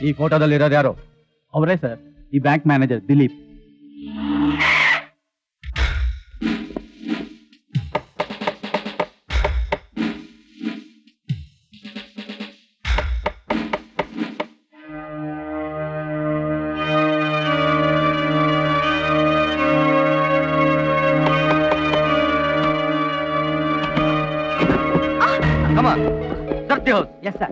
ಈ ಫೋಟೋದಲ್ಲಿ ಇರೋದು ಯಾರು? ಅವರೇ ಸರ್, ಈ bank manager Dilip. Come on, search the house. Yes, sir.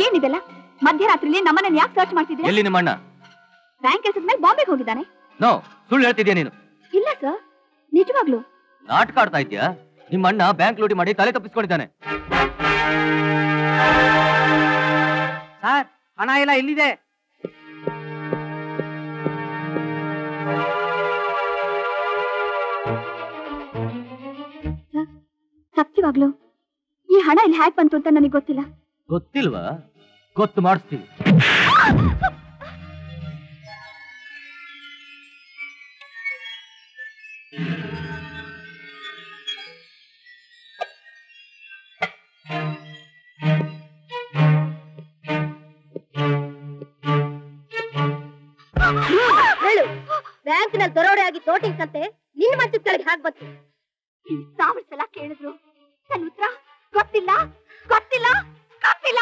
ಏನಿದೆಲ್ಲ ಮಧ್ಯರಾತ್ರಿಲಿ ನಮ್ಮನ್ನ ಯಾಕೆ ಸರ್ಚ್ ಮಾಡ್ತಿದ್ದೀರಾ? ಎಲ್ಲಿ ನಿಮ್ಮ ಅಣ್ಣ? ಬ್ಯಾಂಕ್ ಕೆಲಸದ ಮೇಲೆ ಬಾಂಬೆಗೆ ಹೋಗಿದ್ದಾನೆ. ನೋ, ಸುಳ್ಳು ಹೇಳ್ತಿದ್ಯಾ ನೀನು? ಇಲ್ಲ ಸರ್, ನಿಜವಾಗ್ಲು. ನಾಟಕ ಆಡ್ತಾ ಇದ್ಯಾ? ನಿಮ್ಮ ಅಣ್ಣ ಬ್ಯಾಂಕ್ ಲೂಟಿ ಮಾಡಿ ತಲೆ ತಪ್ಪಿಸ್ಕೊಂಡಿದ್ದಾನೆ. ಸರ್, ಹಣ ಎಲ್ಲ ಇಲ್ಲಿದೆ. ಸತ್ಯವಾಗ್ಲು ಈ ಹಣ ಇಲ್ಲಿ ಹ್ಯಾಕ್ ಬಂತು ಅಂತ ನನಗೆ ಗೊತ್ತಿಲ್ಲ. ಗೊತ್ತಿಲ್ವಾ? ಗೊತ್ತು ಮಾಡಿಸ್ತೀವಿ. ಹೇಳು, ಬ್ಯಾಂಕ್ ನಲ್ಲಿ ದರೋಡೆ ಆಗಿ ತೋಟಿಂಗ್ ಕಂತೆ ನಿನ್ನ ತಲೆಗೆ ಹೇಗೆ ಬಂತು? 1000 ಸಲ ಕೇಳಿದ್ರು ನನ್ನ ಉತ್ತರ ಗೊತ್ತಿಲ್ಲ ಗೊತ್ತಿಲ್ಲ ಗೊತ್ತಿಲ್ಲ.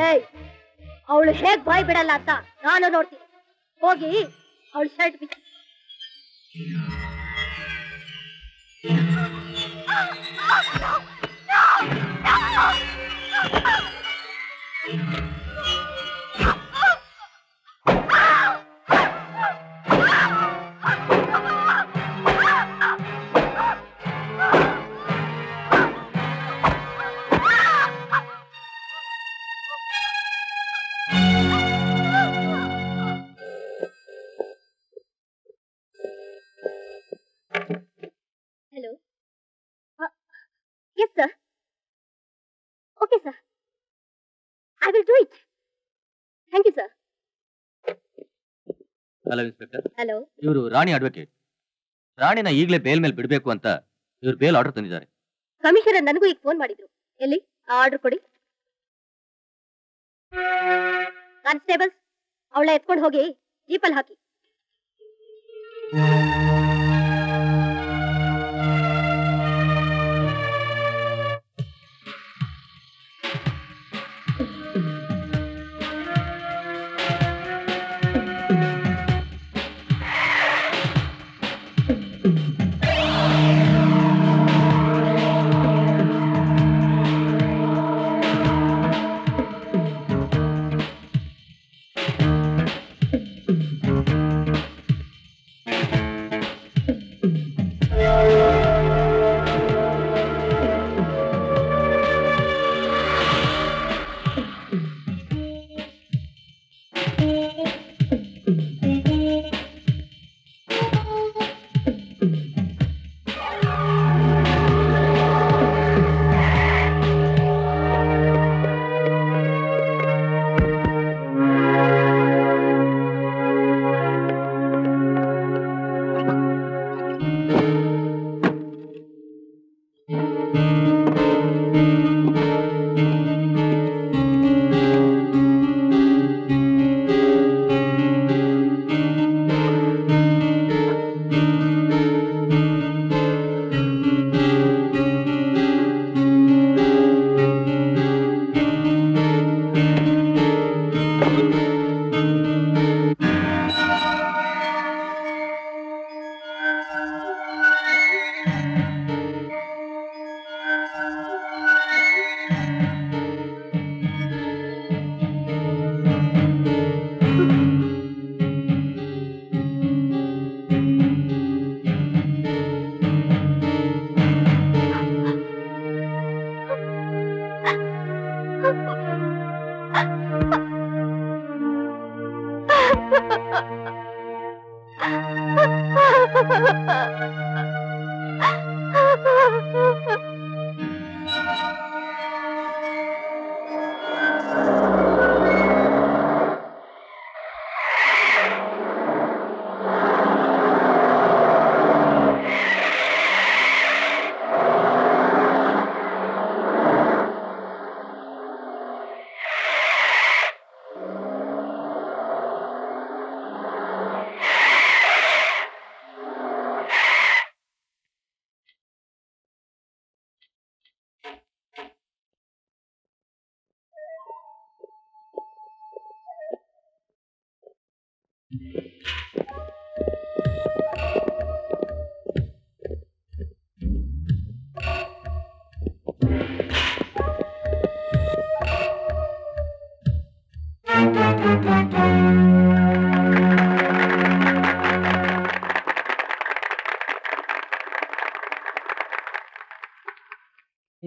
ಏಯ್, ಅವಳು ಹೇಗ್ ಬಾಯ್ ಬಿಡಲ್ಲ ಅಂತ ನಾನು ನೋಡ್ತೀನಿ. ಹೋಗಿ ಅವಳು ಶರ್ಟ್ ಬಿಚ್ಚಿ. Hello. Yes, sir. Okay, sir. I will do it. Thank you, sir. Hello inspector. Hello. ಇವರು ರಾಣಿ ಅಡ್ವೊಕೇಟ್. ರಾಣಿನ ಈಗಲೇ ಬೇಲ್ ಮೇಲೆ ಬಿಡಬೇಕು ಅಂತ ಇವರು ಬೇಲ್ ಆರ್ಡರ್ ತಂದಿದ್ದಾರೆ. ಕಮಿಷನರ್ ನನಗೂ ಈಗ ಫೋನ್ ಮಾಡಿದ್ರು. ಎಲ್ಲಿ ಆರ್ಡರ್ ಕೊಡಿ. ಕಾನ್ಸ್ಟೇಬಲ್ಸ್, ಅವಳ ಎತ್ಕೊಂಡು ಹೋಗಿ ಜೀಪಲ್ಲಿ ಹಾಕಿ.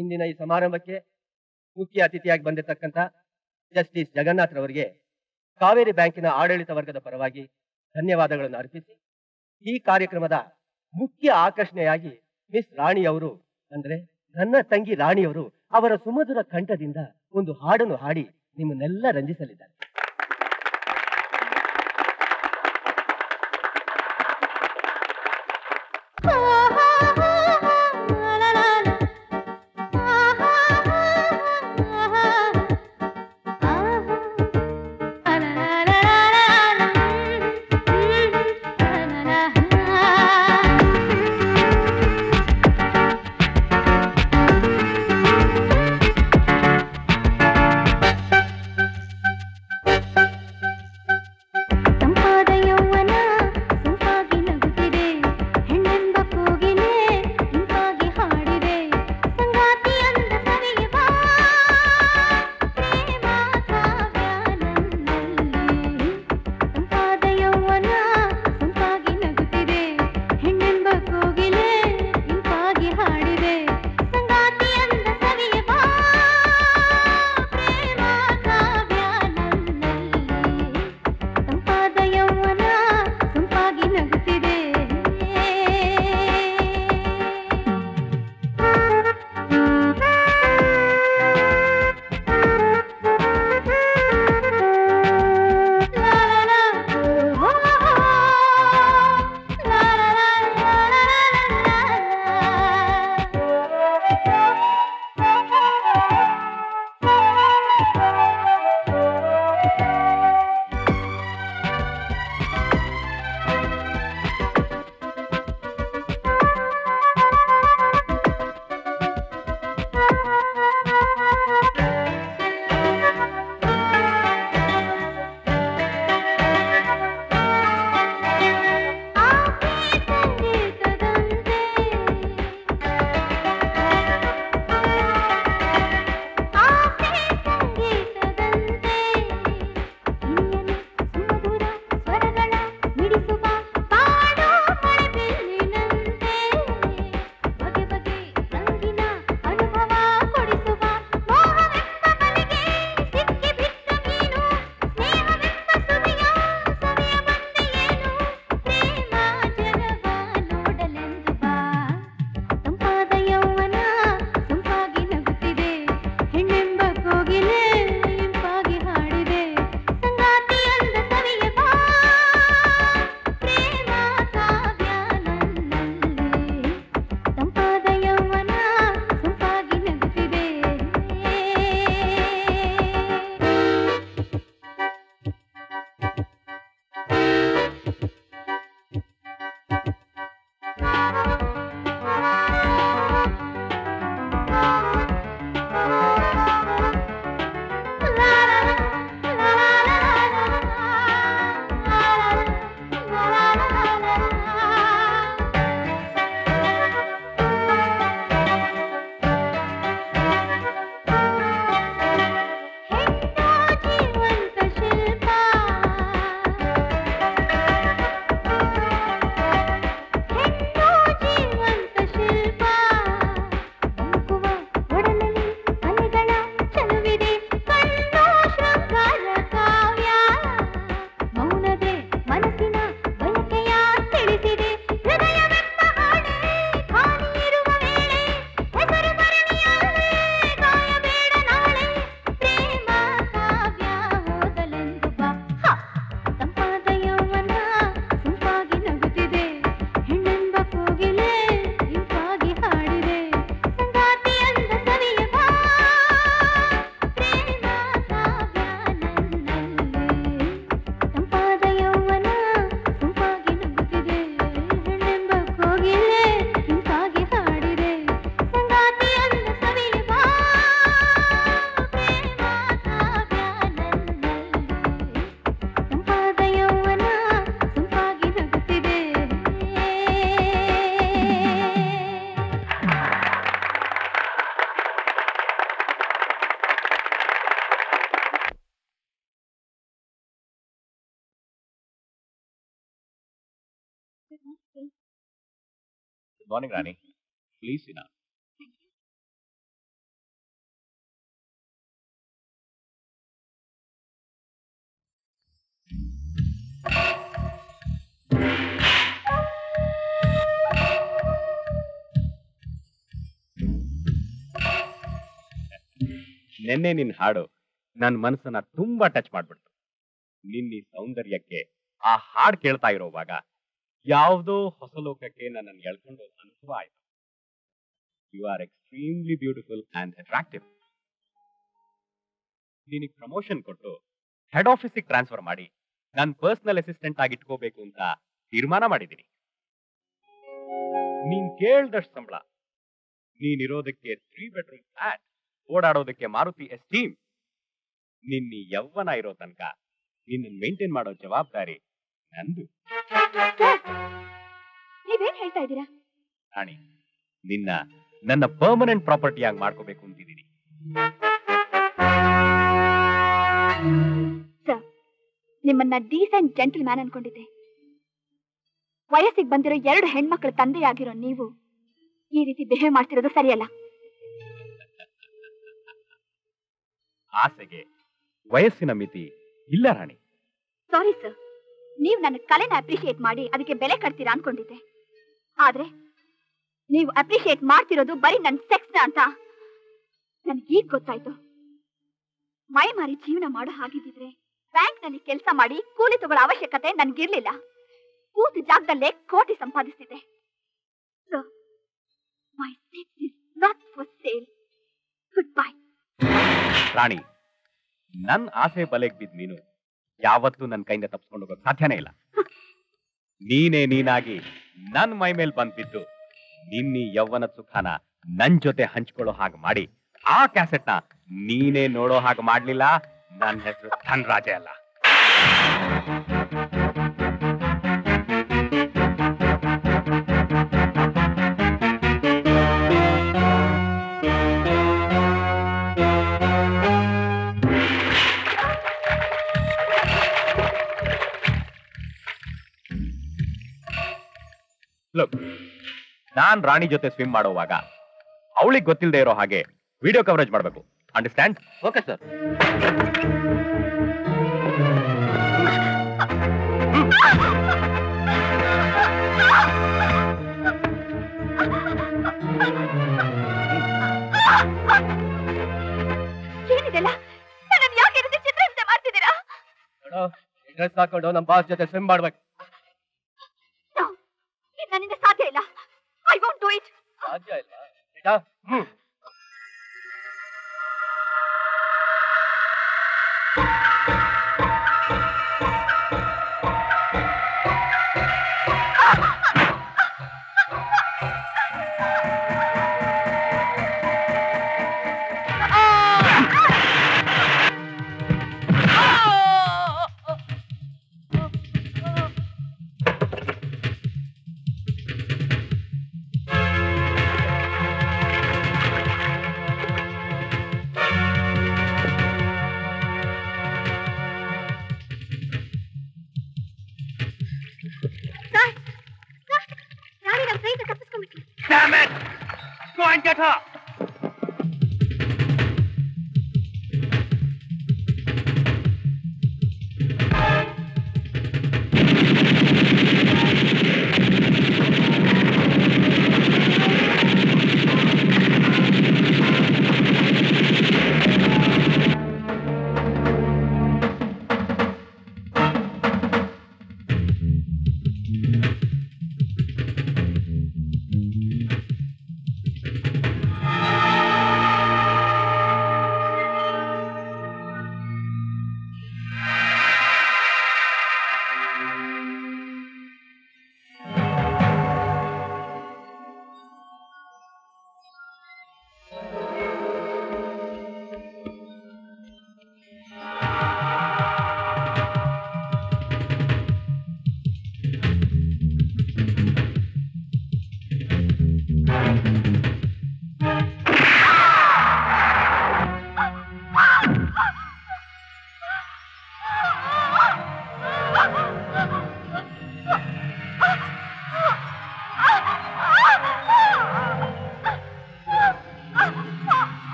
ಇಂದಿನ ಈ ಸಮಾರಂಭಕ್ಕೆ ಮುಖ್ಯ ಅತಿಥಿಯಾಗಿ ಬಂದಿರತಕ್ಕಂತ ಜಸ್ಟಿಸ್ ಜಗನ್ನಾಥ್ ರವರಿಗೆ ಕಾವೇರಿ ಬ್ಯಾಂಕಿನ ಆಡಳಿತ ವರ್ಗದ ಪರವಾಗಿ ಧನ್ಯವಾದಗಳನ್ನು ಅರ್ಪಿಸಿ, ಈ ಕಾರ್ಯಕ್ರಮದ ಮುಖ್ಯ ಆಕರ್ಷಣೆಯಾಗಿ ಮಿಸ್ ರಾಣಿಯವರು ಅಂದ್ರೆ ನನ್ನ ತಂಗಿ ರಾಣಿಯವರು ಅವರ ಸುಮಧುರ ಕಂಠದಿಂದ ಒಂದು ಹಾಡನ್ನು ಹಾಡಿ ನಿಮ್ಮನ್ನೆಲ್ಲ ರಂಜಿಸಲಿದ್ದಾರೆ. ಗುಡ್ ಮಾರ್ನಿಂಗ್ ರಾಣಿ, ಪ್ಲೀಸ್ ಸಿನಾ. ನಿನ್ನೆ ನಿನ್ ಹಾಡು ನನ್ನ ಮನಸ್ಸನ್ನ ತುಂಬಾ ಟಚ್ ಮಾಡ್ಬಿಡ್ತು. ನಿನ್ನ ಸೌಂದರ್ಯಕ್ಕೆ ಆ ಹಾಡು ಕೇಳ್ತಾ ಇರೋವಾಗ ಯಾವುದೋ ಹೊಸ ಲೋಕಕ್ಕೆ ನನ್ನನ್ನು ಎಳ್ಕೊಂಡು ಅನುಭವ ಆಯ್ತು. You are extremely beautiful and attractive. ನಿನಗೆ ಪ್ರಮೋಷನ್ ಕೊಟ್ಟು ಹೆಡ್ ಆಫೀಸಿಗೆ ಟ್ರಾನ್ಸ್ಫರ್ ಮಾಡಿ ನಾನು ಪರ್ಸನಲ್ ಅಸಿಸ್ಟೆಂಟ್ ಆಗಿ ಇಟ್ಕೋಬೇಕು ಅಂತ ತೀರ್ಮಾನ ಮಾಡಿದ್ದೀನಿ. ನೀನ್ ಕೇಳ್ದಷ್ಟು ಸಂಬಳ, ನೀನಿರೋದಕ್ಕೆ 3 bedroom ಫ್ಲಾಟ್, ಓಡಾಡೋದಕ್ಕೆ ಮಾರುತಿ ಎಸ್ಟೀಮ್, ನಿನ್ನ ಯೌವನ ಇರೋ ತನಕ ನಿನ್ನ ಮೇಂಟೈನ್ ಮಾಡೋ ಜವಾಬ್ದಾರಿ ನಂದು. ನೀವೇನ್ ಹೇಳ್ತಾ ಇದ್ದೀರಾ? ರಾಣಿ, ನಿನ್ನ ನನ್ನ ಪರ್ಮನೆಂಟ್ ಪ್ರಾಪರ್ಟಿಯಾಗಿ ಮಾಡ್ಕೋಬೇಕು ಅಂತಿದ್ದೀನಿ. ಸರ್, ನಿಮ್ಮನ್ನ ಡೀಸೆಂಟ್ ಜೆಂಟಲ್ ಮ್ಯಾನ್ ಅನ್ಕೊಂಡಿದ್ದೆ. ವಯಸ್ಸಿಗೆ ಬಂದಿರೋ 2 ಹೆಣ್ಮಕ್ಳ ತಂದೆಯಾಗಿರೋ ನೀವು ಈ ರೀತಿ ಬಿಹೇವ್ ಮಾಡ್ತಿರೋದು ಸರಿಯಲ್ಲ. ಆಸೆಗೆ ವಯಸ್ಸಿನ ಮಿತಿ ಇಲ್ಲ ರಾಣಿ. ಸಾರಿ ಸರ್, ನೀವು ನನ್ನ ಕಲೆನ ಅಪ್ರಿಶಿಯೇಟ್ ಮಾಡಿ ಅದಕ್ಕೆ ಬೆಲೆ ಕಟ್ತೀರಾ ಅನ್ಕೊಂಡಿದ್ದೆ. ಆದ್ರೆ ನೀವು ಅಪ್ರಿಶಿಯೇಟ್ ಮಾಡ್ತಿರೋದು ಬರೀ ನನ್ನ ಸೆಕ್ಸ್ನ ಅಂತ ನನಗೀಗ ಗೊತ್ತಾಯ್ತು. ಮೈ ಮಾರಿ ಜೀವನ ಮಾಡೋ ಹಾಗಿದ್ದಿದ್ರೆ ಬ್ಯಾಂಕ್ ನಲ್ಲಿ ಕೆಲಸ ಮಾಡಿ ಕೂಲಿ ತಗೊಳ್ಳೋ ಅವಶ್ಯಕತೆ ನನ್ಗಿರ್ಲಿಲ್ಲ. ಕೂತು ಜಾಗದಲ್ಲೇ ಕೋಟಿ ಸಂಪಾದಿಸ್ತಿದ್ದೆ. Sir, my sex is not for sale. Good bye. Rani, ನನ್ ಆಸೆ ಬಲೆಗೆ ಬಿದ್ದ ನೀನು ಯಾವತ್ತೂ ನನ್ನ ಕೈಯಿಂದ ತಪ್ಪಿಸ್ಕೊಂಡು ಹೋಗೋಕೆ ಸಾಧ್ಯನೇ ಇಲ್ಲ. ನೀನೇ ನೀನಾಗಿ ನನ್ ಮೈ ಮೇಲೆ ಬಂದ್ಬಿದ್ದು ನಿನ್ನ ಯೌವನ ಸುಖಾನ ನನ್ ಜೊತೆ ಹಂಚ್ಕೊಳ್ಳೋ ಹಾಗೆ ಮಾಡಿ ಆ ಕ್ಯಾಸೆಟ್ನ ನೀನೇ ನೋಡೋ ಹಾಗೆ ಮಾಡ್ಲಿಲ್ಲ. ನನ್ನ ಹೆಸರು ಧನ್ರಾಜೆ ಅಲ್ಲ. ನಾನ್ ರಾಣಿ ಜೊತೆ ಸ್ವಿಮ್ ಮಾಡೋವಾಗ ಅವಳಿಗೆ ಗೊತ್ತಿಲ್ಲದೆ ಇರೋ ಹಾಗೆ ವಿಡಿಯೋ ಕವರೇಜ್ ಮಾಡಬೇಕು. ಅಂಡರ್ಸ್ಟ್ಯಾಂಡ್? Okay sir. ಏನಿದೆಲ್ಲ? ನನ್ನನ್ನು ಯಾಕೆ ಈ ರೀತಿ ಚಿತ್ರಹಿಂಸೆ ಮಾಡ್ತಿದ್ದೀರಾ? ಡ್ರೆಸ್ ಹಾಕೊಂಡು ನಮ್ಮ ಬಾಸ್ ಜೊತೆ ಸ್ವಿಮ್ ಮಾಡ್ಬೇಕು. ನನ್ನಿಂದ ಸಾಧ್ಯ ಇಲ್ಲ. I want do it. ಸಾಧ್ಯ ಇಲ್ಲ ಬೇಟಾ? ರಾಣಿ ನಮ್ಮ ಕೈಯಿಂದ ತಪ್ಪಿಸ್ಕೊಂಡ್ಬಿಟ್ಲು. Damn it! Go and get her!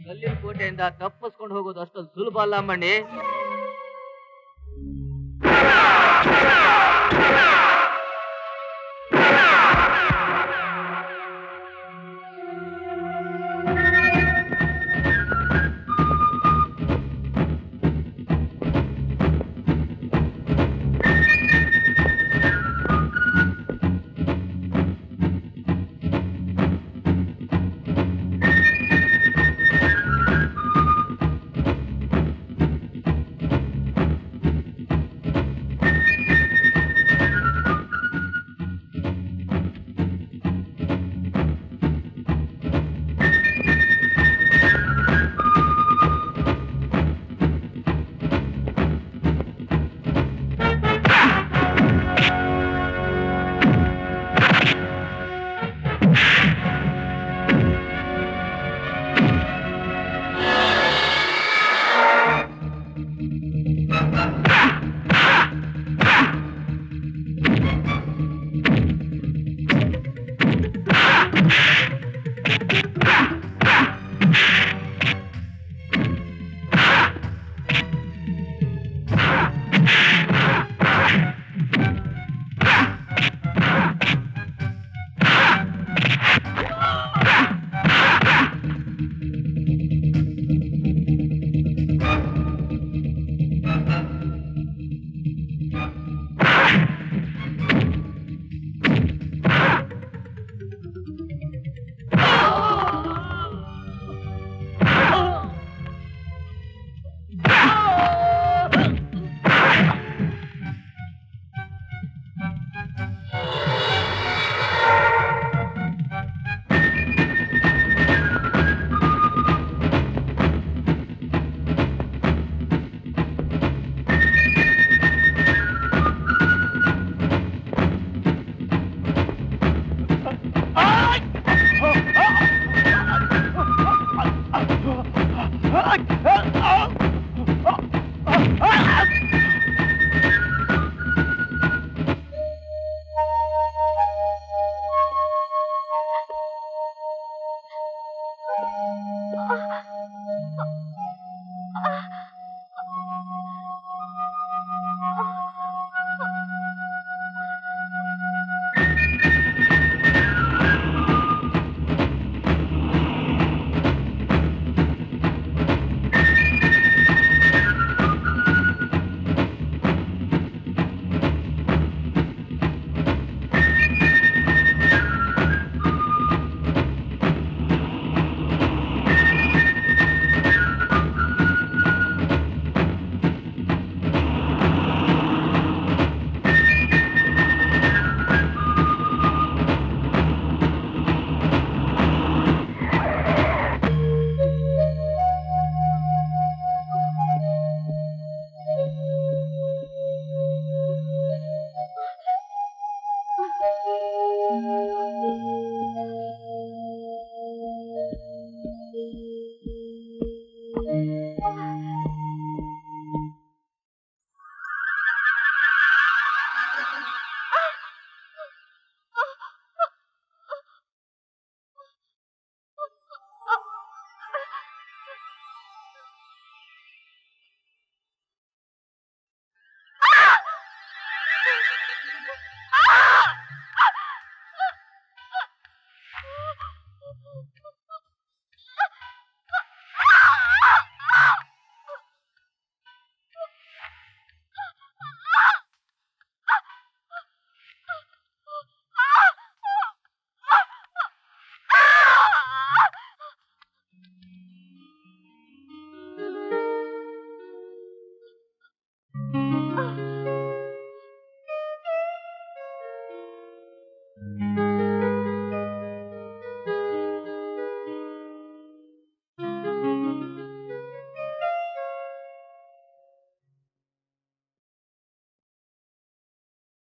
ಕಲ್ಲಿನ ಕೋಟೆಯಿಂದ ತಪ್ಪಿಸ್ಕೊಂಡು ಹೋಗೋದು ಅಷ್ಟೊಂದು ಸುಲಭ ಅಲ್ಲ ಮಣ್ಣಿ.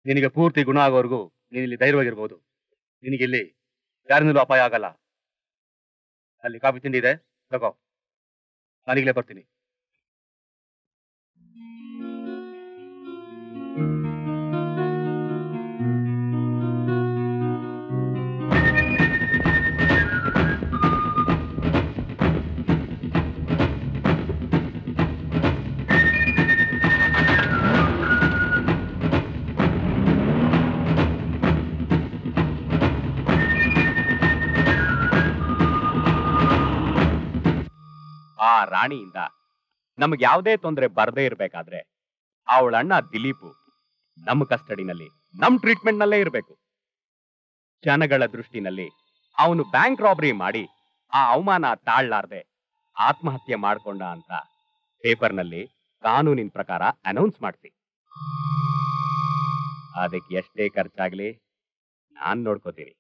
ನಿನಗೆ ಪೂರ್ತಿ ಗುಣ ಆಗೋವರೆಗೂ ನೀನು ಇಲ್ಲಿ ಧೈರ್ಯವಾಗಿರ್ಬೋದು. ನಿನಗಿಲ್ಲಿ ಯಾರಿಂದಲೂ ಅಪಾಯ ಆಗಲ್ಲ. ಅಲ್ಲಿ ಕಾಫಿ ತಿಂಡಿ ಇದೆ, ತಗೋ. ನಾನೀಗಲೇ ಬರ್ತೀನಿ. ಆ ರಾಣಿಯಿಂದ ನಮ್ಗೆ ಯಾವುದೇ ತೊಂದರೆ ಬರದೇ ಇರ್ಬೇಕಾದ್ರೆ ಅವಳ ಅಣ್ಣ ದಿಲೀಪು ನಮ್ಮ ಕಸ್ಟಡಿನಲ್ಲಿ ನಮ್ ಟ್ರೀಟ್ಮೆಂಟ್ ನಲ್ಲೇ ಇರಬೇಕು. ಜನಗಳ ದೃಷ್ಟಿನಲ್ಲಿ ಅವನು ಬ್ಯಾಂಕ್ ರಾಬರಿ ಮಾಡಿ ಆ ಅವಮಾನ ತಾಳ್ಲಾರ್ದೆ ಆತ್ಮಹತ್ಯೆ ಮಾಡ್ಕೊಂಡ ಅಂತ ಪೇಪರ್ನಲ್ಲಿ ಕಾನೂನಿನ ಪ್ರಕಾರ ಅನೌನ್ಸ್ ಮಾಡಿಸಿ. ಅದಕ್ಕೆ ಎಷ್ಟೇ ಖರ್ಚಾಗ್ಲಿ ನಾನ್ ನೋಡ್ಕೋತೀನಿ.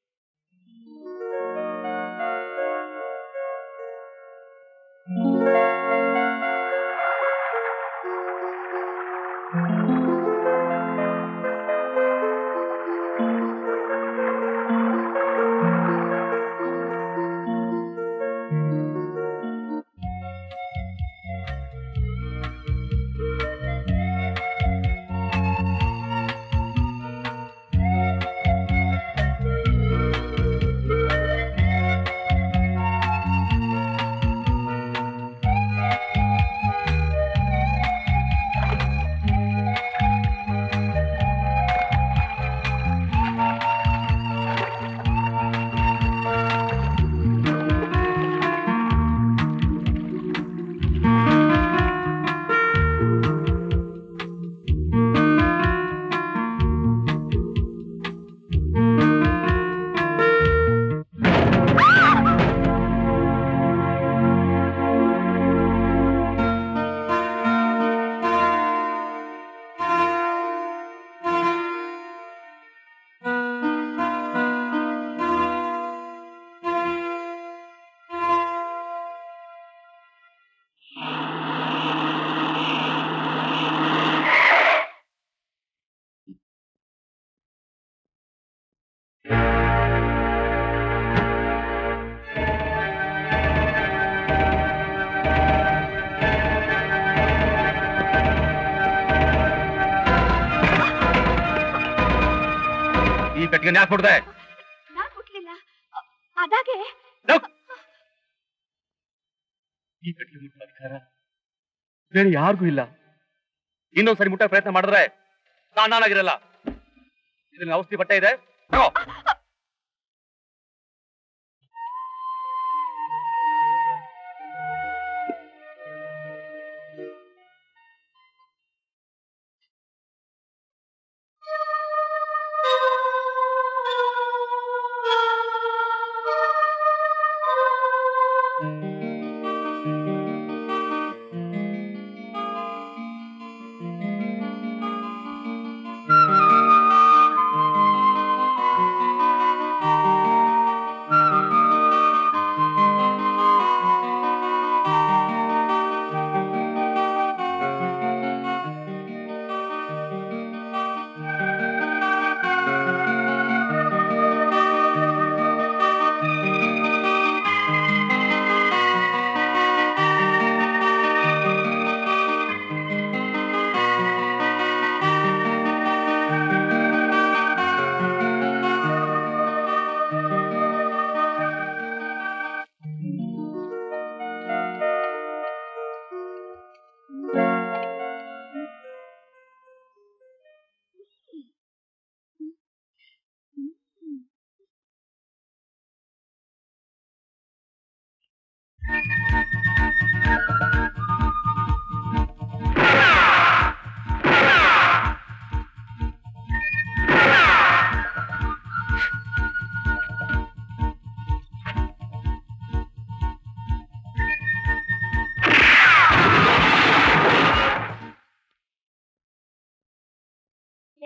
ಕಟ್ಟಿಗೆ ಯಾಕೆ ಕೊಡ್ದೆ? ನಾನ್ ಮುಟ್ಲಿಲ್ಲ. ಅದಾಗೆ ಈ ಕಟ್ಟಿಗೆ ಮುಟ್ಟುವ ಅಧಿಕಾರ ಬೇರೆ ಯಾರಿಗೂ ಇಲ್ಲ. ಇನ್ನೊಂದ್ಸರಿ ಮುಟ್ಟ ಪ್ರಯತ್ನ ಮಾಡಿದ್ರೆ ನಾನಾಗಿರಲ್ಲ. ಇದನ್ನ ಔಷಧಿ ಬಟ್ಟೆ ಇದೆ, ತಗೋ.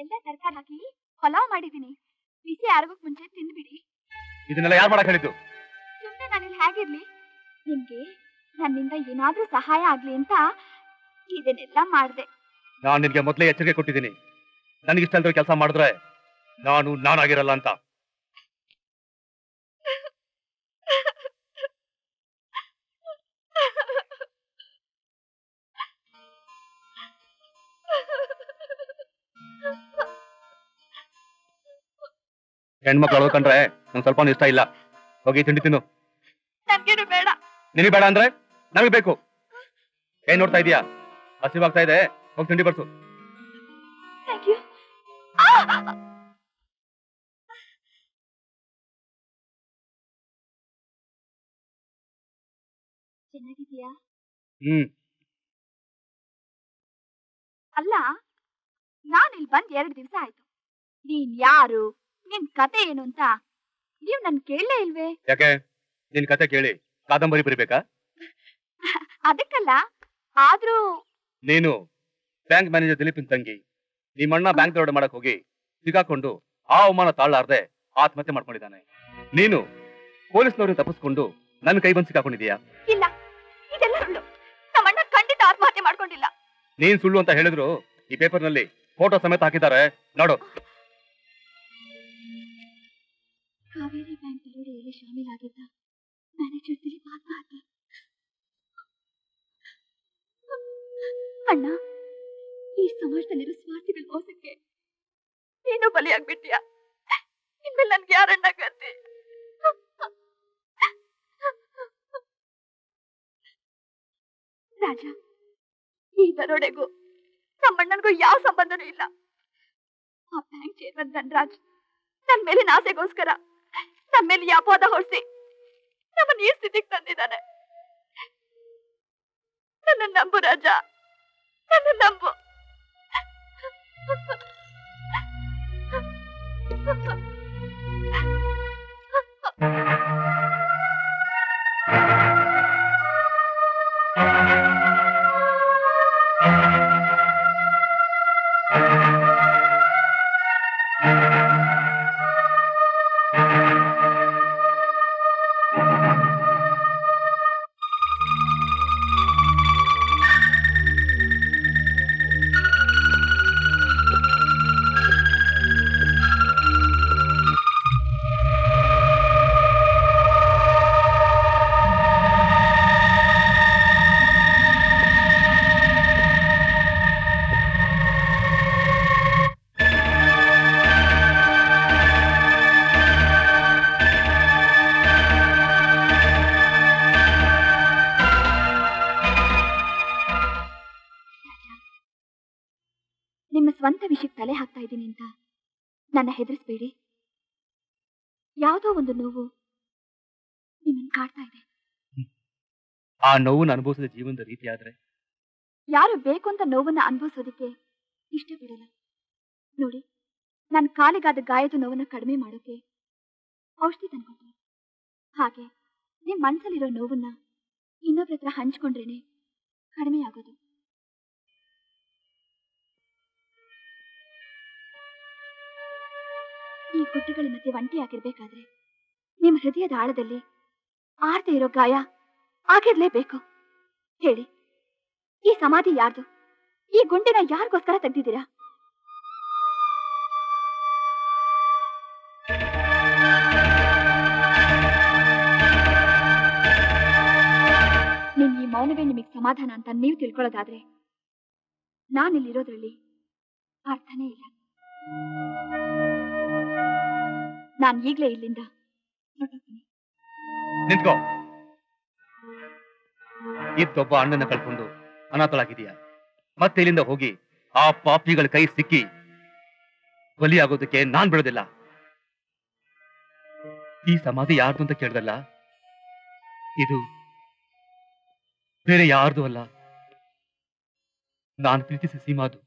ಎಲ್ಲ ತರಕಾರಿ ಹಾಕಿ ಪಲಾವ್ ಮಾಡಿದೀನಿ. ಬಿಸಿ ಆರೋಗ್ಯಕ್ಕೆ ಮುಂಚೆ ತಿಂದ್ಬಿಡಿ. ಇದನ್ನೆಲ್ಲ ಯಾರು ಮಾಡಕ್ ಹೇಳಿದ್ದು? ಸುಮ್ಮನೆ ನಾನಿಲ್ಲಿ ಹೇಗಿರ್ಲಿ? ನಿಮ್ಗೆ ನನ್ನಿಂದ ಏನಾದ್ರೂ ಸಹಾಯ ಆಗ್ಲಿ ಅಂತ ಇದನ್ನೆಲ್ಲ ಮಾಡ್ದೆ. ನಾನು ನಿನ್ಗೆ ಮೊದಲೇ ಎಚ್ಚರಿಕೆ ಕೊಟ್ಟಿದ್ದೀನಿ. ನನಗಿಷ್ಟ ಅಲ್ದ ಕೆಲಸ ಮಾಡಿದ್ರೆ ನಾನಾಗಿರಲ್ಲ ಅಂತ. ಹೆಣ್ಮಕ್ಳು ಅಳ್ಕೊಂಡ್ರೆ ನಂಗೆ ಸ್ವಲ್ಪ ಇಷ್ಟ ಇಲ್ಲ. ಹೋಗಿ ತಿಂಡಿ ತಿನ್ನು. ನನ್ಗೇನು ಬೇಡ. ನಿನಗೆ ಬೇಡ ಅಂದ್ರೆ ನಮಗೆ ಬೇಕು. ಏನ್ ನೋಡ್ತಾ ಇದೀಯಾ? ಹಸಿವಾಗ್ತಾ ಇದೆ, ಹೋಗಿ ತಿಂಡಿ ಬರ್ಸು. ಚೆನ್ನಾಗಿದ್ಯಾ? ಅಲ್ಲ, ನಾನ್ ಇಲ್ಲಿ ಬಂದ್ 2 ದಿವಸ ಆಯ್ತು. ನೀನ್ ಯಾರು, ನಿನ್ ಕತೆ ಏನು ಅಂತ ನೀವ್ ನನ್ ಕೇಳಲೇ ಇಲ್ವೇ? ಯಾಕೆ ನಿನ್ ಕತೆ ಕೇಳಿ ಕಾದಂಬರಿ ಬರಿಬೇಕಾ? ಅದಕ್ಕಲ್ಲ, ಆದ್ರೂ ನೀನು ಬ್ಯಾಂಕ್ ಮ್ಯಾನೇಜರ್ ದಿಲೀಪಿನ ತಂಗಿ. ನಿಮ್ಮಣ್ಣ ಬ್ಯಾಂಕ್ ದರೋಡೆ ಮಾಡಕ್ ಹೋಗಿ ಸಿಗಾಕೊಂಡು ಆ ಅವಮಾನ ತಾಳಾರ್ದೆ ಆತ್ಮಹತ್ಯೆ ಮಾಡ್ಕೊಂಡಿದ್ದಾನೆ. ನೀನು ಪೊಲೀಸ್ನವ್ರನ್ನ ತಪ್ಪಿಸ್ಕೊಂಡು ನನ್ನ ಕೈ ಬಂದು ಸಿಕ್ಕಾಕೊಂಡಿದೀಯಾ? ಇಲ್ಲ, ಇದೆಲ್ಲ ಸುಳ್ಳು. ನಮ್ಮಣ್ಣ ಖಂಡಿತ ಆತ್ಮಹತ್ಯೆ ಮಾಡ್ಕೊಂಡಿಲ್ಲ. ನೀನ್ ಸುಳ್ಳು ಅಂತ ಹೇಳಿದ್ರು ಈ ಪೇಪರ್ ನಲ್ಲಿ ಫೋಟೋ ಸಮೇತ ಹಾಕಿದ್ದಾರೆ, ನೋಡು. ಕಾವೇರಿ ಬ್ಯಾಂಕ್ ದರೋಡೆಯಲ್ಲಿ ಶಾಮೀಲಾಗಿದ್ದ ಮ್ಯಾನೇಜರ್ ದಿಲೀಪ್ ಆತ್ಮಹತ್ಯೆ. ಅಣ್ಣ, ಈ ಸಮಾಜದಲ್ಲಿರೋ ಸ್ವಾರ್ಥಿಗಳ ಮೋಸಕ್ಕೆ ನೀನು ಬಲಿಯಾಗ್ಬಿಟ್ಟಿಯಾ? ಇನ್ಮೇಲೆ ನನ್ಗೆ ಯಾರಣ್ಣ ಗತಿ? ರಾಜ, ಈ ದರೋಡೆಗೂ ನಮ್ಮಣ್ಣನಿಗೂ ಯಾವ ಸಂಬಂಧನೂ ಇಲ್ಲ. ಆ ಬ್ಯಾಂಕ್ ಚೇರ್ಮನ್ ಧನರಾಜ್ ನನ್ ಮೇಲೆ ಆಸೆಗೋಸ್ಕರ ನನ್ ಮೇಲೆ ಈ ಅಪವಾದ ಹೊರಿಸಿ ನಮ್ಮನ್ನ ಈ ಸ್ಥಿತಿಗೆ ತಂದಿದ್ದಾನೆ. ನನ್ನ ನಂಬು ರಾಜ, ನನ್ನ ನಂಬು. ಸ್ವಂತ ವಿಷಯಕ್ಕೆ ತಲೆ ಹಾಕ್ತಾ ಇದ್ದೀನಿ ಅಂತ ನನ್ನ ಹೆದರಿಸಬೇಡಿ. ಯಾವುದೋ ಒಂದು ನೋವು ನಿಮ್ಮನ್ನು ಕಾಡ್ತಾ ಇದೆ. ಆ ನೋವನ್ನು ಅನುಭವಿಸಿದ ಜೀವನದ ರೀತಿ ಆದ್ರೆ ಯಾರು ಬೇಕು ಅಂತ ನೋವನ್ನ ಅನುಭವಿಸೋದಕ್ಕೆ ಇಷ್ಟಪಡಲ್ಲ. ನೋಡಿ, ನನ್ನ ಕಾಲಿಗಾದ ಗಾಯದ ನೋವನ್ನ ಕಡಿಮೆ ಮಾಡೋಕೆ ಔಷಧಿ ತಂದ್ಕೊಟ್ಟೆ. ಹಾಗೆ ನಿಮ್ಮ ಮನಸ್ಸಲ್ಲಿರೋ ನೋವನ್ನ ಇನ್ನೊಬ್ರ ಹತ್ರ ಹಂಚ್ಕೊಂಡ್ರೇನೆ ಕಡಿಮೆ ಆಗೋದು. ಈ ಗುಡ್ಡಗಳ ಮಧ್ಯೆ ಒಂಟಿಯಾಗಿರ್ಬೇಕಾದ್ರೆ ನಿಮ್ಮ ಹೃದಯದ ಆಳದಲ್ಲಿ ಆರ್ದೇ ಇರೋ ಗಾಯ ಆಗಿರ್ಲೇಬೇಕು. ಹೇಳಿ, ಈ ಸಮಾಧಿ ಯಾರ್ದು? ಈ ಗುಂಡಿನ ಯಾರಿಗೋಸ್ಕರ ತೆಗ್ದಿದ್ದೀರಾ? ನಿಮ್ ಈ ಮೌನವೇ ನಿಮಗೆ ಸಮಾಧಾನ ಅಂತ ನೀವು ತಿಳ್ಕೊಳ್ಳೋದಾದ್ರೆ ನಾನಿಲ್ಲಿರೋದ್ರಲ್ಲಿ ಅರ್ಥನೇ ಇಲ್ಲ. ನಾನು ಈಗಲೇ ಇಲ್ಲಿಂದ ಹೊರಟೋಗ್ತೀನಿ. ನಿಂತ್ಕೋ. ಇದ್ದೊಬ್ಬ ಅಣ್ಣನ ಕಳ್ಕೊಂಡು ಅನಾಥಳಾಗಿದೆಯಾ? ಮತ್ತೆ ಇಲ್ಲಿಂದ ಹೋಗಿ ಆ ಪಾಪಿಗಳ ಕೈ ಸಿಕ್ಕಿ ಬಲಿಯಾಗೋದಕ್ಕೆ ನಾನ್ ಬಿಡೋದಿಲ್ಲ. ಈ ಸಮಾಧಿ ಯಾರ್ದು ಅಂತ ಕೇಳ್ದಲ್ಲ, ಇದು ಬೇರೆ ಯಾರ್ದು ಅಲ್ಲ, ನಾನು ಪ್ರೀತಿಸಿ ಸೀಮಾದು.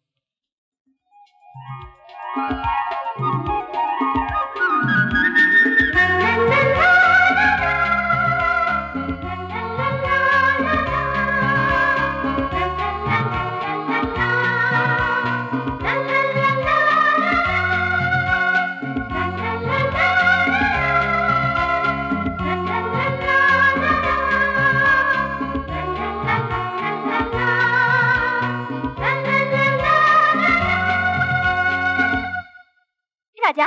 ರಾಜಾ,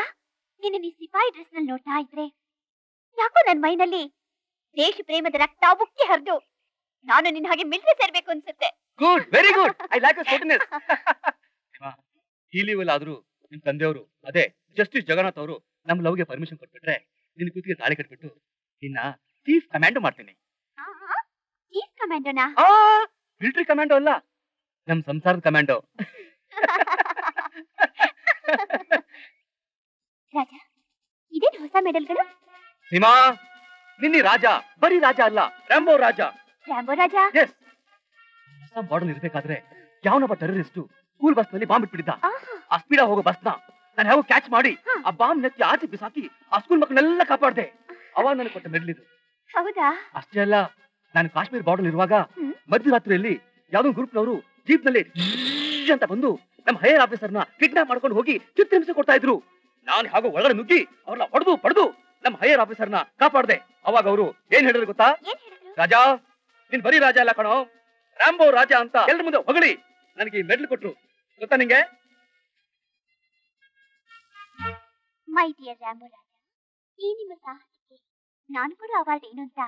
ನೀನು ಈ ಸಿಪಾಯಿ ಡ್ರೆಸ್ ನಲ್ಲಿ ನೋಡ್ತಾ ಇದ್ರೆ ಯಾಕೋ ನನ್ನ ಮೈನಲ್ಲಿ ದೇಶ ಪ್ರೇಮದ ರಕ್ತ ಉಕ್ಕಿ ಹರಿದು ನಾನು ನಿನ್ನ ಹಾಗೆ ಮಿಲಿಟರಿ ಸೇರ್ಬೇಕು ಅನ್ಸುತ್ತೆ. Good, very good. I like your sportiness. ಈ ಲೀವಲ್ ಆದ್ರೂ ನಿಮ್ ತಂದೆಯವರು, ಅದೇ ಜಸ್ಟಿಸ್ ಜಗನ್ನಾಥ್ ಅವರು ನಮ್ ಲವ್ಗೆ ಪರ್ಮಿಷನ್ ಕೊಟ್ಬಿಟ್ರೆ ನಿನ್ ಕೂತಿಗೆ ತಾಳಿ ಕಟ್ಬಿಟ್ಟು ನಿನ್ನ ಚೀಫ್ ಕಮಾಂಡೋ ಮಾಡ್ತೀನಿ. ಚೀಫ್ ಕಮಾಂಡೋನಾ? ಮಿಲಿಟರಿ ಕಮಾಂಡೋ ಅಲ್ಲ, ನಮ್ ಸಂಸಾರದ ಕಮಾಂಡೋ. ರಾಜ, ಇದೇನು ಹೊಸ ಮೆಡಲ್ಗಳು? ಸೀಮಾ, ನಿನ್ನಿ ರಾಜ ಬರೀ ರಾಜ ಅಲ್ಲ, ರ್ಯಾಂಬೋ ರಾಜ. ರ್ಯಾಂಬೋ ರಾಜ? ಎಸ್. ಅಸ್ಸಾಂ ಬಾರ್ಡರ್ ಇರ್ಬೇಕಾದ್ರೆ ಯಾವನೊಬ್ಬ ಟೆರರಿಸ್ಟ್ ಸ್ಕೂಲ್ ಬಸ್ ನಲ್ಲಿ ಬಾಂಬ್ ಇಟ್ಬಿಟ್ಟಿದ್ದ. ಆ ಸ್ಪೀಡ್ ಹೋಗೋ ಬಸ್ ನಾನು ಯಾವ ಕ್ಯಾಚ್ ಮಾಡಿ ಆ ಬಾಂಬ್ ನೆತ್ತಿ ಆಚೆ ಬಿಸಾಕಿ ಆ ಸ್ಕೂಲ್ ಮಕ್ಕಳನ್ನೆಲ್ಲ ಕಾಪಾಡ್ದೆ. ಅವಾಗ ನನಗೆ ಕೊಟ್ಟ ಮೆಡಲ್ ಇದು. ಹೌದಾ? ಅಷ್ಟೇ ಅಲ್ಲ, ನಾನು ಕಾಶ್ಮೀರ್ ಬಾರ್ಡರ್ ಇರುವಾಗ ಮಧ್ಯರಾತ್ರಿಯಲ್ಲಿ ಯಾವ್ದೋ ಗ್ರೂಪ್ನವರು ಜೀಪ್ ನಲ್ಲಿ ಅಂತ ಬಂದು ನಮ್ಮ ಹೈಯರ್ ಆಫೀಸರ್ನ ಕಿಡ್ನಾಪ್ ಮಾಡ್ಕೊಂಡು ಹೋಗಿ ಚಿತ್ರಹಿಂಸೆ ಕೊಡ್ತಾ ಇದ್ರು. ನಾನು ಹಾಗೂ ಒಳಗಡೆ ನುಗ್ಗಿ ಅವ್ರನ್ನ ಹೊಡೆದು ಪಡೆದು ನಮ್ಮ ಹೈಯರ್ ಆಫೀಸರ್ನ ಕಾಪಾಡ್ದೆ. ಅವಾಗ ಅವರು ಏನ್ ಹೇಳಿದ್ರು ಗೊತ್ತಾ? ರಾಜಾ, ನೀನ್ ಬರೀ ರಾಜ ಅಲ್ಲ ಕಣೋ, ರಾಂಬೋ ರಾಜ ಅಂತ ಎಲ್ರ ಮುಂದೆ ಹೊಗಳಿ ನನಗೆ ಮೆಡಲ್ ಕೊಟ್ರು. ಗೊತ್ತಾ ನಿಂಗೆ? ಮೈ ಡಿಯರ್ ರಾಂಬೋ ರಾಜ, ಈ ನಿಮ್ಮ ಸಾಹಸಕ್ಕೆ ನಾನು ಕೂಡ ಅವಾರ್ಡ್ ಏನು ಅಂತ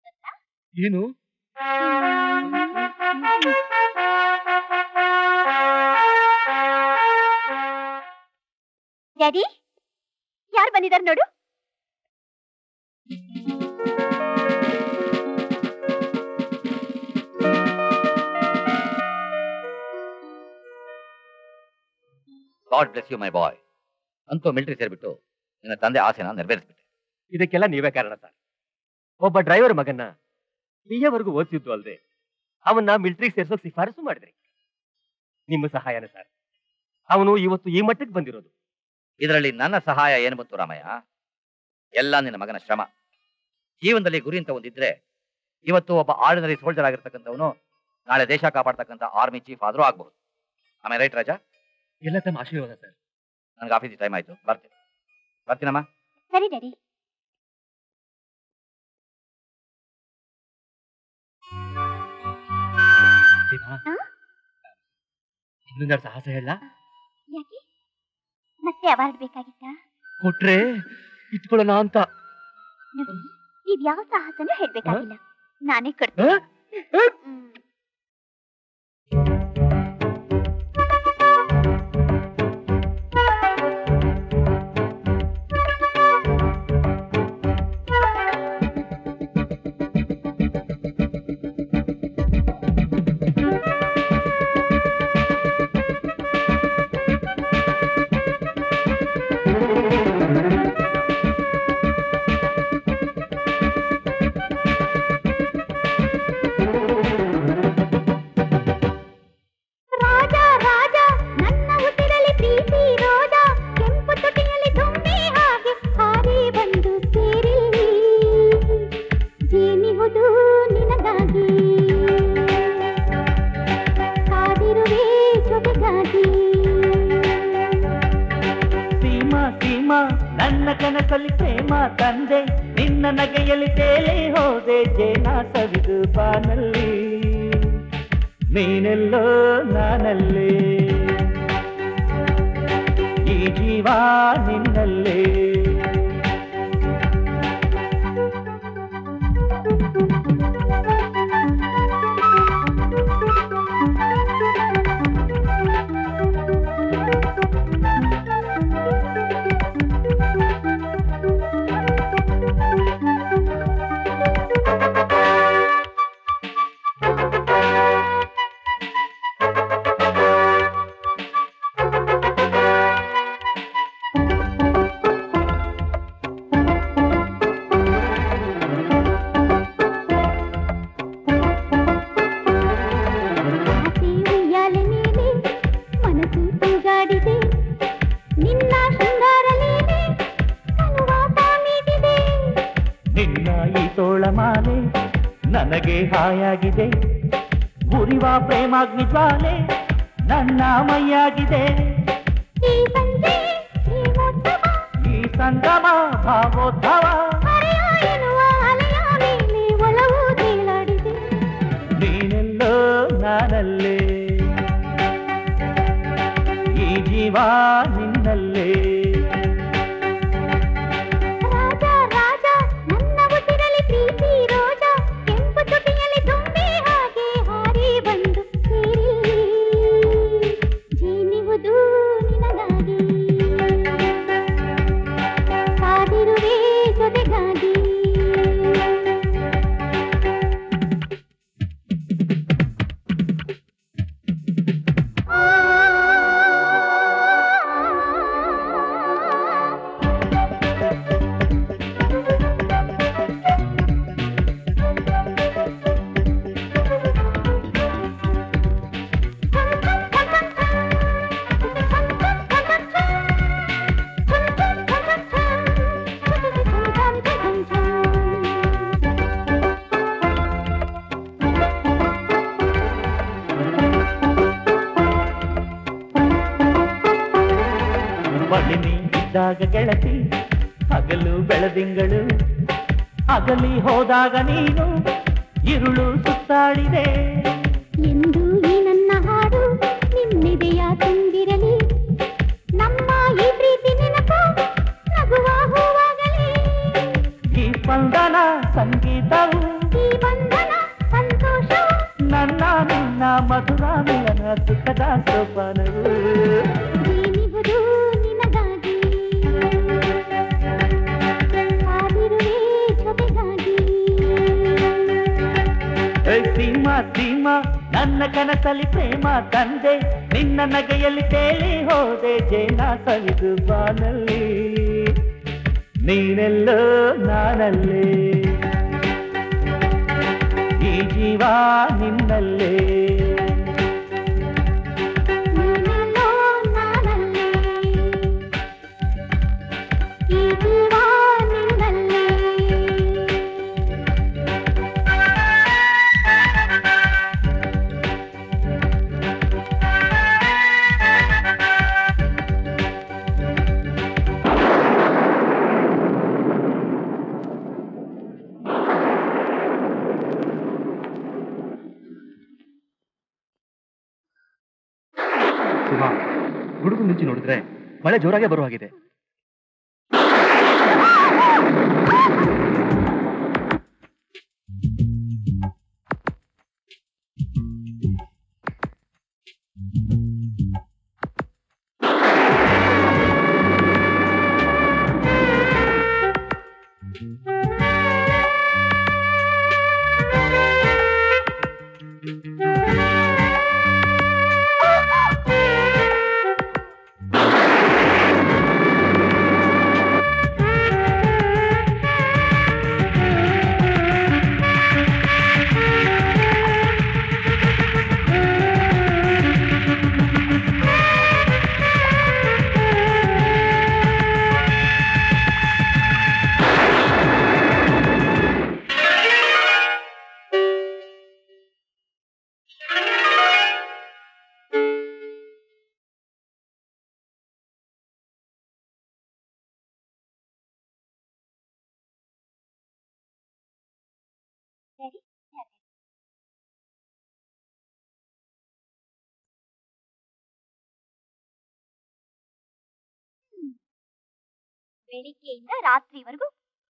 ಗೊತ್ತಾ? ಏನು? ಡ್ಯಾಡಿ, ಯಾರು ಬಂದಿದ್ದಾರೆ ನೋಡು. ಗಾಡ್ ಬ್ಲೆಸ್ ಯು ಮೈ ಬಾಯ್. ಅಂತೂ ಮಿಲಿಟರಿ ಸೇರ್ಬಿಟ್ಟು ನಿನ್ನ ತಂದೆ ಆಸೆನ ನೆರವೇರಿಸ್ಬಿಟ್ಟೆ. ಇದಕ್ಕೆಲ್ಲ ನೀವೇ ಕಾರಣ ಸರ್. ಒಬ್ಬ ಡ್ರೈವರ್ ಮಗನ್ನ ಬಿಎವರೆಗೂ ಓದಿಸಿದ್ದು ಅಲ್ಲದೆ ಅವನ್ನ ಮಿಲಿಟರಿ ಸೇರ್ಸೋಕ್ ಶಿಫಾರಸು ಮಾಡಿದ್ರಿ. ನಿಮ್ಮ ಸಹಾಯನ ಸರ್ ಅವನು ಇವತ್ತು ಈ ಮಟ್ಟಕ್ಕೆ ಬಂದಿರೋದು. ಇದರಲ್ಲಿ ನನ್ನ ಸಹಾಯ ಏನು ಬಂತು ರಾಮಯ್ಯ? ಎಲ್ಲ ನಿನ್ನ ಮಗನ ಶ್ರಮ. ಜೀವನದಲ್ಲಿ ಗುರಿ ಅಂತ ಒಂದಿದ್ರೆ ಇವತ್ತು ಒಬ್ಬ ಆರ್ಡಿನರಿ ಸೋಲ್ಜರ್ ಆಗಿರ್ತಕ್ಕಂಥವನು ನಾಳೆ ದೇಶ ಕಾಪಾಡ್ತಕ್ಕಂಥ ಆರ್ಮಿ ಚೀಫ್ ಆದ್ರೂ ಆಗ್ಬಹುದು. ಆಮೇಲೆ ರೈಟ್ ರಾಜಾ? ಎಲ್ಲ ತಮ್ಮ ಆಶೀರ್ವಾದ ಸರ್. ನನಗೆ ಆಫೀಸ್ ಟೈಮ್ ಆಯ್ತು, ಬರ್ತೀನಮ್ಮ. ಸರಿ ಡ್ಯಾಡಿ. ಇನ್ನೊಂದೆರಡು ಸಾಹಸ ಹೇಳ. ಯಾಕೆ ಮತ್ತೆ ಅವಾರ್ಡ್ ಬೇಕಾಗಿತ್ತಾ? ಕೊಟ್ರೆ ಇಟ್ಕೊಳ್ಳೋಣ ಅಂತ. ನೋಡಿ, ನೀವ್ ಯಾವ ಸಾಹಸನೂ ಹೇಳ್ಬೇಕಾಗಿಲ್ಲ, ನಾನೇ ಕೊಡ್ತೀನಿ. ನನ್ನ ಕನಸಲ್ಲಿ ಪ್ರೇಮ ತಂದೆ, ನಿನ್ನ ನಗೆಯಲ್ಲಿ ತೇಲಿ ಹೋದೆ ಜೇನ ಸವಿದು ಬಾನಲ್ಲಿ, ನೀನೆಲ್ಲೋ ನಾನಲ್ಲಿ, ಈ ಜೀವ ನಿನ್ನಲ್ಲೇ. ನನಗೆ ಹಾಯಾಗಿದೆ ಉರಿವ ಪ್ರೇಮಾಗ್ನಿ ಜ್ವಾಲೆ ನನ್ನ ಮೈಯಾಗಿದೆ. ಈ ಸಂಗಮ ಭಾವೋದ್ಭವ ನೀನೆಲ್ಲೋ ನಾನಲ್ಲೇ, ಈ ಜೀವ ನಿನ್ನಲ್ಲೇ. ಹೋದಾಗ ಗೆಳತಿ ಹಗಲು ಬೆಳದಿಂಗಳು ಅಗಲಿ ಹೋದಾಗ ನೀನು ഇരുಳು ಸುತ್ತಾಡಿದೆ ಎಂದು ಈ ನನ್ನ ಹಾಡು ನಿನ್ನೆದೆಯ ತುಂಬಿರಲಿ ನಮ್ಮ ಈ ಪ್ರೀತಿ ನೆನಪು ನಗುವ ಹೂವಾಗಲಿ ಈ ಸ್ಪಂದನ ಸಂಗೀತವು ಈ ಬಂಧನ ಸಂತೋಷವು ನನ್ನ ನಿನ್ನ ಮಧುರ ಮಿಲನ ಸುಖದ ಸೋಪಾನವು ಜೀನಿಹುದು ನಿನಗಾಗಿ ಕಾದಿರುವೆ ಜೊತೆಗಾಗಿ ಸೀಮಾ ಸೀಮಾ ನನ್ನ ಕನಸಲ್ಲಿ ಪ್ರೇಮ ತಂದೆ ನಿನ್ನ ನಗೆಯಲ್ಲಿ ತೇಲಿ ಹೋದೆ ಜೇನ ಸವಿದು ಬಾನಲ್ಲಿ ನೀನೆಲ್ಲೋ ನಾನಲ್ಲೇ ಈ ಜೀವ ನಿನ್ನಲ್ಲೇ ನೀನೆಲ್ಲೋ ನಾನಲ್ಲೇ ಈ ಜೀವ ನಿನ್ನಲ್ಲೇ ಸುಮಾ, ಹುಡುಗನ ನಿಂಚಿ ನೋಡಿದ್ರೆ ಮಳೆ ಜೋರಾಗೆ ಬರುವ ಹಾಗಿದೆ. ಬೆಳಿಗ್ಗೆಯಿಂದ ರಾತ್ರಿವರೆಗೂ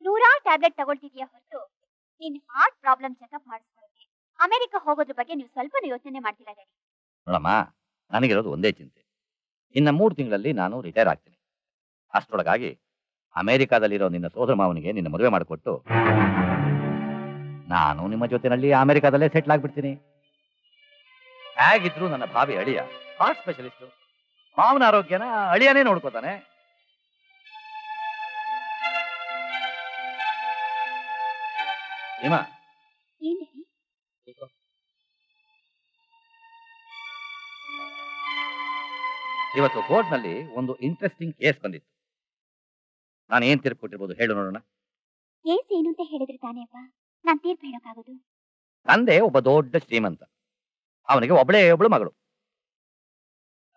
ನೂರಾರು ಟ್ಯಾಬ್ಲೆಟ್ ತಗೊಳ್ತಿದ್ಯಾ ಹೊರತು ನಿನ್ ಹಾರ್ಟ್ ಪ್ರಾಬ್ಲಮ್ ಚೆಕಪ್ ಮಾಡಿಸ್ಕೊಳ್ಳೋಕೆ ಅಮೆರಿಕ ಹೋಗೋದ್ರ ಬಗ್ಗೆ ನೀವು ಸ್ವಲ್ಪ ಯೋಚನೆ ಮಾಡ್ತಿಲ್ಲ ಡ್ಯಾಡಿ. ನೋಡಮ್ಮ, ನನಗಿರೋದು ಒಂದೇ ಚಿಂತೆ. ಇನ್ನು 3 ತಿಂಗಳಲ್ಲಿ ನಾನು ರಿಟೈರ್ ಆಗ್ತೀನಿ. ಅಷ್ಟರೊಳಗಾಗಿ ಅಮೆರಿಕಾದಲ್ಲಿರೋ ನಿನ್ನ ಸೋದರ ಮಾವನಿಗೆ ನಿನ್ನ ಮದುವೆ ಮಾಡಿಕೊಟ್ಟು ನಾನು ನಿಮ್ಮ ಜೊತೆನಲ್ಲಿ ಅಮೆರಿಕಾದಲ್ಲೇ ಸೆಟ್ಲ್ ಆಗ್ಬಿಡ್ತೀನಿ. ಹೇಗಿದ್ರು ನನ್ನ ಭಾವಿ ಅಳಿಯ ಹಾರ್ಟ್ ಸ್ಪೆಷಲಿಸ್ಟು. ಮಾವನ ಆರೋಗ್ಯನ ಅಳಿಯನೇ ನೋಡ್ಕೋತಾನೆ. ಹೇಮಾ, ಏನ್ ಡ್ಯಾಡಿ? ಇವತ್ತು ಕೋರ್ಟ್ನಲ್ಲಿ ಒಂದು ಇಂಟ್ರೆಸ್ಟಿಂಗ್ ಕೇಸ್ ಬಂದಿತ್ತು. ನಾನು ಏನ್ ತೀರ್ಪು ಕೊಟ್ಟಿರ್ಬೋದು ಹೇಳು ನೋಡೋಣ. ಕೇಸ್ ಏನು ಅಂತ ಹೇಳಿದ್ರೆ ತಾನೇ ಅಪ್ಪ ನಾನ್ ತೀರ್ಪು ಹೇಳೋಕ್ಕಾಗೋದು. ತಂದೆ ಒಬ್ಬ ದೊಡ್ಡ ಶ್ರೀಮಂತ. ಅವನಿಗೆ ಒಬ್ಬಳು ಮಗಳು.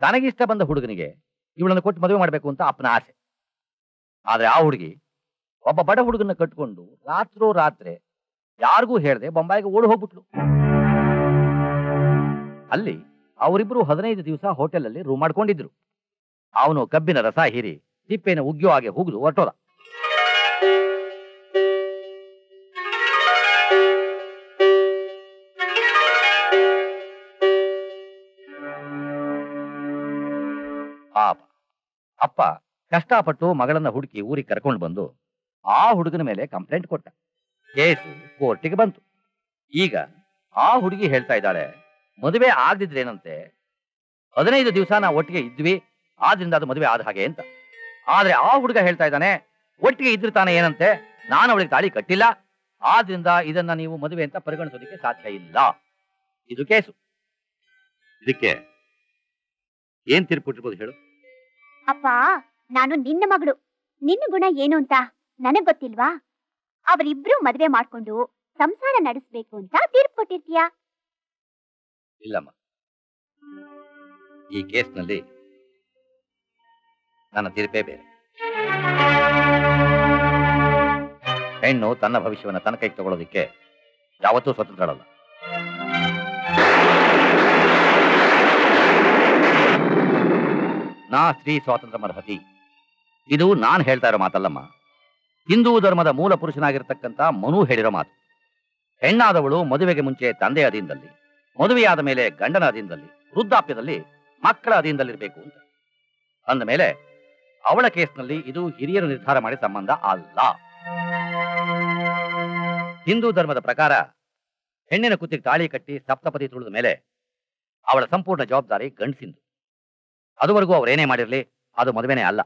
ತನಗಿಷ್ಟ ಬಂದ ಹುಡುಗನಿಗೆ ಇವಳನ್ನು ಕೊಟ್ಟು ಮದುವೆ ಮಾಡಬೇಕು ಅಂತ ಅಪ್ಪನ ಆಸೆ. ಆದ್ರೆ ಆ ಹುಡುಗಿ ಒಬ್ಬ ಬಡ ಹುಡುಗನ ಕಟ್ಕೊಂಡು ರಾತ್ರಿ ಯಾರಿಗೂ ಹೇಳದೆ ಬೊಂಬಾಯಿಗೆ ಓಡಿ ಹೋಗ್ಬಿಟ್ಲು. ಅಲ್ಲಿ ಅವರಿಬ್ರು 15 ದಿವಸ ಹೋಟೆಲ್ ಅಲ್ಲಿ ರೂಮ್ ಮಾಡ್ಕೊಂಡಿದ್ರು. ಅವನು ಕಬ್ಬಿನ ರಸ ಹೀರಿ ತಿಪ್ಪೆನ ಉಗ್ಯೋ ಹಾಗೆ ಹುಗಿದು ಹೊರಟೋದ. ಪಾಪ ಅಪ್ಪ ಕಷ್ಟಪಟ್ಟು ಮಗಳನ್ನ ಹುಡುಕಿ ಊರಿಗೆ ಕರ್ಕೊಂಡು ಬಂದು ಆ ಹುಡುಗನ ಮೇಲೆ ಕಂಪ್ಲೇಂಟ್ ಕೊಟ್ಟ. ಕೇಸು ಕೋರ್ಟಿಗೆ ಬಂತು. ಈಗ ಆ ಹುಡುಗಿ ಹೇಳ್ತಾ ಇದ್ದಾಳೆ, ಮದುವೆ ಆಗದಿದ್ರೇನಂತೆ 15 ದಿವಸ ನಾವು ಒಟ್ಟಿಗೆ ಇದ್ವಿ, ಆದ್ರಿಂದ ಅದು ಮದುವೆ ಆದ ಹಾಗೆ ಅಂತ. ಆದ್ರೆ ಆ ಹುಡುಗ ಹೇಳ್ತಾ ಇದ್ದಾನೆ, ಒಟ್ಟಿಗೆ ಇದ್ದಿರ್ತಾನೆ ಏನಂತೆ, ನಾನು ಅವಳಿಗೆ ತಾಳಿ ಕಟ್ಟಿಲ್ಲ, ಆದ್ರಿಂದ ಇದನ್ನ ನೀವು ಮದುವೆ ಅಂತ ಪರಿಗಣಿಸೋದಕ್ಕೆ ಸಾಧ್ಯ ಇಲ್ಲ. ಇದು ಕೇಸು. ಇದಕ್ಕೆ ಏನ್ ತೀರ್ಪು ಕೊಟ್ಟಿರ್ಬೋದು ಹೇಳು? ಅಪ್ಪ, ನಾನು ನಿನ್ನ ಮಗಳು. ನಿನ್ನ ಗುಣ ಏನು ಅಂತ ನನಗ್ ಗೊತ್ತಿಲ್ವಾ? ಅವರಿಬ್ರು ಮದ್ವೆ ಮಾಡ್ಕೊಂಡು ಸಂಸಾರ ನಡೆಸ್ಬೇಕು ಅಂತ ತೀರ್ಪು ಕೊಟ್ಟಿರ್ತೀಯಾ? ಇಲ್ಲಮ್ಮ, ಈ ಕೇಸ್ನಲ್ಲಿ ನನ್ನ ತೀರ್ಪೇ ಬೇರೆ. ಹೆಣ್ಣು ತನ್ನ ಭವಿಷ್ಯವನ್ನು ತನ್ನ ಕೈಗೆ ತಗೊಳ್ಳೋದಿಕ್ಕೆ ಯಾವತ್ತೂ ಸ್ವತಂತ್ರಳಲ್ಲ. ನಾ ಸ್ತ್ರೀ ಸ್ವಾತಂತ್ರ್ಯ ಅರ್ಹತಿ, ಇದು ನಾನು ಹೇಳ್ತಾ ಇರೋ ಮಾತಲ್ಲಮ್ಮ. ಹಿಂದೂ ಧರ್ಮದ ಮೂಲ ಪುರುಷನಾಗಿರ್ತಕ್ಕಂಥ ಮನು ಹೇಳಿರೋ ಮಾತು. ಹೆಣ್ಣಾದವಳು ಮದುವೆಗೆ ಮುಂಚೆ ತಂದೆಯ ಅಧೀನದಲ್ಲಿ, ಮದುವೆಯಾದ ಮೇಲೆ ಗಂಡನ ಅಧೀನದಲ್ಲಿ, ವೃದ್ಧಾಪ್ಯದಲ್ಲಿ ಮಕ್ಕಳ ಅಧೀನದಲ್ಲಿರಬೇಕು ಅಂತ. ಅಂದ ಮೇಲೆ ಅವಳ ಕೇಸ್ನಲ್ಲಿ ಇದು ಹಿರಿಯರು ನಿರ್ಧಾರ ಮಾಡಿ ಸಂಬಂಧ ಅಲ್ಲ. ಹಿಂದೂ ಧರ್ಮದ ಪ್ರಕಾರ ಹೆಣ್ಣಿನ ಕುತ್ತಿಗೆ ತಾಳಿ ಕಟ್ಟಿ ಸಪ್ತಪದಿ ತುಳಿದ ಮೇಲೆ ಅವಳ ಸಂಪೂರ್ಣ ಜವಾಬ್ದಾರಿ ಗಂಡಸಿಂದು. ಅದುವರೆಗೂ ಅವರೇನೇ ಮಾಡಿರ್ಲಿ, ಅದು ಮದುವೆನೇ ಅಲ್ಲ.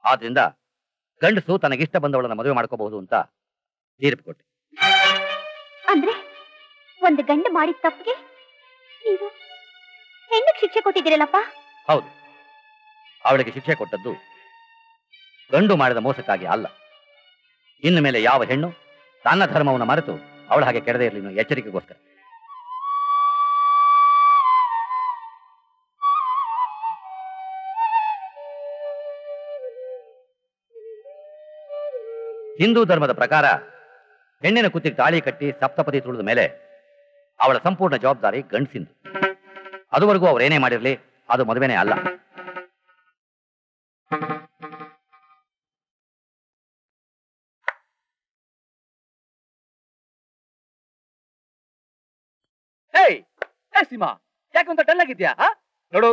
ಆದ್ರಿಂದ ಗಂಡಸು ತನಗಿಷ್ಟ ಬಂದವಳನ್ನ ಮದುವೆ ಮಾಡ್ಕೋಬಹುದು ಅಂತ ತೀರ್ಪು ಕೊಟ್ಟೆ. ಅಂದ್ರೆ ಒಂದು ಗಂಡ ಮಾಡಿದ ತಪ್ಪಿಗೆ ನೀವು ಹೆಣ್ಣಿಗೆ ಶಿಕ್ಷೆ ಕೊಟ್ಟಿದ್ದೀರಲ್ಲಪ್ಪ? ಹೌದು, ಅವಳಿಗೆ ಶಿಕ್ಷೆ ಕೊಟ್ಟದ್ದು ಗಂಡು ಮಾಡಿದ ಮೋಸಕ್ಕಾಗಿ ಅಲ್ಲ. ಇನ್ನು ಮೇಲೆ ಯಾವ ಹೆಣ್ಣು ತನ್ನ ಧರ್ಮವನ್ನು ಮರೆತು ಅವಳ ಹಾಗೆ ಕೆಡದೇ ಇರಲಿ ಅನ್ನೋ ಎಚ್ಚರಿಕೆಗೋಸ್ಕರ. ಹಿಂದೂ ಧರ್ಮದ ಪ್ರಕಾರ ಹೆಣ್ಣಿನ ಕುತ್ತಿಗೆ ತಾಳಿ ಕಟ್ಟಿ ಸಪ್ತಪದಿ ತುಳಿದ ಮೇಲೆ ಅವಳ ಸಂಪೂರ್ಣ ಜವಾಬ್ದಾರಿ ಗಂಡಸಿಂದು. ಅದುವರೆಗೂ ಅವರೇನೇ ಮಾಡಿರ್ಲಿ, ಅದು ಮದುವೆನೇ ಅಲ್ಲ. ಸೀಮಾ, ಯಾಕಂತ ಡಲ್ ಆಗಿದ್ಯಾ? ನೋಡು,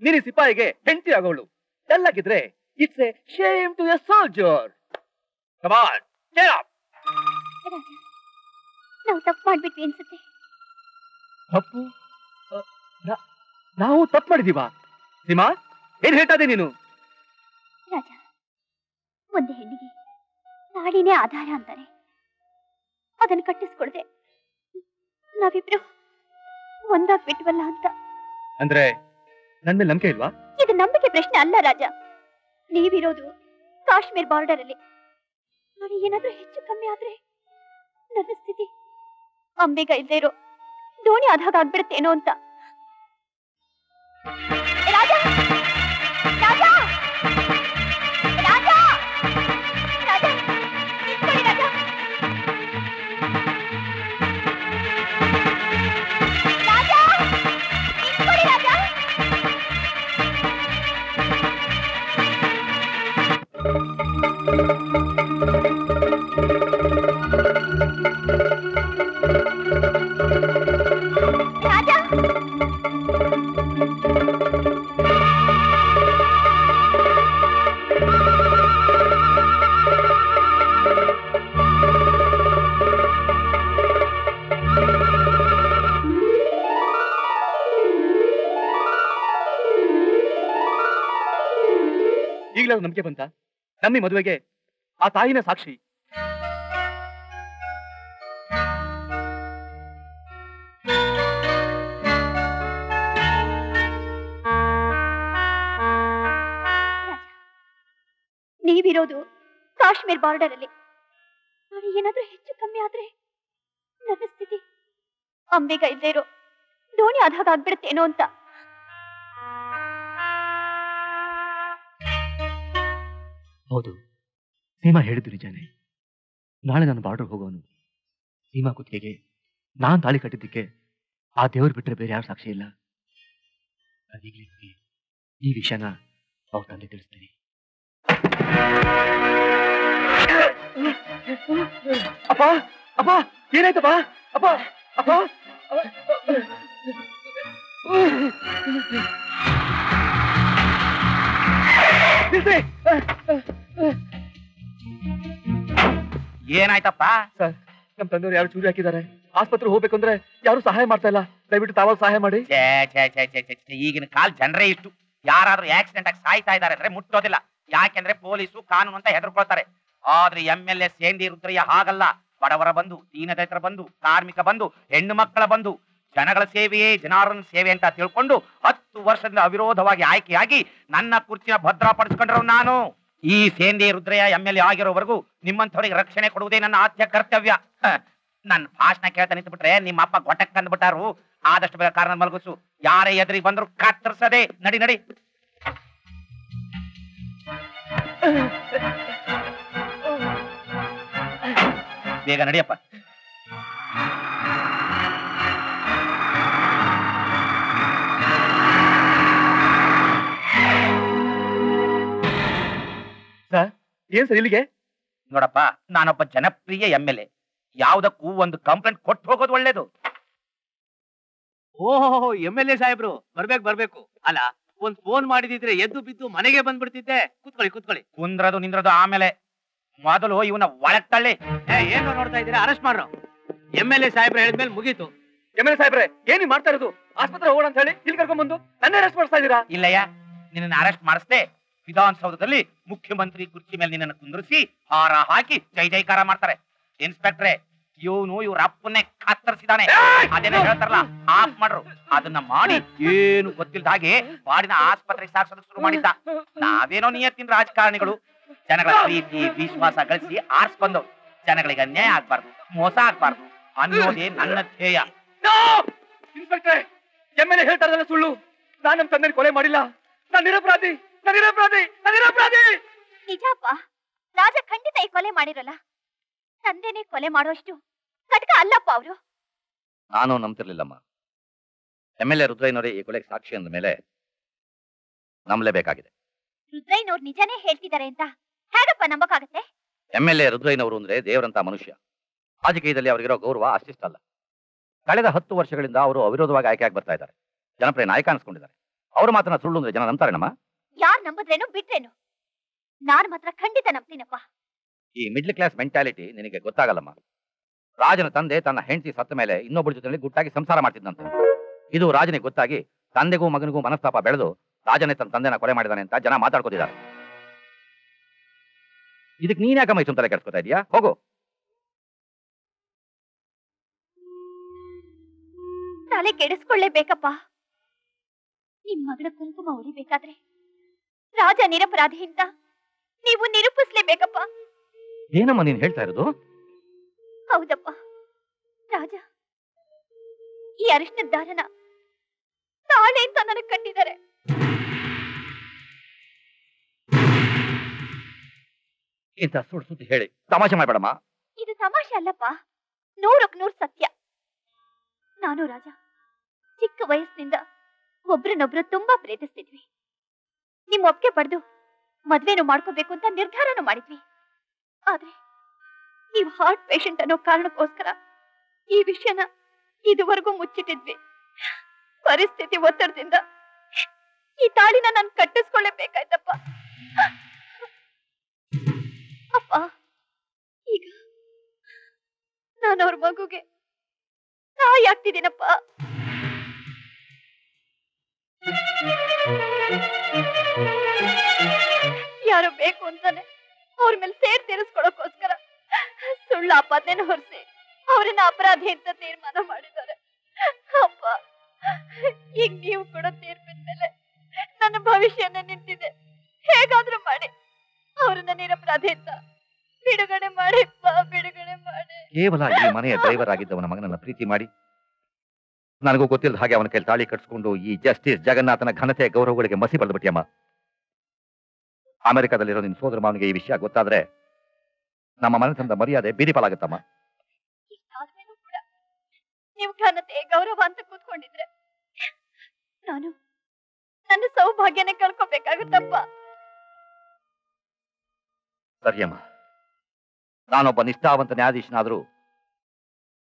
ನೀನು ಸಿಪಾಯಿಗೆ ಹೆಂಡತಿ ಆಗೋಳು. ಡಲ್ ಆಗಿದ್ರೆ it's a shame to a soldier. Come on, get up. ನಾವು ತಪ್ಪು ಮಾಡ್ಬಿಟ್ವಿ ಅನ್ಸುತ್ತೆ. ತಪ್ಪು? ನಾವು ತಪ್ಪು ಮಾಡಿದೀವಾ? ಸೀಮಾ, ಏನ್ ಹೇಳ್ತಾ ಇದ್ದೆ ನೀನು? ರಾಜ, ಒಂದು ಹೆಣ್ಣಿಗೆ ತಾಳಿನೇ ಆಧಾರ ಅಂತಾರೆ. ಅದನ್ನು ಕಟ್ಟಿಸ್ಕೊಳ್ದೆ ನಾವಿಬ್ರು ಒಂದಾಗ್ಬಿಟ್ವಲ್ಲ ಅಂತ. ಅಂದ್ರೆ ನನ್ ಮೇಲೆ ನಂಬಿಕೆ ಇಲ್ವಾ? ಇದು ನಂಬಿಕೆ ಪ್ರಶ್ನೆ ಅಲ್ಲ ರಾಜ. ನೀವಿರೋದು ಕಾಶ್ಮೀರ್ ಬಾರ್ಡರ್ ಅಲ್ಲಿ. ನೋಡಿ, ಏನಾದ್ರೂ ಹೆಚ್ಚು ಕಮ್ಮಿ ಆದ್ರೆ ನನ್ನ ಸ್ಥಿತಿ ಅಂಬೆಗ ಇಲ್ಲದೆ ಇರೋ ದೋಣಿ ಆದಾಗ ಆಗ್ಬಿಡುತ್ತೇನೋ ಅಂತ. ರಾಜ, ರಾಜ, ರಾಜ, ರಾಜ, ನಿಂತ್ಕೊಳ್ಳಿ ರಾಜ. ರಾಜ, ನಿಂತ್ಕೊಳ್ಳಿ ರಾಜ. ಈಗಲೂ ನಂಬಿಕೆ ಬಂತ? ನಮ್ಮಿ ಮದುವೆಗೆ ಆ ತಾಯಿನ ಸಾಕ್ಷಿ. ನೀವಿರೋದು ಕಾಶ್ಮೀರ್ ಬಾರ್ಡರ್ ಅಲ್ಲಿ. ನೋಡಿ, ಏನಾದ್ರೂ ಹೆಚ್ಚು ಕಮ್ಮಿ ಆದ್ರೆ ನನ್ನ ಸ್ಥಿತಿ ಅಂಬೆಗ ಇಲ್ಲದೆ ಇರೋ ದೋಣಿ ಆದಾಗ ಆಗ್ಬಿಡುತ್ತೇನೋ ಅಂತ. ಹೌದು, ಸೀಮಾ ಹೇಳಿದ್ದು ನಿಜಾನೇ. ನಾಳೆ ನಾನು ಬಾರ್ಡರ್ ಹೋಗೋನು. ಸೀಮಾ ಕುತ್ತಿಗೆಗೆ ನಾನ್ ತಾಳಿ ಕಟ್ಟಿದ್ದಕ್ಕೆ ಆ ದೇವ್ರು ಬಿಟ್ಟರೆ ಬೇರೆ ಯಾರು ಸಾಕ್ಷಿ ಇಲ್ಲ. ಅದೀಗಲೇ ಹೋಗಿ ಈ ವಿಷಯನ ಅವ್ರ ತಂದೆ ತಿಳಿಸ್ತೀನಿ. ಅಪ್ಪ, ಅಪ್ಪ, ಏನಾಯ್ತಪ್ಪ? ಅಪ್ಪ, ಅಪ್ಪ, ಏನಾಯ್ತಪ್ಪ? ಸರ್, ನಮ್ ತಂದೆಯವ್ರು ಯಾರು ಚೂರಿ ಹಾಕಿದ್ದಾರೆ. ಆಸ್ಪತ್ರೆ ಹೋಗ್ಬೇಕು ಅಂದ್ರೆ ಯಾರು ಸಹಾಯ ಮಾಡ್ತಾ ಇಲ್ಲ. ದಯವಿಟ್ಟು ತಾವಾಗ ಸಹಾಯ ಮಾಡಿ. ಈಗಿನ ಕಾಲ ಜನರೇ ಇಷ್ಟು. ಯಾರಾದ್ರೂ ಆಕ್ಸಿಡೆಂಟ್ ಆಗಿ ಸಾಯ್ತಾ ಇದಾರೆ ಅಂದ್ರೆ ಮುಟ್ಟೋದಿಲ್ಲ. ಯಾಕೆಂದ್ರೆ ಪೊಲೀಸು ಕಾನೂನು ಅಂತ ಹೆದರ್ಕೊಳ್ತಾರೆ. ಆದ್ರೆ MLA ಸೇಂದಿ ರುದ್ರಯ್ಯ ಹಾಗಲ್ಲ. ಬಡವರ ಬಂಧು, ದೀನದಲಿತರ ಬಂಧು, ಕಾರ್ಮಿಕ ಬಂಧು, ಹೆಣ್ಣು ಮಕ್ಕಳ ಬಂಧು, ಜನಗಳ ಸೇವೆಯೇ ಜನಾರ್ದನ ಸೇವೆ ಅಂತ ತಿಳ್ಕೊಂಡು 10 ವರ್ಷದಿಂದ ಅವಿರೋಧವಾಗಿ ಆಯ್ಕೆಯಾಗಿ ನನ್ನ ಕುರ್ಚಿನ ಭದ್ರಪಡಿಸ್ಕೊಂಡ್ರು ನಾನು. ಈ ಸೇಂದಿ ರುದ್ರಯ್ಯ MLA ಆಗಿರೋವರೆಗೂ ನಿಮ್ಮಂಥವ್ರಿಗೆ ರಕ್ಷಣೆ ಕೊಡುವುದೇ ನನ್ನ ಆದ್ಯ ಕರ್ತವ್ಯ. ನನ್ನ ಭಾಷಣ ಕೇಳ್ತಾ ನಿಂತು ಬಿಟ್ರೆ ನಿಮ್ಮ ಅಪ್ಪ ಗೊಟ್ಟಕ್ಕೆ ತಂದ್ಬಿಟ್ಟಾರು. ಆದಷ್ಟು ಬೇಗ ಕಾರಣ ಮಲಗಿಸು. ಯಾರೇ ಎದುರಿಗೆ ಬಂದ್ರು ಕತ್ತರಿಸದೆ. ನಡಿ ನಡಿ. ಬೇಗ ನಡಿಯಪ್ಪ. ಏನ್ ಸರ್ ಇಲ್ಲಿಗೆ? ನೋಡಪ್ಪ, ನಾನೊಬ್ಬ ಜನಪ್ರಿಯ MLA. ಯಾವ್ದಕ್ಕೂ ಒಂದು ಕಂಪ್ಲೇಂಟ್ ಕೊಟ್ಟು ಹೋಗೋದು ಒಳ್ಳೇದು. ಓಹೋ MLA ಸಾಹೇಬ್ರು ಬರ್ಬೇಕು. ಅಲ್ಲ, ಒಂದ್ ಫೋನ್ ಮಾಡಿದಿದ್ರೆ ಎದ್ದು ಬಿದ್ದು ಮನೆಗೆ ಬಂದ್ಬಿಡ್ತಿದ್ದೆ. ಕೂತ್ಕೊಳ್ಳಿ. ಕುಂದ್ರದು ನಿಂದ್ರದು ಆಮೇಲೆ, ಮೊದಲು ಇವನ ಒಳಗ್ ತಳ್ಳಿ. ಏನು ನೋಡ್ತಾ ಇದ್ದೀರಾ? ಅರೆಸ್ಟ್ ಮಾಡ್ರು. MLA ಸಾಹೇಬ್ರು ಹೇಳಿದ್ಮೇಲೆ ಮುಗೀತು. MLA ಸಾಹೇಬ್ರೆ, ಏನ್ ಮಾಡ್ತಾ ಇರೋದು? ಆಸ್ಪತ್ರೆ ಹೋಗೋಣ ಅಂತ ಹೇಳಿ ಇಲ್ಲಿ ಕರ್ಕೊಂಡ್ ಬಂದು ನನ್ನ ಅರೆಸ್ಟ್ ಮಾಡಿಸ್ತಾ ಇದ್ದೀರಾ? ಇಲ್ಲಯ್ಯ, ನಿನ್ನ ಅರೆಸ್ಟ್ ಮಾಡಿಸ್ದೆ. ವಿಧಾನಸೌಧದಲ್ಲಿ ಮುಖ್ಯಮಂತ್ರಿ ಕುರ್ಚಿ ಮೇಲೆ ನಿನ್ನನ್ನು ಕುಂದ್ರಿಸಿ ಹಾರ ಹಾಕಿ ಜೈ ಜೈಕಾರ ಮಾಡ್ತಾರೆ. ಇನ್ಸ್ಪೆಕ್ಟ್ರೆ, ಇವ್ರ ಅಪ್ಪನ್ನೇ ಕತ್ತರಿಸಿದಾನೆ. ಅದೇನೋ ಹೇಳ್ತಾರಲ್ಲ, ಆಫ್ ಮಾಡ್ರು. ಅದನ್ನ ಮಾಡಿ ಏನು ಗೊತ್ತಿಲ್ಲದ ಹಾಗೆ ಬಾಡಿನ ಆಸ್ಪತ್ರೆಗೆ ಸಾಗಿಸೋದಕ್ಕೆ ಶುರು ಮಾಡಿದ್ದ. ನಾವೇನೋ ನಿಯತ್ತಿನ ರಾಜಕಾರಣಿಗಳು ಜನಗಳ ಪ್ರೀತಿ ವಿಶ್ವಾಸ ಗಳಿಸಿ ಆರಿಸ್ಬಂದವು. ಜನಗಳಿಗೆ ಅನ್ಯಾಯ ಆಗ್ಬಾರ್ದು, ಮೋಸ ಆಗ್ಬಾರ್ದು ಅನ್ನೋದೇ ನನ್ನ ಧ್ಯೇಯ. ಇನ್ಸ್ಪೆಕ್ಟ್ರೆ, MLA ಹೇಳ್ತಾ ಇರೋದೆಲ್ಲ ಸುಳ್ಳು. ನಾನ್ ನಮ್ ತಂದೆ ಕೊಲೆ ಮಾಡಿಲ್ಲ. ನಾನು ನಿರಪರಾಧಿ. ನಿಜಪ್ಪ, ರಾಜ ಖಂಡಿತ ಈ ಕೊಲೆ ಮಾಡಿರಲ್ಲ. ತಂದೆನೇ ಕೊಲೆ ಮಾಡೋಷ್ಟು ಕಟಕ ಅಲ್ಲಪ್ಪ ಅವರು. ನಾನು ನಂಬ್ತಿರ್ಲಿಲ್ಲಮ್ಮ. MLA ರುದ್ರಯ್ಯನವರೇ ಈ ಕೊಲೆಗೆ ಸಾಕ್ಷಿ ಅಂದ ಮೇಲೆ ನಂಬಲೇಬೇಕಾಗಿದೆ. ರುದ್ರಯ್ಯನವ್ರು ನಿಜನೇ ಹೇಳ್ತಿದ್ದಾರೆ ಅಂತ ಹೇಗಪ್ಪ ನಂಬಕ್ಕಾಗತ್ತೆ? MLA ರುದ್ರಯ್ಯನವರು ಅಂದ್ರೆ ದೇವರಂತ ಮನುಷ್ಯ. ರಾಜಕೀಯದಲ್ಲಿ ಅವರಿಗಿರೋ ಗೌರವ ಅಷ್ಟಿಷ್ಟಲ್ಲ. ಕಳೆದ 10 ವರ್ಷಗಳಿಂದ ಅವರು ಅವಿರೋಧವಾಗಿ ಆಯ್ಕೆಯಾಗಿ ಬರ್ತಾ ಇದ್ದಾರೆ. ಜನಪ್ರಿಯ ನಾಯಕ ಅನ್ಸ್ಕೊಂಡಿದ್ದಾರೆ. ಅವರು ಮಾತನ್ನ ಸುಳ್ಳು ಅಂದ್ರೆ ಜನ ನಂಬ್ತಾರೇನಮ್ಮ? ಯಾರ್ ನಂಬುದ್ರೇನು ಬಿಟ್ರೇನು, ನಾನ್ ಮಾತ್ರ ಖಂಡಿತ ನಂಬ್ತೀನಪ್ಪ. ಈ ಮಿಡ್ಲ್ ಕ್ಲಾಸ್ ಮೆಂಟಾಲಿಟಿ ನಿನಗೆ ಗೊತ್ತಾಗಲ್ಲಮ್ಮ. ರಾಜನ ತಂದೆ ತನ್ನ ಹೆಂಡತಿ ಸತ್ತ ಮೇಲೆ ಇನ್ನೊಬ್ಬಳ ಜೊತೆಯಲ್ಲಿ ಗುಟ್ಟಾಗಿ ಸಂಸಾರ ಮಾಡ್ತಿದ್ದಂತೆ. ಇದು ರಾಜನಿಗೆ ಗೊತ್ತಾಗಿ ತಂದೆಗೂ ಮಗನಿಗೂ ಮನಸ್ತಾಪ ಬೆಳೆದು ರಾಜನೇ ತನ್ನ ತಂದೆನ ಕೊಲೆ ಮಾಡಿದಾನೆ ಅಂತ ಜನ ಮಾತಾಡ್ಕೋತಿದ್ದಾರೆ. ಇದಕ್ಕೆ ನೀನ್ ಯಾಕಮ್ಮ ಇಷ್ಟು ತಲೆ ಕೆಡ್ಸ್ಕೊತಾ ಇದೀಯಾ? ಹೋಗು. ತಲೆ ಕೆಡಿಸ್ಕೊಳ್ಳೇಬೇಕಪ್ಪ. ನಿಮ್ ಮಗಳ ಕುಂಕುಮ ಉಳಿಬೇಕಾದ್ರೆ ರಾಜ ನಿರಪರಾಧಿ ಅಂತ ನೀವು ನಿರೂಪಿಸ್ಲೇಬೇಕಪ್ಪ. ಏನಮ್ಮ ನೀನ್ ಹೇಳ್ತಾ ಇರೋದು? ಹೌದಪ್ಪ, ರಾಜ ಈ ಅರಿಶಿನ ದಾರನ ತಾಳೆ ಅಂತ ನನಗೆ ಕಟ್ಟಿದ್ದಾರೆ. ಇಂಥ ಸುಳ್ಳು ಸುದ್ದಿ ಹೇಳಿ ತಮಾಷೆ ಮಾಡ್ಬೇಡಮ್ಮ. ಇದು ತಮಾಷೆ ಅಲ್ಲಪ್ಪ, 100ಕ್ಕೆ 100 ಸತ್ಯ. ನಾನು ರಾಜ ಚಿಕ್ಕ ವಯಸ್ಸಿನಿಂದ ಒಬ್ರನ್ನೊಬ್ರು ತುಂಬಾ ಪ್ರೀತಿಸ್ತಿದ್ವಿ. ನಿಮ್ ಒಪ್ಪಿಗೆ ಪಡೆದು ಮದ್ವೆನೂ ಮಾಡ್ಕೋಬೇಕು ಅಂತ ನಿರ್ಧಾರನೂ ಮಾಡಿದ್ವಿ. ಆದ್ರೆ ನೀವು ಹಾರ್ಟ್ ಪೇಷಂಟ್ ಅನ್ನೋ ಕಾರಣಕ್ಕೋಸ್ಕರ ಈ ವಿಷಯನ ಇದುವರೆಗೂ ಮುಚ್ಚಿಟ್ಟಿದ್ವಿ. ಪರಿಸ್ಥಿತಿ ಒತ್ತಡದಿಂದ ಈ ತಾಳಿನ ನಾನು ಕಟ್ಟಿಸ್ಕೊಳ್ಳೇಬೇಕಾಯ್ತಪ್ಪ. ಅಪ್ಪ, ಈಗ ನಾನು ಅವ್ರ ಮಗುಗೆ ತಾಯಿ ಆಗ್ತಿದ್ದೀನಪ್ಪ. ಯಾರೋ ಬೇಕು ಅಂತಾನೆ ಅವ್ರ ಮೇಲೆ ಸೇರ್ ತೀರಿಸ್ಕೊಳಕ್ಕೋಸ್ಕರ ಸುಳ್ಳು ಆಪಾದನೆ ಹೊರಿಸಿ ಅವ್ರನ್ನ ಅಪರಾಧಿ ಅಂತ ತೀರ್ಮಾನ ಮಾಡಿದ್ದಾರೆ. ಅಪ್ಪ, ಈಗ ನೀವು ಕೂಡ ತೀರ್ಪಿನ ಮೇಲೆ ನನ್ನ ಭವಿಷ್ಯನ ನಿಂತಿದೆ. ಹೇಗಾದ್ರೂ ಮಾಡಿ ಅವ್ರನ್ನ ನಿರಪರಾಧಿ ಅಂತ ಬಿಡುಗಡೆ ಮಾಡಿಪ್ಪ, ಬಿಡುಗಡೆ ಮಾಡಿ. ಕೇವಲ ಈ ಮನೆಯ ಡ್ರೈವರ್ ಆಗಿದ್ದವನ ಮಗನನ್ನ ಪ್ರೀತಿ ಮಾಡಿ ನನಗೂ ಗೊತ್ತಿಲ್ಲದ ಹಾಗೆ ಅವನ ಕೈಲಿ ತಾಳಿ ಕಟ್ಸ್ಕೊಂಡು ಈ ಜಸ್ಟಿಸ್ ಜಗನ್ನಾಥನ ಘನತೆ ಗೌರವಗಳಿಗೆ ಮಸಿ ಬರೆದ್ಬಿಟ್ಟಿಯಮ್ಮ. ಅಮೆರಿಕದಲ್ಲಿರೋ ನಿನ್ನ ಸೋದರ ಮಾವನಿಗೆ ಈ ವಿಷಯ ಗೊತ್ತಾದ್ರೆ ನಮ್ಮ ಮನಸ್ಸಿಂದ ಮರ್ಯಾದೆ ಬೀದಿ ಪಾಲಾಗುತ್ತಮ್ಮ. ಇಷ್ಟಾದ್ಮೇಲೂ ಕೂಡ ನೀವು ಘನತೆ ಗೌರವ ಅಂತ ಕೂತ್ಕೊಂಡಿದ್ರೆ ನಾನು ನನ್ನ ಸೌಭಾಗ್ಯನೇ ಕಳ್ಕೋಬೇಕಾಗುತ್ತಪ್ಪ. ಸರಿಯಮ್ಮ, ನಾನೊಬ್ಬ ನಿಷ್ಠಾವಂತ ನ್ಯಾಯಾಧೀಶನಾದ್ರೂ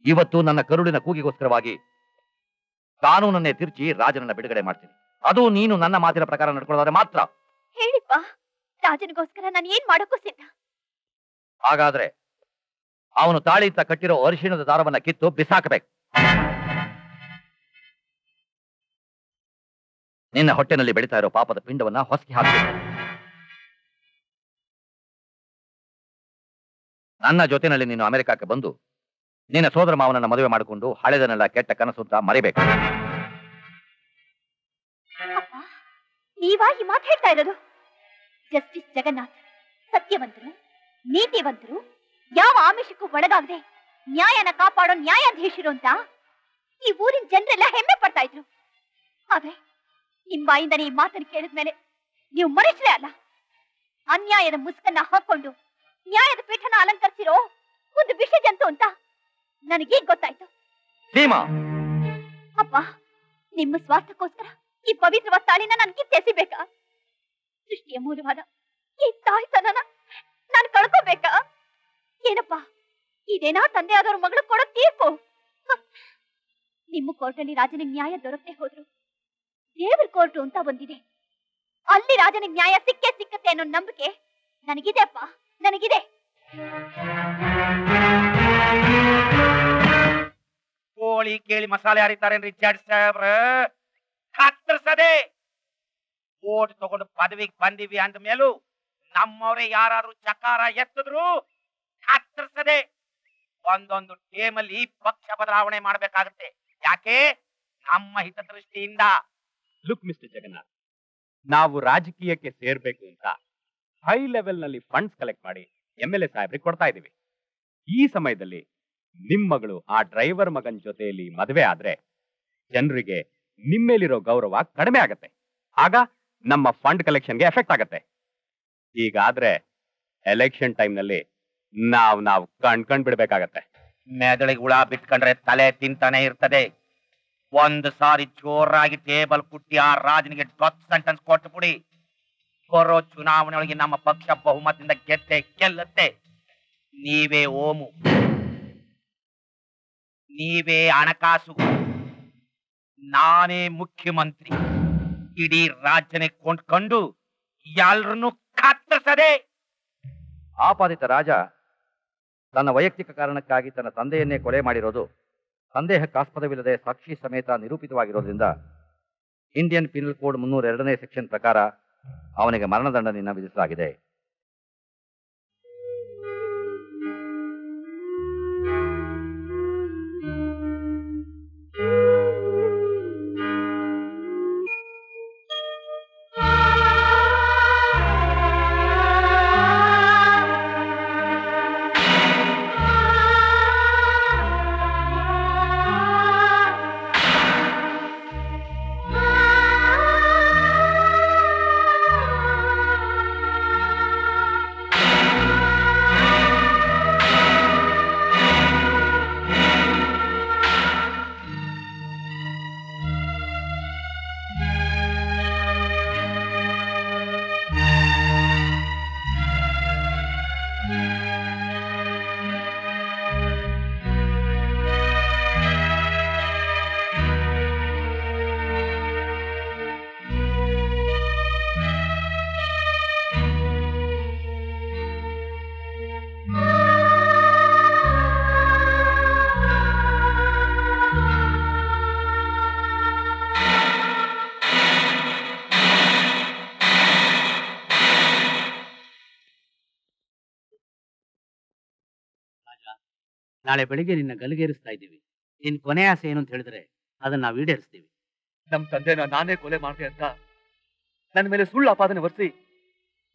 ಇವತ್ತು ನನ್ನ ಕರುಳಿನ ಕೂಗಿಗೋಸ್ಕರವಾಗಿ ಕಾನೂನನ್ನೇ ತಿರುಚಿ ರಾಜನನ್ನ ಬಿಡುಗಡೆ ಮಾಡ್ತೀನಿ. ಅದು ನೀನು ನನ್ನ ಮಾತಿನ ಪ್ರಕಾರ ನಡ್ಕೊಳ್ಳೋದಾದ್ರೆ ಮಾತ್ರ. ಹೇಳಿಪ್ಪ, ರಾಜನಿಗೋಸ್ಕರ ನಾನು ಏನ್ ಮಾಡೋಕ್ಕೂ ಸಿದ್ಧ. ಹಾಗಾದ್ರೆ ಅವನು ತಾಳಿ ಅಂತ ಕಟ್ಟಿರೋ ಅರಿಶಿಣದ ದಾರವನ್ನ ಕಿತ್ತು ಬಿಸಾಕಬೇಕು. ನಿನ್ನ ಹೊಟ್ಟೆನಲ್ಲಿ ಬೆಳೀತಾ ಇರೋ ಪಾಪದ ಪಿಂಡವನ್ನ ಹೊಸಕಿ ಹಾಕಬೇಕು. ನನ್ನ ಜೊತೆನಲ್ಲಿ ನೀನು ಅಮೆರಿಕಕ್ಕೆ ಬಂದು ನಿನ್ನ ಸೋದರ ಮಾವನನ್ನ ಮದುವೆ ಮಾಡಿಕೊಂಡು ಹಳೆದನ್ನೆಲ್ಲ ಕೆಟ್ಟ ಕನಸು ಅಂತ ಮರಿಬೇಕು. ನೀವಾ ಈ ಮಾತು ಹೇಳ್ತಾ ಇರೋದು? ಜಸ್ಟಿಸ್ ಜಗನ್ನಾಥ್ ಸತ್ಯವಂತರು, ನೀತಿವಂತರು, ಯಾವ ಆಮಿಷಕ್ಕೂ ಒಳಗಾಗದೆ ನ್ಯಾಯನ ಕಾಪಾಡೋ ನ್ಯಾಯಾಧೀಶರು ಅಂತ ಈ ಊರಿನ ಜನರೆಲ್ಲ ಹೆಮ್ಮೆ ಪಡ್ತಾ ಇದ್ರು. ಆದ್ರೆ ನಿಮ್ ಬಾಯಿಂದನೇ ಈ ಮಾತನ್ನು ಕೇಳಿದ್ಮೇಲೆ ನೀವು ಮನುಷ್ಯರೇ ಅಲ್ಲ, ಅನ್ಯಾಯದ ಮುಸ್ಕನ್ನ ಹಾಕೊಂಡು ನ್ಯಾಯದ ಪೀಠನ ಅಲಂಕರಿಸಿರೋ ಒಂದು ವಿಷ ಜಂತು ಅಂತ ನನಗೀಗ ಗೊತ್ತಾಯ್ತು. ಸೀಮಾ, ಅಪ್ಪ, ನಿಮ್ಮ ಸ್ವಾರ್ಥಕ್ಕೋಸ್ಕರ ಈ ಪವಿತ್ರವಾದ ತಾಳಿನ ನನ್ ಕಿತ್ತೆಸಿಬೇಕಾ? ಸೃಷ್ಟಿಯ ಮೂಲವಾದ ಈ ತಾಯ್ತನನ ನಾನು ಕಳ್ಕೋಬೇಕಾ? ಏನಪ್ಪ, ಇದೇನಾ ತಂದೆ ಆದವ್ರ ಮಗಳು ಕೊಡೋ ತೀರ್ಪು? ನಿಮ್ಮ ಕೋರ್ಟಲ್ಲಿ ರಾಜನಿಗೆ ನ್ಯಾಯ ದೊರಕದೆ ಹೋದ್ರು ದೇವ್ರ ಕೋರ್ಟು ಅಂತ ಬಂದಿದೆ. ಅಲ್ಲಿ ರಾಜನಿಗೆ ನ್ಯಾಯ ಸಿಕ್ಕತ್ತೆ ಅನ್ನೋ ನಂಬಿಕೆ ನನಗಿದೆ ಅಪ್ಪ, ನನಗಿದೆ. ಕೋಳಿ ಕೇಳಿ ಮಸಾಲೆ ಹರಿತಾರೇನ್ರಿ ಜಡ್ ಸಾಹೇಬ್ರ? ಕತ್ತರಿಸದೆ ಓಟ್ ತಗೊಂಡು ಪದವಿಗೆ ಬಂದಿವಿ ಅಂದ ಮೇಲೂ ನಮ್ಮವ್ರೆ ಯಾರಾದ್ರೂ ಚಕಾರ ಎತ್ತಿದ್ರು ಕತ್ತರಿಸದೆ ಒಂದೊಂದು ಟೇಮಲ್ಲಿ ಪಕ್ಷ ಬದಲಾವಣೆ ಮಾಡ್ಬೇಕಾಗತ್ತೆ. ಯಾಕೆ? ನಮ್ಮ ಹಿತದೃಷ್ಟಿಯಿಂದ. ಲುಕ್ ಮಿಸ್ಟರ್ ಜಗನ್ನಾಥ್, ನಾವು ರಾಜಕೀಯಕ್ಕೆ ಸೇರ್ಬೇಕು ಅಂತ ಹೈ ಲೆವೆಲ್ ನಲ್ಲಿ ಫಂಡ್ಸ್ ಕಲೆಕ್ಟ್ ಮಾಡಿ MLA ಸಾಹೇಬ್ರಿಗೆ ಕೊಡ್ತಾ ಇದೀವಿ. ಈ ಸಮಯದಲ್ಲಿ ನಿಮ್ ಮಗಳು ಆ ಡ್ರೈವರ್ ಮಗನ್ ಜೊತೆಯಲ್ಲಿ ಮದುವೆ ಆದ್ರೆ ಜನರಿಗೆ ನಿಮ್ಮೇಲಿರೋ ಗೌರವ ಕಡಿಮೆ ಆಗತ್ತೆ. ಆಗ ನಮ್ಮ ಫಂಡ್ ಕಲೆಕ್ಷನ್ಗೆ ಎಫೆಕ್ಟ್ ಆಗತ್ತೆ. ಹೀಗಾದ್ರೆ ಎಲೆಕ್ಷನ್ ಟೈಮ್ ನಲ್ಲಿ ನಾವು ಕಣ್ಕೊಂಡ್ ಬಿಡ್ಬೇಕಾಗತ್ತೆ. ಮೆದಳಿಗೆ ಹುಳ ಬಿಟ್ಕೊಂಡ್ರೆ ತಲೆ ತಿಂತಾನೆ ಇರ್ತದೆ. ಒಂದು ಸಾರಿ ಜೋರಾಗಿ ಟೇಬಲ್ ಕುಟ್ಟಿ ಆ ರಾಜನಿಗೆ ಡೆತ್ ಸೆಂಟೆನ್ಸ್ ಕೊಟ್ಟು ಬಿಡಿ. ಬರೋ ಚುನಾವಣೆ ಒಳಗೆ ನಮ್ಮ ಪಕ್ಷ ಬಹುಮತದಿಂದ ಗೆಲ್ಲುತ್ತೆ. ನೀವೇ ಓಮು, ನೀವೇ ಹಣಕಾಸು, ನಾನೇ ಮುಖ್ಯಮಂತ್ರಿ. ಇಡೀ ರಾಜ್ಯನೇ ಕೊಂಡ್ಕೊಂಡು ಎಲ್ರನ್ನೂ ಕತ್ತರಿಸದೆ. ಆಪಾದಿತ ರಾಜ ತನ್ನ ವೈಯಕ್ತಿಕ ಕಾರಣಕ್ಕಾಗಿ ತನ್ನ ತಂದೆಯನ್ನೇ ಕೊಲೆ ಮಾಡಿರೋದು ಸಂದೇಹಕ್ಕಾಸ್ಪದವಿಲ್ಲದೆ ಸಾಕ್ಷಿ ಸಮೇತ ನಿರೂಪಿತವಾಗಿರೋದ್ರಿಂದ ಇಂಡಿಯನ್ ಪಿನಲ್ ಕೋಡ್ 302ನೇ ಸೆಕ್ಷನ್ ಪ್ರಕಾರ ಅವನಿಗೆ ಮರಣದಂಡನೆಯನ್ನು ವಿಧಿಸಲಾಗಿದೆ. ನಾಳೆ ಬೆಳಿಗ್ಗೆ ನಿನ್ನ ಗಲ್ಲಿಗೇರಿಸ್ತಾ ಇದ್ದೀವಿ. ನಿನ್ ಕೊನೆ ಆಸೆ ಏನು ಅಂತ ಹೇಳಿದ್ರೆ ಅದನ್ನ ನಾವು ಈಡೇರಿಸ್ತೀವಿ. ನಮ್ ತಂದೆನ ನಾನೇ ಕೊಲೆ ಮಾಡಿದೆ ಅಂತ ನನ್ನ ಮೇಲೆ ಸುಳ್ಳು ಆಪಾದನೆ ಹೊರಿಸಿ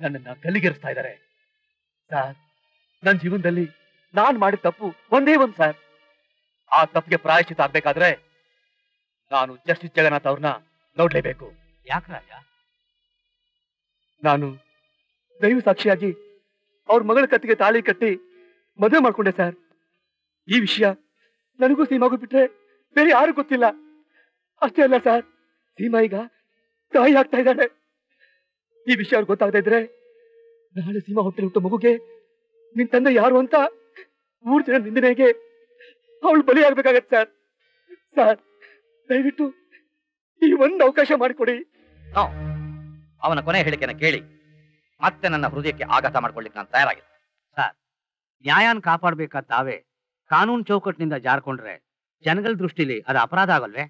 ನನ್ನನ್ನ ಗಲ್ಲಿಗೇರಿಸ್ತಾ ಇದ್ದಾರೆ. ಸರ್, ನನ್ನ ಜೀವನದಲ್ಲಿ ನಾನ್ ಮಾಡಿದ ತಪ್ಪು ಒಂದೇ ಒಂದು ಸರ್. ಆ ತಪ್ಪಿಗೆ ಪ್ರಾಯಶ್ಚಿತ ಆಗ್ಬೇಕಾದ್ರೆ ನಾನು ಜಸ್ಟಿಸ್ ಜಗನ್ನಾಥ್ ಅವ್ರನ್ನ ನೋಡ್ಲೇಬೇಕು. ಯಾಕೆ ರಾಜ? ನಾನು ದೈವ ಸಾಕ್ಷಿಯಾಗಿ ಅವ್ರ ಮಗಳ ಕತ್ತಿಗೆ ತಾಳಿ ಕಟ್ಟಿ ಮದುವೆ ಮಾಡ್ಕೊಂಡೆ ಸರ್. ಈ ವಿಷಯ ನನಗೂ ಸೀಮಾಗೂ ಬಿಟ್ರೆ ಬೇರೆ ಯಾರು ಗೊತ್ತಿಲ್ಲ. ಅಷ್ಟೇ ಅಲ್ಲ ಸರ್, ಸೀಮಾ ಈಗ ತಾಯಿ ಆಗ್ತಾ ಇದ್ದಾಳೆ. ಈ ವಿಷಯ ಅವ್ರಿಗೆ ಗೊತ್ತಾಗದೇ ಇದ್ರೆ ನಾಳೆ ಸೀಮಾ ಹೊಟ್ಟೆ ಹುಟ್ಟೋ ಮಗುಗೆ ನಿನ್ ತಂದೆ ಯಾರು ಅಂತ 3 ಜನ ನಿಂದನೆಗೆ ಅವಳು ಬಲಿ ಆಗ್ಬೇಕಾಗತ್ತೆ ಸರ್. ಸರ್, ದಯವಿಟ್ಟು ಈ ಒಂದು ಅವಕಾಶ ಮಾಡಿಕೊಡಿ. ಅವನ ಕೊನೆ ಹೇಳಿಕೆನ ಕೇಳಿ ಮತ್ತೆ ನನ್ನ ಹೃದಯಕ್ಕೆ ಆಘಾತ ಮಾಡ್ಕೊಳ್ಳಿಕ್ಕೆ ನಾನು ತಯಾರಾಗಿದ್ದೆ. ಸರ್, ನ್ಯಾಯನ ಕಾಪಾಡ್ಬೇಕಾದ ತಾವೇ ಕಾನೂನು ಚೌಕಟ್ಟಿನಿಂದ ಜಾರ್ಕೊಂಡ್ರೆ ಜನಗಳ ದೃಷ್ಟಿಲಿ ಅದು ಅಪರಾಧ ಆಗಲ್ವೇ?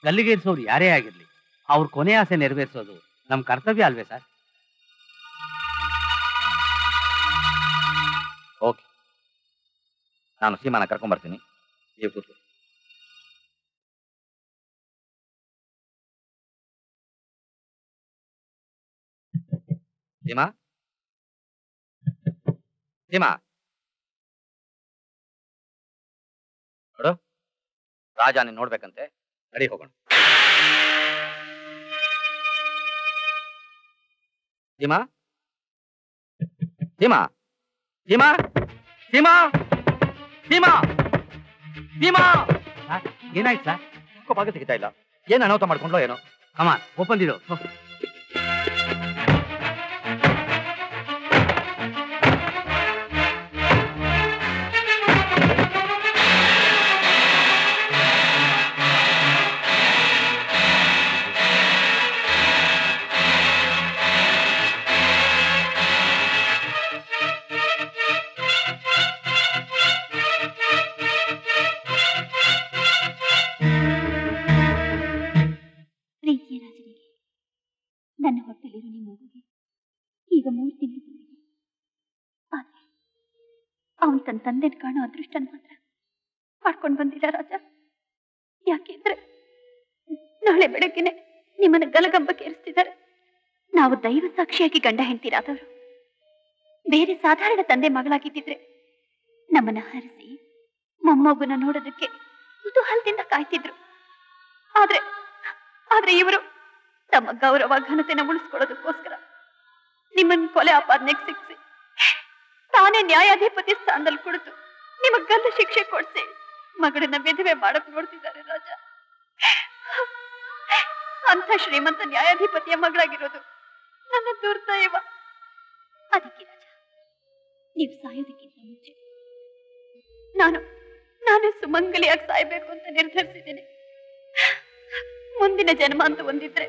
ಗಲ್ಲಿಗೇರಿಸೋರು ಯಾರೇ ಆಗಿರ್ಲಿ ಅವ್ರ ಕೊನೆ ಆಸೆ ನೆರವೇರಿಸೋದು ನಮ್ ಕರ್ತವ್ಯ ಅಲ್ವೇ ಸರ್? ಓಕೆ, ನಾನು ಸೀಮಾನ ಕರ್ಕೊಂಡ್ಬರ್ತೀನಿ. ನೀವು ಕೂತ್ಕೊಳ್ಳಿ. ಸೀಮಾ, ಸೀಮಾ, ನೋಡು, ರಾಜ ನೀನ್ ನೋಡ್ಬೇಕಂತೆ. ನಡಿ ಹೋಗೋಣ. ಸೀಮಾ ಸೀಮಾ ಸೀಮಾ ಸೀಮಾ ಸೀಮಾ ಸೀಮಾ ಏನಾಯ್ತು ಸರ್? ಯಾಕೋ ಭಾಗ ತೆಗಿತಾ ಇಲ್ಲ. ಏನ್ ಅನಾಹುತ ಮಾಡ್ಕೊಂಡ್ಲೋ ಏನೋ. ಕಮಾನ್ ಓಪನ್ ಇಡು. ಪ್ರೀತಿಯ ರಾಜನಿಗೆ ನನ್ನ ಹೊಟ್ಟೆಲಿರೋ ನಿಮ್ಮ ಮಗುಗೆ ಈಗ 3 ತಿಂಗಳು ತುಂಬಿದೆ. ಆದ್ರೆ ಅವನ್ ತನ್ನ ತಂದೆನ ಕಾಣೋ ಅದೃಷ್ಟನ ಮಾತ್ರ ಮಾಡ್ಕೊಂಡು ಬಂದಿಲ್ಲ ರಾಜ. ಯಾಕೆಂದ್ರೆ ನಾಳೆ ಬೆಳಗ್ಗೆನೆ ನಿಮ್ಮನ್ನ ಗಲಗಂಬಕ್ಕೆ ಏರಿಸ್ತಿದ್ದಾರೆ. ನಾವು ದೈವ ಸಾಕ್ಷಿಯಾಗಿ ಗಂಡ ಹೆಂಡ್ತಿರಾದವರು. ಬೇರೆ ಸಾಧಾರಣ ತಂದೆ ಮಗಳಾಗಿದ್ದಿದ್ರೆ ನಮ್ಮನ್ನ ಹರಿಸಿ ಮೊಮ್ಮಗುನ ನೋಡೋದಕ್ಕೆ ಕುತೂಹಲದಿಂದ ಕಾಯ್ತಿದ್ರು. ಆದ್ರೆ ಇವರು ತಮ್ಮ ಗೌರವ ಘನತೆನ ಉಳಿಸ್ಕೊಳ್ಳೋದಕ್ಕೋಸ್ಕರ ನಿಮ್ಮನ್ನ ಕೊಲೆ ಆಪಾದನೆಗೆ ಸಿಕ್ಸಿ ತಾನೇ ನ್ಯಾಯಾಧಿಪತಿ ಸ್ಥಾನದಲ್ಲಿ ಕುಳಿತು ನಿಮಗ್ ಗಲ್ಲು ಶಿಕ್ಷೆ ಕೊಡ್ಸಿ ಮಗಳನ್ನ ವಿಧವೆ ಮಾಡಕ್ ನೋಡ್ತಿದ್ದಾರೆ ರಾಜ. ಅಂತ ಶ್ರೀಮಂತ ನ್ಯಾಯಾಧಿಪತಿಯ ಮಗಳಾಗಿರೋದು ನನ್ನ ದುರ್ದೈವ. ಅದಕ್ಕೆ ರಾಜ, ನೀವು ಸಾಯೋದಕ್ಕಿಂತ ಮುಂಚೆ ನಾನು ಸುಮಂಗಲಿಯಾಗಿ ಸಾಯ್ಬೇಕು ಅಂತ ನಿರ್ಧರಿಸಿದ್ದೀನಿ. ಮುಂದಿನ ಜನ್ಮ ಅಂತ ಒಂದಿದ್ರೆ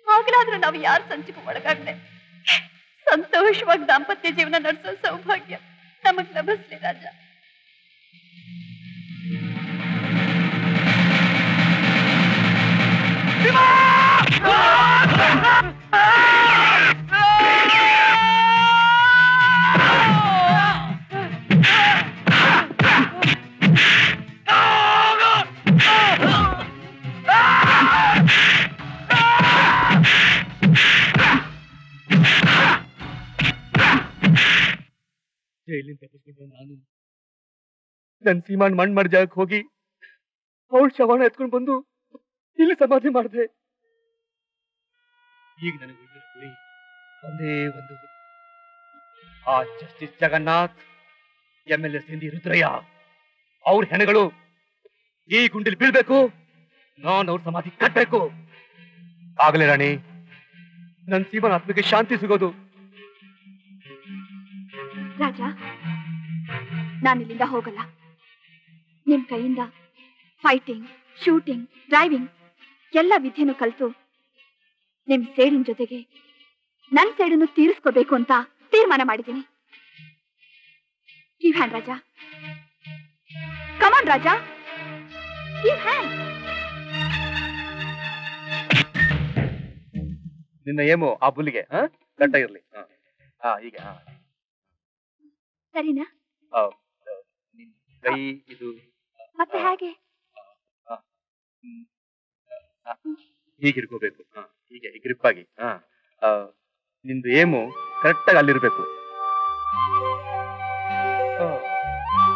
ಆಗ್ಲಾದ್ರೂ ನಾವು ಯಾರ ಸಂಚಿಗೂ ಒಳಗಾಗದೆ ಸಂತೋಷವಾಗಿ ದಾಂಪತ್ಯ ಜೀವನ ನಡೆಸೋ ಸೌಭಾಗ್ಯ ನಮಗ್ ಲಭಿಸ್ಲಿ ರಾಜ. ಜೈಲಿಂದ ತಪ್ಪಿಸ್ಕೊಂಡು ನಾನು ನನ್ ಸೀಮಾನ್ ಮಣ್ಣ್ ಮಾಡಿ ಜಾಗಕ್ಕೆ ಹೋಗಿ ಅವಳ ಶವನ ಎತ್ಕೊಂಡು ಬಂದು ಇಲ್ಲಿ ಸಮಾಧಿ ಮಾಡಿದೆ. ಈಗ ನನಗೆ ಗುರಿ ಒಂದೇ ಒಂದು, ಆ ಜಸ್ಟಿಸ್ ಜಗನ್ನಾಥ್, MLA ಸಿಂಧಿ ರುದ್ರಯ್ಯ ಅವ್ರ ಹೆಣಗಳು ಈ ಗುಂಡಿಲಿ ಬೀಳ್ಬೇಕು. ನಾನು ಅವ್ರ ಸಮಾಧಿ ಕಟ್ಟಬೇಕು. ಆಗಲೇ ರಾಣಿ ನನ್ ಸೀಮಾನ್ ಆತ್ಮಕ್ಕೆ ಶಾಂತಿ ಸಿಗೋದು. ರಾಜ, ನಾನಿಲ್ಲಿಂದ ಹೋಗಲ್ಲ. ನಿಮ್ ಕೈಯಿಂದ ಫೈಟಿಂಗ್, ಶೂಟಿಂಗ್, ಡ್ರೈವಿಂಗ್ ಎಲ್ಲ ವಿದ್ಯೆನೂ ಕಲಿತು ನಿಮ್ ಸೇಡಿನ ಜೊತೆಗೆ ನನ್ ಸೇಡನ್ನು ತೀರಿಸ್ಕೋಬೇಕು ಅಂತ ತೀರ್ಮಾನ ಮಾಡಿದ್ದೀನಿ. ಗಿವ್ ಹ್ಯಾಂಡ್ ರಾಜ. ಕಮಾನ್ ರಾಜ, ಗಿವ್ ಹ್ಯಾಂಡ್. ನಿನ್ನ ಏಮೋ ಆ ಬುಲ್ಲಿಗೆ ಗಟ್ಟ ಇರ್ಲಿ. ಹೀಗೆ ಸರಿನಾ? ನಿನ್ ಕೈ ಇದು ಮತ್ತೆ ಹೇಗೆ? ಹೀಗೆ ಹಿಡ್ಕೋಬೇಕು. ಹೀಗೆ ಗ್ರಿಪ್ ಆಗಿ. ನಿಂದು ಏಮು ಕರೆಕ್ಟ್ ಆಗಿ ಅಲ್ಲಿರ್ಬೇಕು.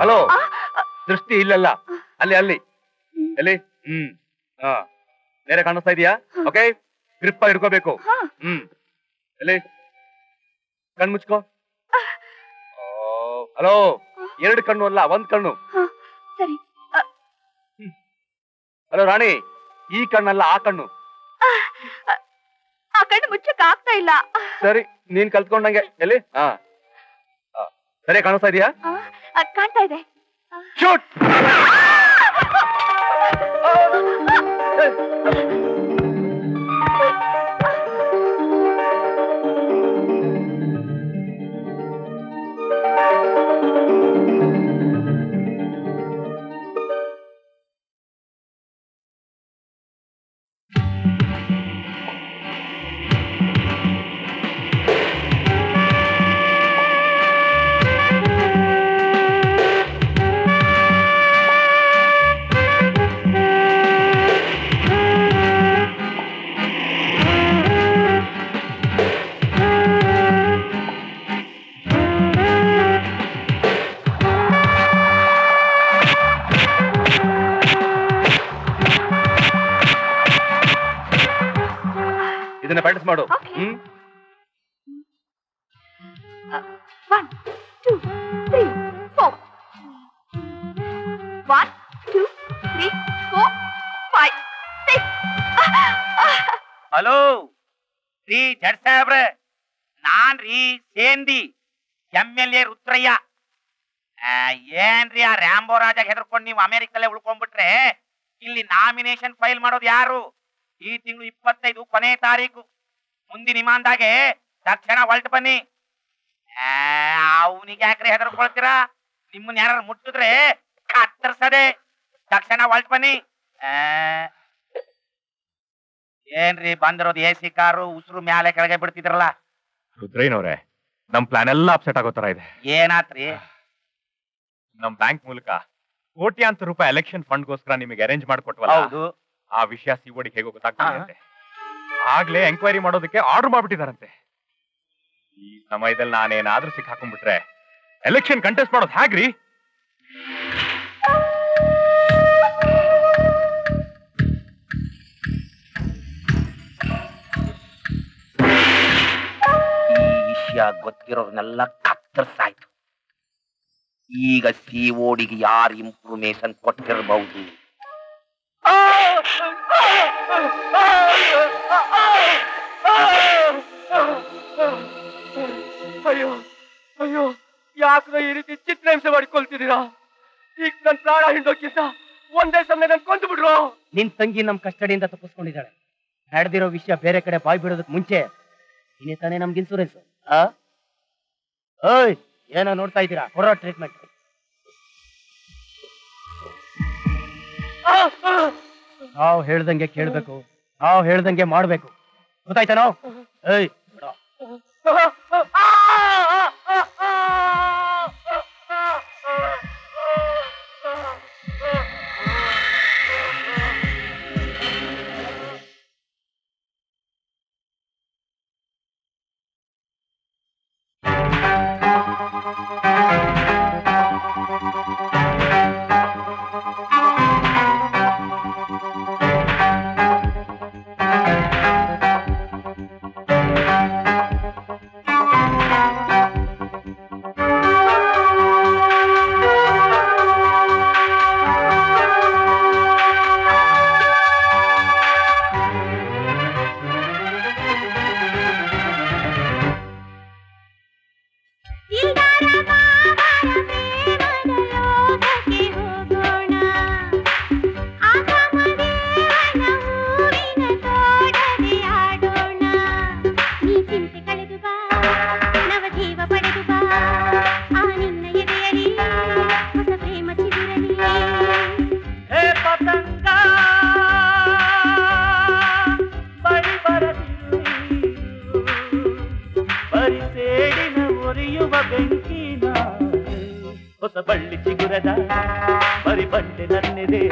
ಹಲೋ, ದೃಷ್ಟಿ ಇಲ್ಲಲ್ಲ, ಅಲ್ಲಿ ಅಲ್ಲಿ ಎಲ್ಲಿ. ಬೇರೆ ಕಾಣಿಸ್ತಾ ಇದೆಯಾ? ಓಕೆ, ಗ್ರಿಪ್ ಆಗಿ ಹಿಡ್ಕೋಬೇಕು. ಎಲ್ಲಿ ಕಣ್ ಮುಚ್ಕೋ. ಹಲೋ, 2 ಕಣ್ಣು ಅಲ್ಲ, 1 ಕಣ್ಣು. ಸರಿ. ಹಲೋ ರಾಣಿ, ಈ ಕಣ್ಣಲ್ಲ ಆ ಕಣ್ಣು. ಆ ಕಣ್ಣು ಮುಚ್ಚಕ್ ಆಗ್ತಾ ಇಲ್ಲ. ಸರಿ, ನೀನ್ ಕಲ್ತ್ಕೊಂಡಂಗೆ. ಎಲ್ಲಿ? ಸರಿ ಕಾಣಿಸ್ತಾ ಇದೆಯಾ? ಕಾಣ್ತಾ ಇದೆ. ಶೂಟ್. ಇದನ್ನ ಪ್ರಾಕ್ಟೀಸ್ ಮಾಡು. 1, 2, 3, 4. 1, 2, 3, 4, 5, 6. ಹಲೋ ರೀ ಜಡ್ ಸಾಹೇಬ್ರೆ, ನಾನ್ ರೀ ಸೇಂದಿ MLA ರುದ್ರಯ್ಯ. ಏನ್ರಿ ಆ ರ್ಯಾಂಬೋ ರಾಜಾಗ ಹೆದರ್ಕೊಂಡು ನೀವು ಅಮೆರಿಕಲ್ಲೇ ಉಳ್ಕೊಂಡ್ಬಿಟ್ರೆ ಇಲ್ಲಿ ನಾಮಿನೇಷನ್ ಫೈಲ್ ಮಾಡೋದು ಯಾರು? ಈ ತಿಂಗಳು 25 ಕೊನೆ ತಾರೀಕು. ಮುಂದಿನ ಇಮಾನ್ದಾಗೆ ತಕ್ಷಣ ಹೊಲ್ಟ್ ಬನ್ನಿ. ಅವನಿಗೆ ಯಾಕ್ರಿ ಹೆದರ್ಕೊಳ್ತೀರಾ? ನಿಮ್ಮನ್ನ ಯಾರು ಮುಟ್ಟಿದ್ರೆ ಕತ್ತರ್ಸದೆ. ತಕ್ಷಣ ಹೊಲ್ಟ್ ಬನ್ನಿ. ಏನ್ರಿ ಬಂದಿರೋದು AC ಕಾರು, ಉಸಿರು ಮ್ಯಾಲೆ ಕೆಳಗೆ ಬಿಡ್ತಿದ್ರಲ್ಲ. ರುದ್ರಯ್ಯನವ್ರೆ, ನಮ್ ಪ್ಲಾನ್ ಎಲ್ಲ ಅಪ್ಸೆಟ್ ಆಗೋ ತರ ಇದೆ. ಏನಾತ್ರಿ? ನಮ್ ಬ್ಯಾಂಕ್ ಮೂಲಕ ಕೋಟ್ಯಾಂತರ ರೂಪಾಯಿ ಎಲೆಕ್ಷನ್ ಫಂಡ್ಗೋಸ್ಕರ ನಿಮಗೆ ಅರೇಂಜ್ ಮಾಡ್ಕೊಟ್ವಲ್ಲ, ಹೌದು. ಆ ವಿಷಯ ಸಿಒಡಿಗೆ ಹೇಗೋ ಗೊತ್ತಾಗ್ತದೆ. ಆಗ್ಲೇ ಎಂಕ್ವೈರಿ ಮಾಡೋದಕ್ಕೆ ಆರ್ಡರ್ ಮಾಡ್ಬಿಟ್ಟಿದಾರಂತೆ. ಈ ಸಮಯದಲ್ಲಿ ನಾನೇನಾದ್ರೂ ಸಿಕ್ಕಾಕೊಂಡ್ಬಿಟ್ರೆ ಎಲೆಕ್ಷನ್ ಕಂಟೆಸ್ಟ್ ಮಾಡೋದು ಹೇಗ್ರಿ? ಈ ವಿಷಯ ಗೊತ್ತಿರೋರ್ನೆಲ್ಲ ಕತ್ತರಿಸಾಯ್ತು. ಈಗ CODಗೆ ಯಾರು ಇನ್ಫಾರ್ಮೇಶನ್ ಕೊಟ್ಟಿರಬಹುದು? ಅಯ್ಯೋ ಅಯ್ಯೋ, ಯಾಕ್ರ ಈ ರೀತಿ ಚಿತ್ರಹಿಂಸೆ ಮಾಡಿಕೊಳ್ತಿದ್ದೀರಾ? ಈಗ ನನ್ ಪ್ರಾಣ ಹಿಂಡೋಕ್ಕಿಂತ ಒಂದೇ ಸಮಯ ನನ್ ಕೊಂದು ಬಿಡ್ರು. ನಿನ್ ತಂಗಿ ನಮ್ ಕಸ್ಟಡಿಯಿಂದ ತಪ್ಪಿಸ್ಕೊಂಡಿದ್ದಾಳೆ. ನಡೆದಿರೋ ವಿಷಯ ಬೇರೆ ಕಡೆ ಬಾಯ್ ಬಿಡೋದಕ್ ಮುಂಚೆ ಇನ್ನೇ ತಾನೇ ನಮ್ಗೆ ಇನ್ಸೂರೆನ್ಸ್. ಓಯ್, ಏನೋ ನೋಡ್ತಾ ಇದ್ದೀರಾ? ಕೊಡೋ ಟ್ರೀಟ್ಮೆಂಟ್. ನಾವು ಹೇಳ್ದಂಗೆ ಕೇಳ್ಬೇಕು, ನಾವು ಹೇಳ್ದಂಗೆ ಮಾಡ್ಬೇಕು. ಗೊತ್ತಾಯ್ತಾ? ನಾವು ಏಯ್ ಹೊಸ ಬಳ್ಳಿ ಚಿಗುರದ ಬರಿ ಬಂಡೆ ನನ್ನೆದೆ,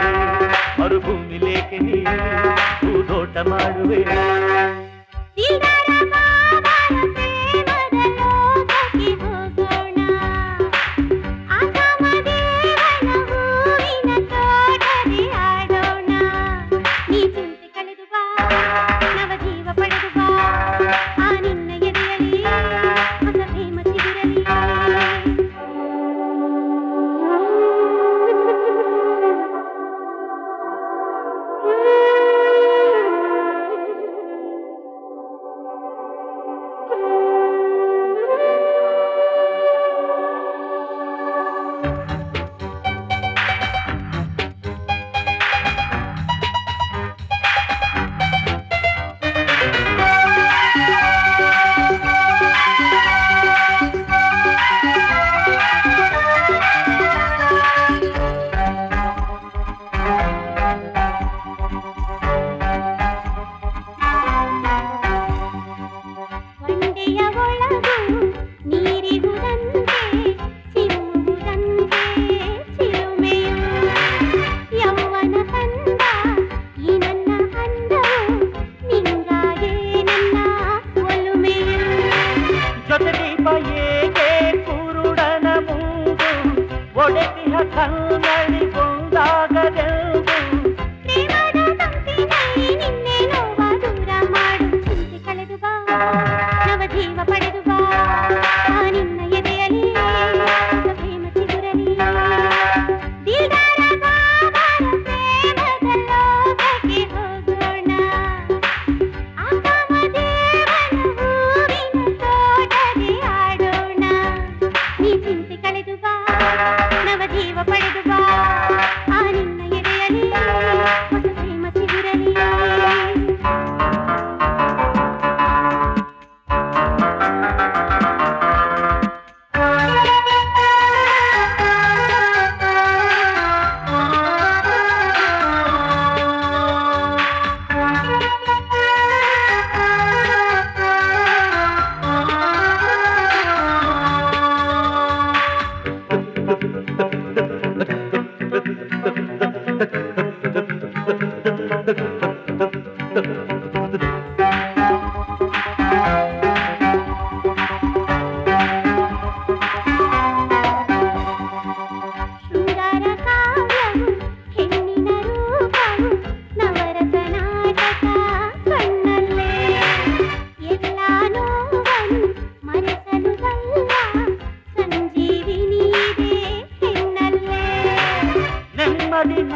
ಮರುಭೂಮಿ ಲೇಖನಿ ಹೂದೋಟ ಮಾಡುವೆ.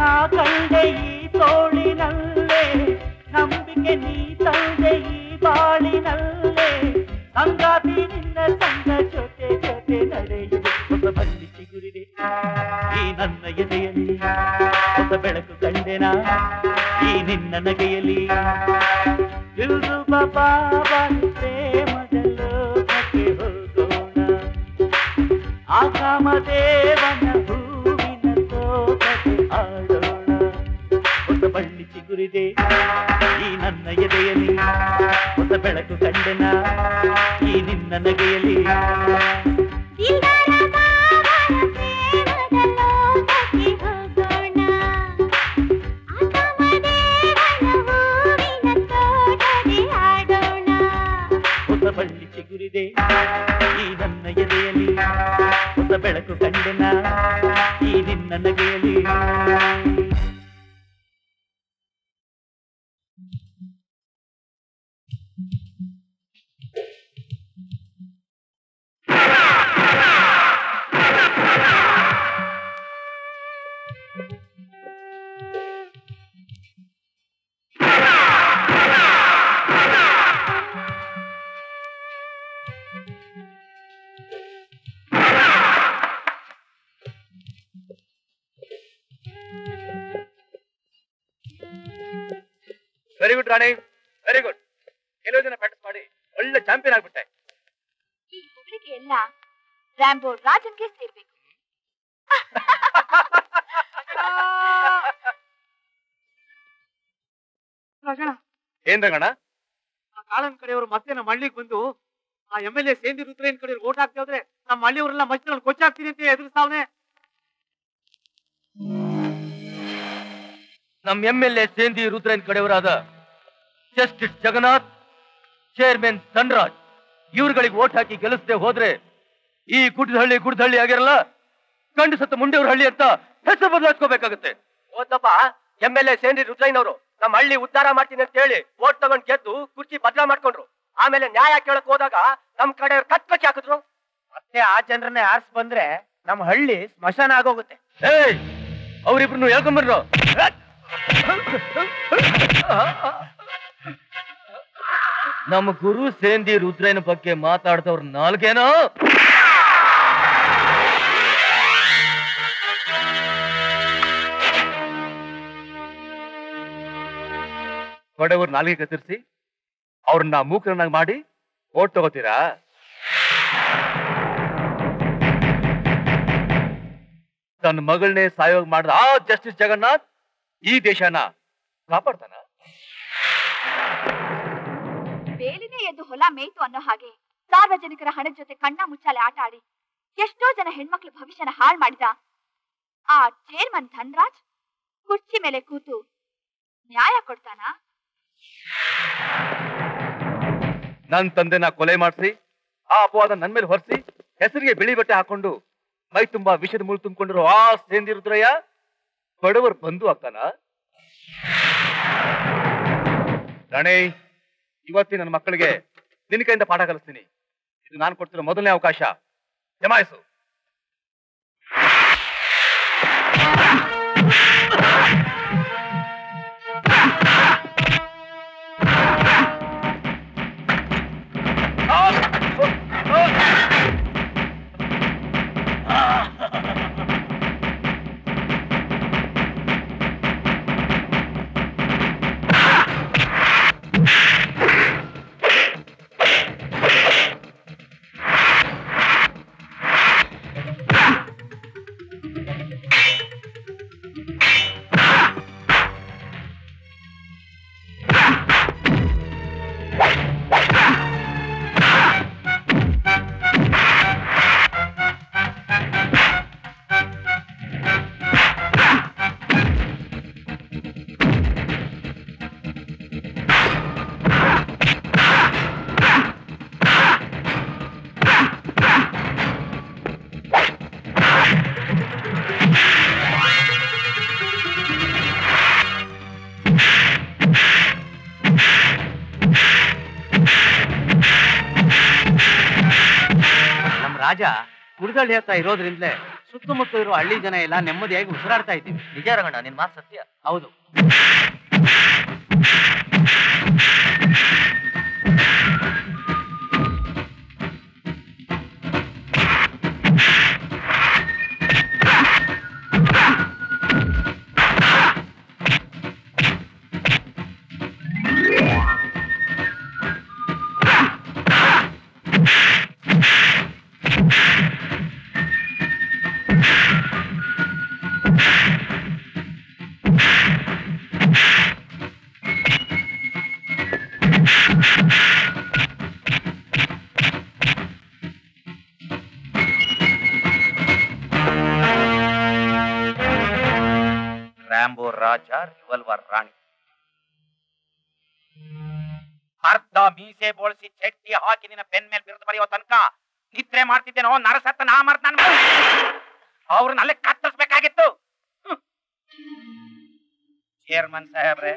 ನಾ ಕಂಡೆ ಈ ತೋಳಿನಲ್ಲೇ, ನಂಬಿಕೆ ನೀ ತಂದೆ ಈ ಬಾಳಿನಲ್ಲೇ, ಸಂಗಾತಿ ನಿನ್ನ ಸಂಗ ಜೊತೆ ಜೊತೆ ನಡೆಯುವೆ. ಹೊಸ ಬಳ್ಳಿ ಚಿಗುರಿದೆ ಈ ನನ್ನ ಎದೆಯಲ್ಲಿ, ಹೊಸ ಬೆಳಕು ಕಂಡೆನ ಈ ನಿನ್ನ ನಗೆಯಲ್ಲಿ. ಇಲ್ಲು ಬಾಬಾ ಪ್ರೇಮದ ಲೋಕಕ್ಕೆ ಹೋಗೋಣ, ಆ ಕಾಮದೇವನ ಹೂವಿನ ತೋಟಕ್ಕೆ ಆಡೋಣ. ಹೊಸ ಬಳ್ಳಿ ಚಿಗುರಿದೆ ಈ ನನ್ನ ಎದೆಯಲ್ಲಿ, ಹೊಸ ಬೆಳಕು ಕಂಡೆನ ಈ ನಿನ್ನ ನಗೆಯಲ್ಲಿ. ಹೊಸ ಬಳ್ಳಿ ಚಿಗುರಿದೆ ಈ ನನ್ನ ಎದೆಯಲ್ಲಿ, ಹೊಸ ಬೆಳಕು ಕಂಡೆನ ಈ ನಿನ್ನ ನಗೆಯಲ್ಲಿ. ವೆರಿ ಗುಡ್ ರಾಣಿ, ವೆರಿ ಗುಡ್. ಕೆಲವು ದಿನ ಪ್ರಾಕ್ಟೀಸ್ ಮಾಡಿ ಒಳ್ಳೆ ಚಾಂಪಿಯನ್ ಆಗ್ಬಿಟ್ಟೆ. ಈ ಹುಡುಗಿಗೆ ಎಲ್ಲ ರ್ಯಾಂಬೋ ರಾಜನ್ಗೆ ಸೇರ್ಬೇಕು. ಏನ್ ರಂಗಣ್ಣ? ಆ ಕಾಳನ್ ಕಡೆಯವರು ಮತ್ತೆ ನಮ್ಮ ಹಳ್ಳಿಗೆ ಬಂದು ಆ MLA ಸೇಂದಿ ರುದ್ರೇನ್ ಕಡೆ ಓಟ್ ಹಾಕ್ತಾ ಹೋದ್ರೆ ನಮ್ಮ ಹಳ್ಳಿಯವರೆಲ್ಲ ಮಧ್ಯದಲ್ಲಿ ಕೊಚ್ಚಾಗ್ತೀನಿ ಅಂತ ಎದುರಿಸ್ತಾವನೆ. ನಮ್ಮ MLA ಸೇಂದಿ ರುದ್ರೇನ್ ಕಡೆಯವರಾದ ಜಸ್ಟಿಸ್ ಜಗನ್ನಾಥ್, ಚೇರ್ಮನ್ ಧನ್ರಾಜ್ ಇವ್ರುಗಳಿಗೆ ಓಟ್ ಹಾಕಿ ಗೆಲ್ಲಿಸದೆ ಹೋದ್ರೆ ಈ ಗುಡ್ಡಹಳ್ಳಿ ಆಗಿರಲ್ಲ, ಗಂಡು ಸತ್ತ ಮುಂಡೆಯವ್ರ ಹಳ್ಳಿ ಅಂತ ಹೆಸರು ಬದಲಾಯಿಸ್ಕೋಬೇಕಾಗುತ್ತೆ. ಓದಪ್ಪ, MLA ಸೇಂದಿ ರುದ್ರಯ್ಯನವರು ನಮ್ಮ ಹಳ್ಳಿ ಉದ್ಧಾರ ಮಾಡ್ತೀನಿ ಅಂತ ಹೇಳಿ ಓಟ್ ತಗೊಂಡ್ ಗೆದ್ದು ಕುರ್ಚಿ ಬದಲಾ ಮಾಡ್ಕೊಂಡ್ರು. ಆಮೇಲೆ ನ್ಯಾಯ ಕೇಳಕ್ ಹೋದಾಗ ನಮ್ ಕಡೆ ಕಟ್ಕಚ್ಚಿ ಹಾಕಿದ್ರು. ಮತ್ತೆ ಆ ಜನರನ್ನೇ ಆರ್ಸ್ ಬಂದ್ರೆ ನಮ್ಮ ಹಳ್ಳಿ ಸ್ಮಶಾನ ಆಗೋಗುತ್ತೆ. ಏಯ್, ಅವ್ರಿಬ್ರು ಹೇಳ್ಕೊಂಬರ್ರು. ನಮ್ಮ ಗುರು ಸೇಂದಿ ರುದ್ರನ ಬಗ್ಗೆ ಮಾತಾಡ್ದವ್ರ ನಾಲ್ಗೇನೋ. ಬಡವರು ನಾಲ್ಗೆ ಕತ್ತರಿಸಿ ಅವ್ರನ್ನ ಮೂಕರನ್ನಾಗಿ ಮಾಡಿ ಓಟ್ ತಗೋತೀರಾ? ತನ್ನ ಮಗಳನ್ನೇ ಸಾಯೋಗ ಮಾಡಿದ ಆ ಜಸ್ಟಿಸ್ ಜಗನ್ನಾಥ್ ಈ ದೇಶನ ಕಾಪಾಡ್ತಾನ? ಬೇಲಿನೇ ಎದ್ದು ಹೊಲ ಮೇಯ್ತು ಅನ್ನೋ ಹಾಗೆ ಸಾರ್ವಜನಿಕರ ಹಣದ ಜೊತೆ ಕಣ್ಣ ಮುಚ್ಚಾಲೆ ಆಟ ಆಡಿ ಎಷ್ಟೋ ಜನ ಹೆಣ್ಮಕ್ಳ ಭವಿಷ್ಯನ ಹಾಳು ಮಾಡಿದ ಆ ಚೇರ್ಮನ್ ಧನ್ರಾಜ್ ಕುರ್ಚಿ ಮೇಲೆ ಕೂತು ನ್ಯಾಯ ಕೊಡ್ತಾನ? ನನ್ ತಂದೆನ ಕೊಲೆ ಮಾಡಿಸಿ ಆ ಅಪವಾದ ನನ್ ಮೇಲೆ ಹೊರಿಸಿ ಹೆಸರಿಗೆ ಬಿಳಿ ಬಟ್ಟೆ ಹಾಕೊಂಡು ಮೈ ತುಂಬಾ ವಿಷದ ಮುಳು ತುಂಬಿಕೊಂಡಿರೋ ಆ ಸೇಂದಿ ರುದ್ರಯ್ಯ ಬಡವರು ಬಂಧು ಆಗ್ತಾನ? ರಾಣಿ, ಇವತ್ತಿ ನನ್ನ ಮಕ್ಕಳಿಗೆ ನಿನ್ನ ಕೈಯಿಂದ ಪಾಠ ಕಲಿಸ್ತೀನಿ. ಇದು ನಾನು ಕೊಡ್ತಿರೋ ಮೊದಲನೇ ಅವಕಾಶ. ಜಮಾಯಿಸು. ರಾಜ ಕುಡ್ದಳ್ಳಿ ಹತ್ತ ಇರೋದ್ರಿಂದಲೇ ಸುತ್ತಮುತ್ತ ಇರೋ ಹಳ್ಳಿ ಜನ ಎಲ್ಲ ನೆಮ್ಮದಿಯಾಗಿ ಉಸಿರಾಡ್ತಾ ಇದ್ದೀವಿ. ನಿಜ ರಂಗಣ್ಣ, ನಿನ್ ಮಾತು ಸತ್ಯ. ಹೌದು. ರ್ಯಾಂಬೋ ರಾಜ, ರಿವಲ್ವರ್ ರಾಣಿ. ಅರ್ಧ ಮೀಸೆ ಬೋಳಿಸಿ ಚಟ್ಟಿ ಹಾಕಿ ನಿನ್ನ ಬೆನ್ ಮೇಲೆ ಬಿರುದು ಬರೆಯೋ ತನಕ ನಿದ್ರೆ ಮಾಡ್ತಿದ್ದೇನೋ ನರಸತ್ತ ನಾ ಮರ್ತ ಅವ್ರನ್ನ ಅಲ್ಲೇ ಕತ್ತರಿಸ್ಬೇಕಾಗಿತ್ತು. ಚೇರ್ಮನ್ ಸಾಹೇಬ್ರೆ,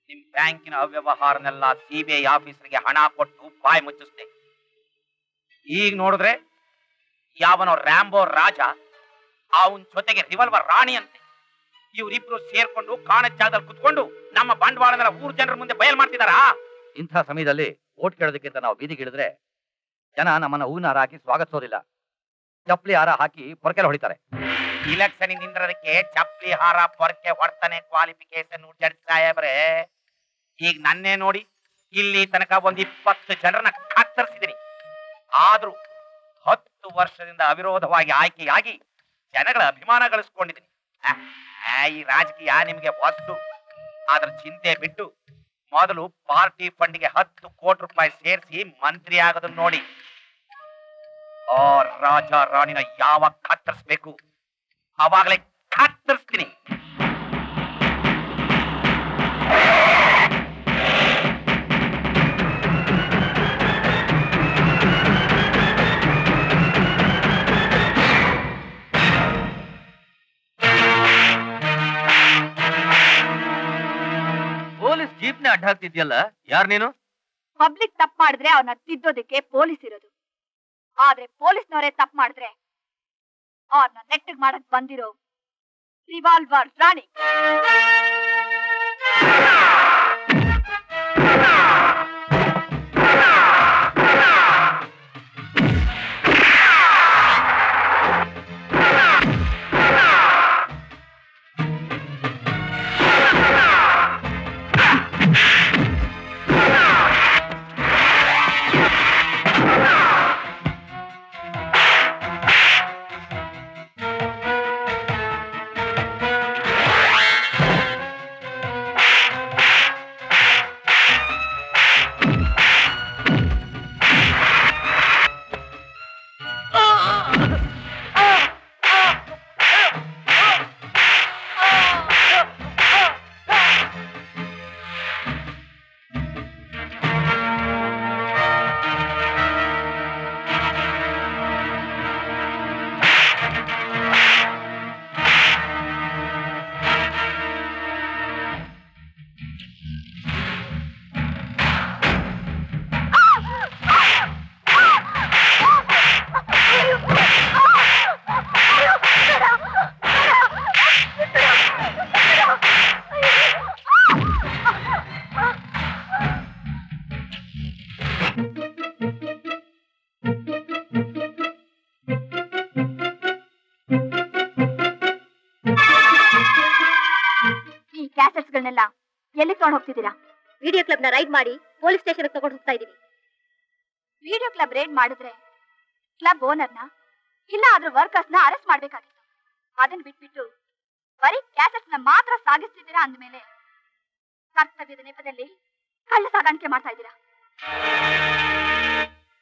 ನಿಮ್ ಬ್ಯಾಂಕಿನ ಅವ್ಯವಹಾರನೆಲ್ಲ ಸಿಬಿಐ ಆಫೀಸರ್ಗೆ ಹಣ ಕೊಟ್ಟು ಬಾಯಿ ಮುಚ್ಚಿಸ್ದೆ. ಈಗ ನೋಡಿದ್ರೆ ಯಾವನೋ ರ್ಯಾಂಬೋ ರಾಜ, ಅವನ್ ಜೊತೆಗೆ ರಿವಲ್ವರ್ ರಾಣಿ ಅಂತೆ. ಇವರಿಬ್ರು ಸೇರ್ಕೊಂಡು ಕಾಣದ ಜಾಗದಲ್ಲಿ ಕುತ್ಕೊಂಡು ನಮ್ಮ ಬಂಡವಾಳನೆಲ್ಲ ಊರ್ ಜನರ ಮುಂದೆ ಬಯಲ್ ಮಾಡ್ತಿದಾರಾ? ಇಂಥ ಸಮಯದಲ್ಲಿ ಓಟ್ ಕೇಳೋದಕ್ಕಿಂತ ನಾವು ಬೀದಿಗಿಳಿದ್ರೆ ಜನ ನಮ್ಮನ್ನ ಹೂವಿನ ಹಾರ ಹಾಕಿ ಸ್ವಾಗತಿಸೋದಿಲ್ಲ, ಚಪ್ಪಲಿ ಹಾರ ಹಾಕಿ ಪೊರಕೆಲ್ಲ ಹೊಡಿತಾರೆ. ಇಲೆಕ್ಷನ್ ನಿಂದ್ರದಕ್ಕೆ ಚಪ್ಪಲಿ ಹಾರ ಪೊರಕೆ ಹೊಡ್ತಾನೆ ಕ್ವಾಲಿಫಿಕೇಶನ್ ಜಡ್ಜ್ ಸಾಹೇಬ್ರೆ. ಈಗ ನನ್ನೇ ನೋಡಿ, ಇಲ್ಲಿ ತನಕ ಒಂದ್ 20 ಜನರನ್ನ ಕತ್ತರಿಸಿದೀನಿ. ಆದ್ರೂ 10 ವರ್ಷದಿಂದ ಅವಿರೋಧವಾಗಿ ಆಯ್ಕೆಯಾಗಿ ಜನಗಳ ಅಭಿಮಾನ ಗಳಿಸ್ಕೊಂಡಿದ್ದೀನಿ. ಈ ರಾಜಕೀಯ ನಿಮಗೆ ವಸ್ತು. ಅದ್ರ ಚಿಂತೆ ಬಿಟ್ಟು ಮೊದಲು ಪಾರ್ಟಿ ಫಂಡ್ಗೆ 10 ಕೋಟಿ ರೂಪಾಯಿ ಸೇರಿಸಿ ಮಂತ್ರಿ ಆಗೋದನ್ನ ನೋಡಿ. ಆ ರಾಜ ರಾಣಿನ ಯಾವಾಗ ಕತ್ತರಿಸ್ಬೇಕು ಅವಾಗಲೇ ಕತ್ತರಿಸ್ತೀನಿ. ಪೊಲೀಸ್ ಜೀಪ್ನೇ ಅಡ್ಡ ಹಾಕ್ತಿದ್ಯಲ್ಲ, ಯಾರು ನೀನು? ಪಬ್ಲಿಕ್ ತಪ್ಪು ಮಾಡಿದ್ರೆ ಅವ್ರನ್ನ ತಿದ್ದೋದಕ್ಕೆ ಪೊಲೀಸ್ ಇರೋದು. ಆದ್ರೆ ಪೊಲೀಸ್ನವರೇ ತಪ್ಪು ಮಾಡಿದ್ರೆ ಅವ್ರನ್ನ ನೆಟ್ಟಗ್ ಮಾಡಕ್ ಬಂದಿರೋ ರಿವಾಲ್ವರ್ ರಾಣಿ. ಎಲ್ಲಿ ತಗೊಂಡು ಹೋಗ್ತಿದ್ದೀರಾ? ವಿಡಿಯೋ ಕ್ಲಬ್ ನ ರೈಡ್ ಮಾಡಿ ಪೊಲೀಸ್ ಸ್ಟೇಷನ್ ತಗೊಂಡು ಹೋಗ್ತಾ ಇದೀವಿ. ವಿಡಿಯೋ ಕ್ಲಬ್ ರೈಡ್ ಮಾಡಿದ್ರೆ ಕ್ಲಬ್ ಓನರ್ನ ಇಲ್ಲ ಅದ್ರ ವರ್ಕರ್ಸ್ ನ ಅರೆಸ್ಟ್ ಮಾಡ್ಬೇಕಾಗಿತ್ತು. ಅದನ್ನ ಬಿಟ್ಬಿಟ್ಟು ಬರೀ ಕ್ಯಾಸೆಟ್ಸ್ ನ ಮಾತ್ರ ಸಾಗಿಸ್ತಿದ್ದೀರಾ ಅಂದ್ಮೇಲೆ ಕರ್ತವ್ಯದ ನೆಪದಲ್ಲಿ ಕಳ್ಳ ಸಾಗಾಣಿಕೆ ಮಾಡ್ತಾ ಇದ್ದೀರಾ.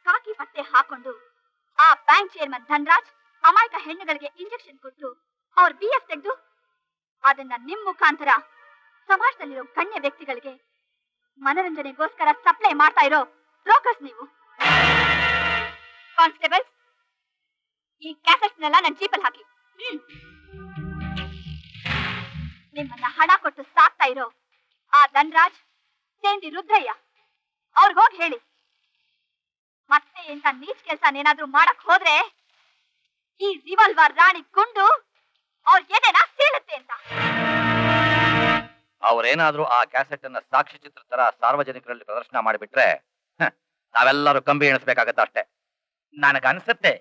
ಕಾಕಿ ಬಟ್ಟೆ ಹಾಕೊಂಡು ಆ ಬ್ಯಾಂಕ್ ಚೇರ್ಮನ್ ಧನ್ರಾಜ್ ಅಮಾಯಕ ಹೆಣ್ಣುಗಳಿಗೆ ಇಂಜೆಕ್ಷನ್ ಕೊಟ್ಟು ಅವ್ರ BF ತೆಗೆದು ಅದನ್ನ ನಿಮ್ ಮುಖಾಂತರ ಸಮಾಜದಲ್ಲಿರೋ ಗಣ್ಯ ವ್ಯಕ್ತಿಗಳಿಗೆ ಮನರಂಜನೆಗೋಸ್ಕರ ಸಪ್ಲೈ ಮಾಡ್ತಾ ಇರೋ ಬ್ರೋಕರ್ಸ್ ನೀವು. ಕಾನ್ಸ್ಟೇಬಲ್ಸ್, ಈ ಕ್ಯಾಸೆಟ್ಸ್ನೆಲ್ಲ ನನ್ನ ಜೀಪಲ್ಲಿ ಹಾಕಿ. ನಿಮ್ಮನ್ನ ಹಣ ಕೊಟ್ಟು ಸಾಕ್ತಾ ಇರೋ ಆ ಧನ್ರಾಜ್, ಸೇಂದಿ ರುದ್ರಯ್ಯ ಅವ್ರಿಗೋಗಿ ಹೇಳಿ, ಮತ್ತೆ ಎಂತ ನೀಚ್ ಕೆಲಸ ಏನಾದ್ರೂ ಮಾಡಕ್ ಹೋದ್ರೆ ಈ ರಿವಾಲ್ವರ್ ರಾಣಿ ಗುಂಡು ಅವ್ರ ಎದೆನ ಸೀಳುತ್ತೆ ಅಂತ. ಅವ್ರೇನಾದ್ರೂ ಆ ಕ್ಯಾಸೆಟ್ ಅನ್ನ ಸಾಕ್ಷಿ ಚಿತ್ರ ತರ ಸಾರ್ವಜನಿಕರಲ್ಲಿ ಪ್ರದರ್ಶನ ಮಾಡಿಬಿಟ್ರೆ ನಾವೆಲ್ಲರೂ ಕಂಬಿ ಎಣಿಸ್ಬೇಕಾಗತ್ತ ಅಷ್ಟೇ. ನನಗನ್ಸುತ್ತೆ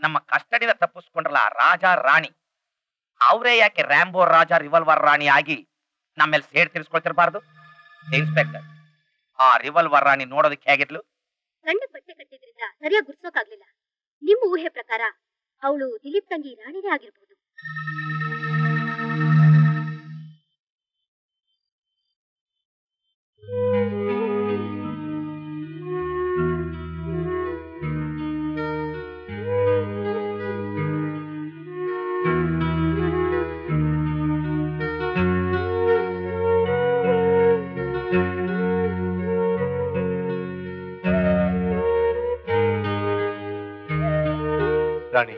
ನಮ್ಮ ಕಸ್ಟಡಿನ ತಪ್ಪಿಸ್ಕೊಂಡ್ರಲ್ಲ ರಾಜ ರಾಣಿ, ಅವರೇ ಯಾಕೆ ರ್ಯಾಂಬೋ ರಾಜ ರಿವಲ್ವರ್ ರಾಣಿ ಆಗಿ ನಮ್ಮೇಲೆ ಸೇಡ್ ತಿರ್ಸ್ಕೊಳ್ತಿರ್ಬಾರ್ದು? ಇನ್ಸ್ಪೆಕ್ಟರ್, ಆ ರಿವಲ್ವರ್ ರಾಣಿ ನೋಡೋದಕ್ಕೆ ಹೇಗಿದ್ಲು? ಸಣ್ಣ ಬಟ್ಟೆ ಕಟ್ಟಿದ್ರಿಂದ ಸರಿಯಾಗಿ ಗುರ್ಸೋಕಾಗ್ಲಿಲ್ಲ. ನಿಮ್ಮ ಊಹೆ ಪ್ರಕಾರ ಅವಳು ದಿಲೀಪ್ ತಂಗಿ ರಾಣಿನೇ ಆಗಿರ್ಬೋದು. ರಾಣಿ,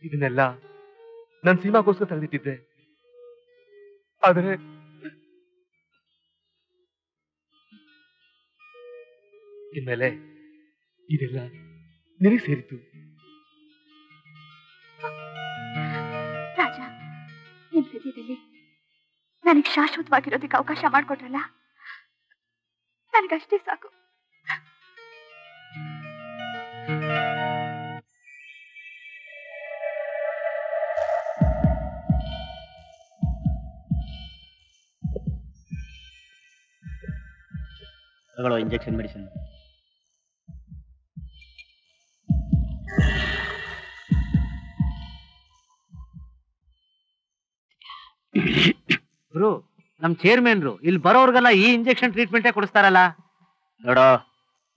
ಇದನ್ನೆಲ್ಲ ನನ್ ಸೀಮಾಗೋಸ್ಕರ ತೆಗೆದಿಟ್ಟಿದ್ದೆ. ಆದರೆ ಇನ್ಮೇಲೆ ಇದೆಲ್ಲ ನಿನಗೆ ಸೇರಿತು. ರಾಜ, ನಿಮ್ ಹೃದಯದಲ್ಲಿ ನನಗೆ ಶಾಶ್ವತವಾಗಿರೋದಕ್ಕೆ ಅವಕಾಶ ಮಾಡಿಕೊಟ್ರಲ್ಲ, ನನಗಷ್ಟೇ ಸಾಕು. ತಗೊಳ್ಳೋ ಇಂಜೆಕ್ಷನ್ ಮೆಡಿಸಿನ್. ಗುರು, ನಮ್ ಚೇರ್ಮನ್ರು ಇಲ್ಲಿ ಬರೋರ್ಗೆಲ್ಲ ಈ ಇಂಜೆಕ್ಷನ್ ಟ್ರೀಟ್ಮೆಂಟೇ ಕೊಡಿಸ್ತಾರಲ್ಲ. ನೋಡೋ,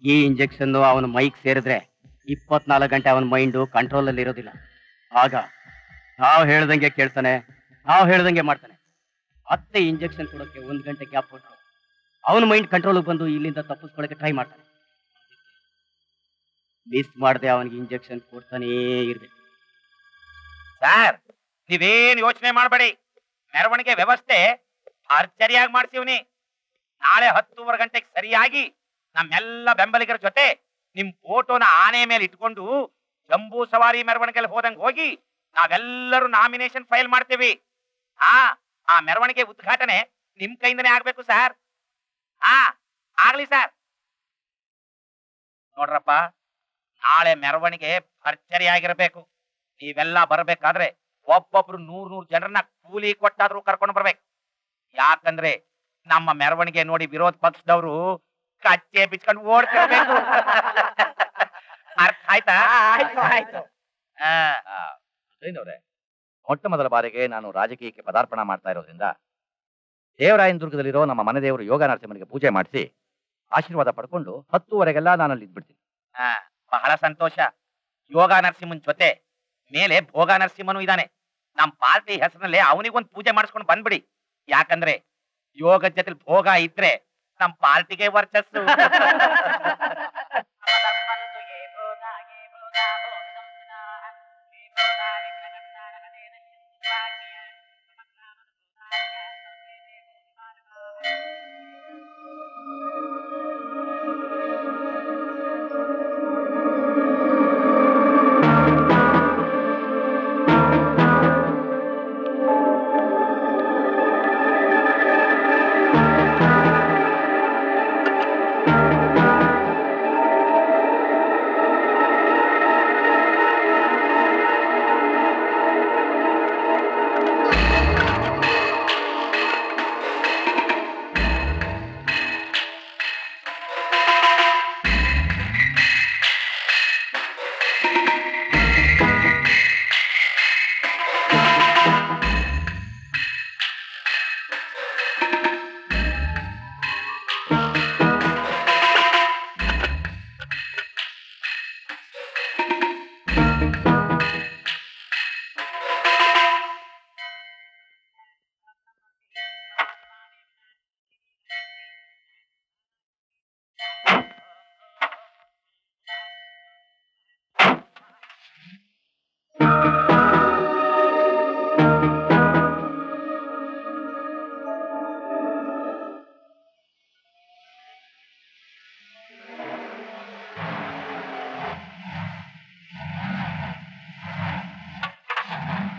ಈ ಇಂಜೆಕ್ಷನ್ ಅವನ ಮೈಕ್ ಸೇರಿದ್ರೆ 24 ಗಂಟೆ ಅವನ ಮೈಂಡು ಕಂಟ್ರೋಲ್ ಅಲ್ಲಿ ಇರೋದಿಲ್ಲ. ಆಗ ನಾವು ಹೇಳ್ದಂಗೆ ಕೇಳ್ತಾನೆ, ನಾವು ಹೇಳ್ದಂಗೆ ಮಾಡ್ತಾನೆ. ಮತ್ತೆ ಇಂಜೆಕ್ಷನ್ ಕೊಡೋಕೆ 1 ಗಂಟೆ ಗ್ಯಾಪ್ ಕೊಟ್ಟರು ಅವನ ಮೈಂಡ್ ಕಂಟ್ರೋಲ್ ಬಂದು ಇಲ್ಲಿಂದ ತಪ್ಪಿಸ್ಕೊಳ್ಳೋಕೆ ಟ್ರೈ ಮಾಡ್ತಾನೆ. ಮಿಸ್ ಮಾಡದೆ ಅವನಿಗೆ ಇಂಜೆಕ್ಷನ್ ಕೊಡ್ತಾನೇ ಇರ್ಬೇಕು. ಸರ್, ನೀವೇನ್ ಯೋಚನೆ ಮಾಡಬೇಡಿ. ಮೆರವಣಿಗೆ ವ್ಯವಸ್ಥೆ ಭರ್ಜರಿಯಾಗಿ ಮಾಡ್ತೀವ್ನಿ. ನಾಳೆ 10:15 ಗಂಟೆಗೆ ಸರಿಯಾಗಿ ನಮ್ಮೆಲ್ಲ ಬೆಂಬಲಿಗರ ಜೊತೆ ನಿಮ್ ಫೋಟೋನ ಆನೆ ಮೇಲೆ ಇಟ್ಕೊಂಡು ಜಂಬೂ ಸವಾರಿ ಮೆರವಣಿಗೆಯಲ್ಲಿ ಹೋದಂಗೆ ಹೋಗಿ ನಾವೆಲ್ಲರೂ ನಾಮಿನೇಷನ್ ಫೈಲ್ ಮಾಡ್ತೀವಿ. ಆ ಮೆರವಣಿಗೆ ಉದ್ಘಾಟನೆ ನಿಮ್ ಕೈಯಿಂದನೇ ಆಗ್ಬೇಕು ಸರ್. ಆಗ್ಲಿ ಸರ್. ನೋಡ್ರಪ್ಪ, ನಾಳೆ ಮೆರವಣಿಗೆ ಭರ್ಜರಿಯಾಗಿರ್ಬೇಕು. ನೀವೆಲ್ಲ ಬರ್ಬೇಕಾದ್ರೆ ಒಬ್ಬೊಬ್ರು 100 ಜನರನ್ನ ಕೂಲಿ ಕೊಟ್ಟಾದ್ರೂ ಕರ್ಕೊಂಡು ಬರ್ಬೇಕು. ಯಾಕಂದ್ರೆ ನಮ್ಮ ಮೆರವಣಿಗೆ ನೋಡಿ ವಿರೋಧ ಪಕ್ಷದವರು ಕಚ್ಚೆ ಬಿಚ್ಕೊಂಡು ಓಡ್ತಿರ್ಬೇಕು. ಅರ್ಥ ಆಯ್ತಾ? ಆಯ್ತು. ಮೊಟ್ಟ ಮೊದಲ ಬಾರಿಗೆ ನಾನು ರಾಜಕೀಯಕ್ಕೆ ಪದಾರ್ಪಣೆ ಮಾಡ್ತಾ ಇರೋದ್ರಿಂದ ದೇವರಾಯನ ದುರ್ಗದಲ್ಲಿರೋ ನಮ್ಮ ಮನೆ ದೇವರು ಯೋಗ ನರಸಿಂಹನಿಗೆ ಪೂಜೆ ಮಾಡಿಸಿ ಆಶೀರ್ವಾದ ಪಡ್ಕೊಂಡು 10:15 ನಾನು ಅಲ್ಲಿ ಇದ್ಬಿಡ್ತೀನಿ. ಬಹಳ ಸಂತೋಷ. ಯೋಗ ನರಸಿಂಹನ್ ಜೊತೆ ಮೇಲೆ ಭೋಗ ನರಸಿಂಹನು ಇದ್ದಾನೆ. ನಮ್ ಪಾರ್ಟಿ ಹೆಸರಿನಲ್ಲಿ ಅವನಿಗೊಂದು ಪೂಜೆ ಮಾಡಿಸ್ಕೊಂಡು ಬಂದ್ಬಿಡಿ. ಯಾಕಂದ್ರೆ ಯೋಗ ಜೊತೆ ಭೋಗ ಇದ್ರೆ ನಮ್ ಪಾರ್ಟಿಗೆ ವರ್ಚಸ್ಸು.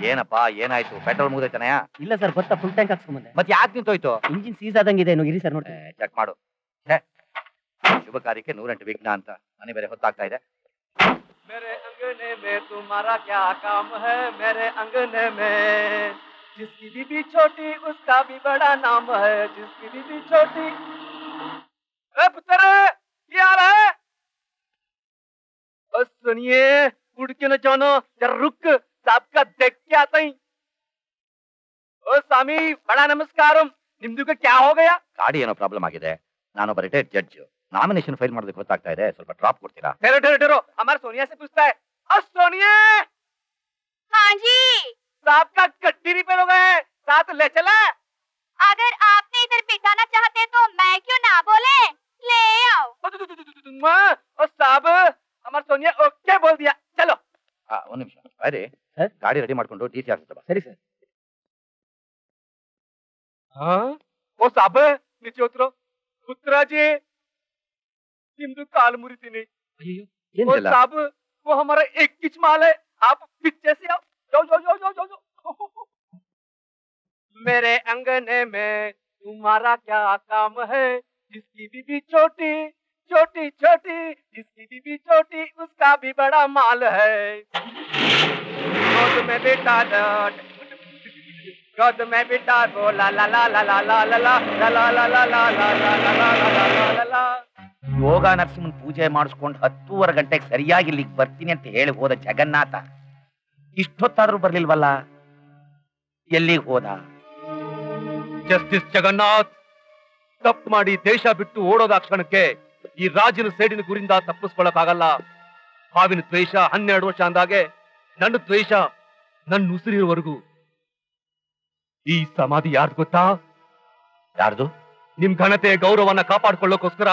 ಏನಪ್ಪಾ ಏನಾಯ್ತು? ಪೆಟ್ರೋಲ್ ಮುಗಿದೈತನಯ? ಇಲ್ಲ ಸರ್, ಗೊತ್ತಾ ಫುಲ್ ಟ್ಯಾಂಕ್ ಹಾಕ್ಸ್ಕೊಂಬಂದೆ. ಮತ್ತೆ ಯಾಕೆ ನಿಂತೋಯ್ತು? ಇಂಜಿನ್ ಸೀಸ್ ಆದಂಗಿದೆ, ಇರಿ ಸರ್ ನೋಡಿ. ಚೆಕ್ ಮಾಡು. ಛೇ, ಶುಭ ಕಾರ್ಯಕ್ಕೆ 108 ವಿಘ್ನ ಅಂತ. ಮನೆ ಬೇರೆ ಹೊತ್ತಾಗ್ತಾ ಇದೆ. मेरे अंगने में तुम्हारा क्या काम है, मेरे अंगने में जिसकी बीबी छोटी उसका भी बड़ा नाम है, जिसकी बीबी छोटी। ए पुत्र, क्या हाल है? बस सुनिए, उड़ के न जानो, जरा रुक, साहब का देख के आता ही। ओ स्वामी, बड़ा नमस्कारम, निम्दुके क्या हो गया? ಗಾಡಿ ಏನೋ ಪ್ರಾಬ್ಲಮ್ ಆಗಿದೆ. ನಾನೊಬ್ಬ ರಿಟೈರ್ಡ್ ಜಡ್ಜ್. ನಾಮಿನೇಷನ್ ಫೈಲ್ ಮಾಡೋದಕ್ಕೆ ಗೊತ್ತಾಗ್ತಾ ಇದೆ. ಸ್ವಲ್ಪ ಡ್ರಾಪ್ ಕೊಡ್ತೀರಾ? ठहरो ठहरो ठहरो, हमारा सोनिया से पूछता है। और सोनिया, हाँ जी, साहब का गड्डी रिपेयर हो गया है, साथ ले चला। अगर आपने इधर बिठाना चाहते तो मैं क्यों ना बोले, ले आओ। और साहब, हमारा सोनिया ओके बोल दिया, चलो। ಒಂದ್ ನಿಮಿಷ ಬಾರಿ. ಗಾಡಿ ರೆಡಿ ಮಾಡ್ಕೊಂಡು ಟಿ ಸಿ ಆಗ್ತದೆ. ಸರಿ ಸರ್. हाँ, ओ साहब नीचे उतरो। पुत्रा जी, निम्दु काल मुरीतीनी। ओ साहब, वो हमारा एक किच माल है, आप पीछे से आओ। जाओ जाओ जाओ जाओ जाओ। मेरे अंगने में तुम्हारा क्या काम है, जिसकी बीबी छोटी छोटी छोटी, जिसकी बीबी छोटी उसका भी बड़ा माल है। गोद में बेटा लट, गोद में बेटा बोला ला ला ला ला ला ला ला ला ला ला ला ला ला ला ला ला। ಯೋಗ ನರಸಿಂಹನ್ ಪೂಜೆ ಮಾಡಿಸ್ಕೊಂಡು 10:30 ಗಂಟೆಗೆ ಸರಿಯಾಗಿ ಇಲ್ಲಿಗೆ ಬರ್ತೀನಿ ಅಂತ ಹೇಳಿ ಹೋದ ಜಗನ್ನಾಥ ಇಷ್ಟೊತ್ತಾದ್ರೂ ಬರ್ಲಿಲ್ವಲ್ಲ? ಎಲ್ಲಿಗೆ ಹೋದ? ಜಸ್ಟಿಸ್ ಜಗನ್ನಾಥ್ ತಪ್ಪು ಮಾಡಿ ದೇಶ ಬಿಟ್ಟು ಓಡೋದ ಕ್ಷಣಕ್ಕೆ ಈ ರಾಜನ ಸೇಡಿನ ಗುರಿಂದ ತಪ್ಪಿಸ್ಕೊಳಕ್ಕಾಗಲ್ಲ. ಹಾವಿನ ದ್ವೇಷ 12 ವರ್ಷ ಅಂದಾಗೆ ನನ್ನ ದ್ವೇಷ ನನ್ನ ಉಸಿರಿರುವವರೆಗೂ. ಈ ಸಮಾಧಿ ಯಾರ್ದು ಗೊತ್ತಾ? ಯಾರ್ದು? ನಿಮ್ ಘನತೆ ಗೌರವನ ಕಾಪಾಡ್ಕೊಳ್ಳೋಕೋಸ್ಕರ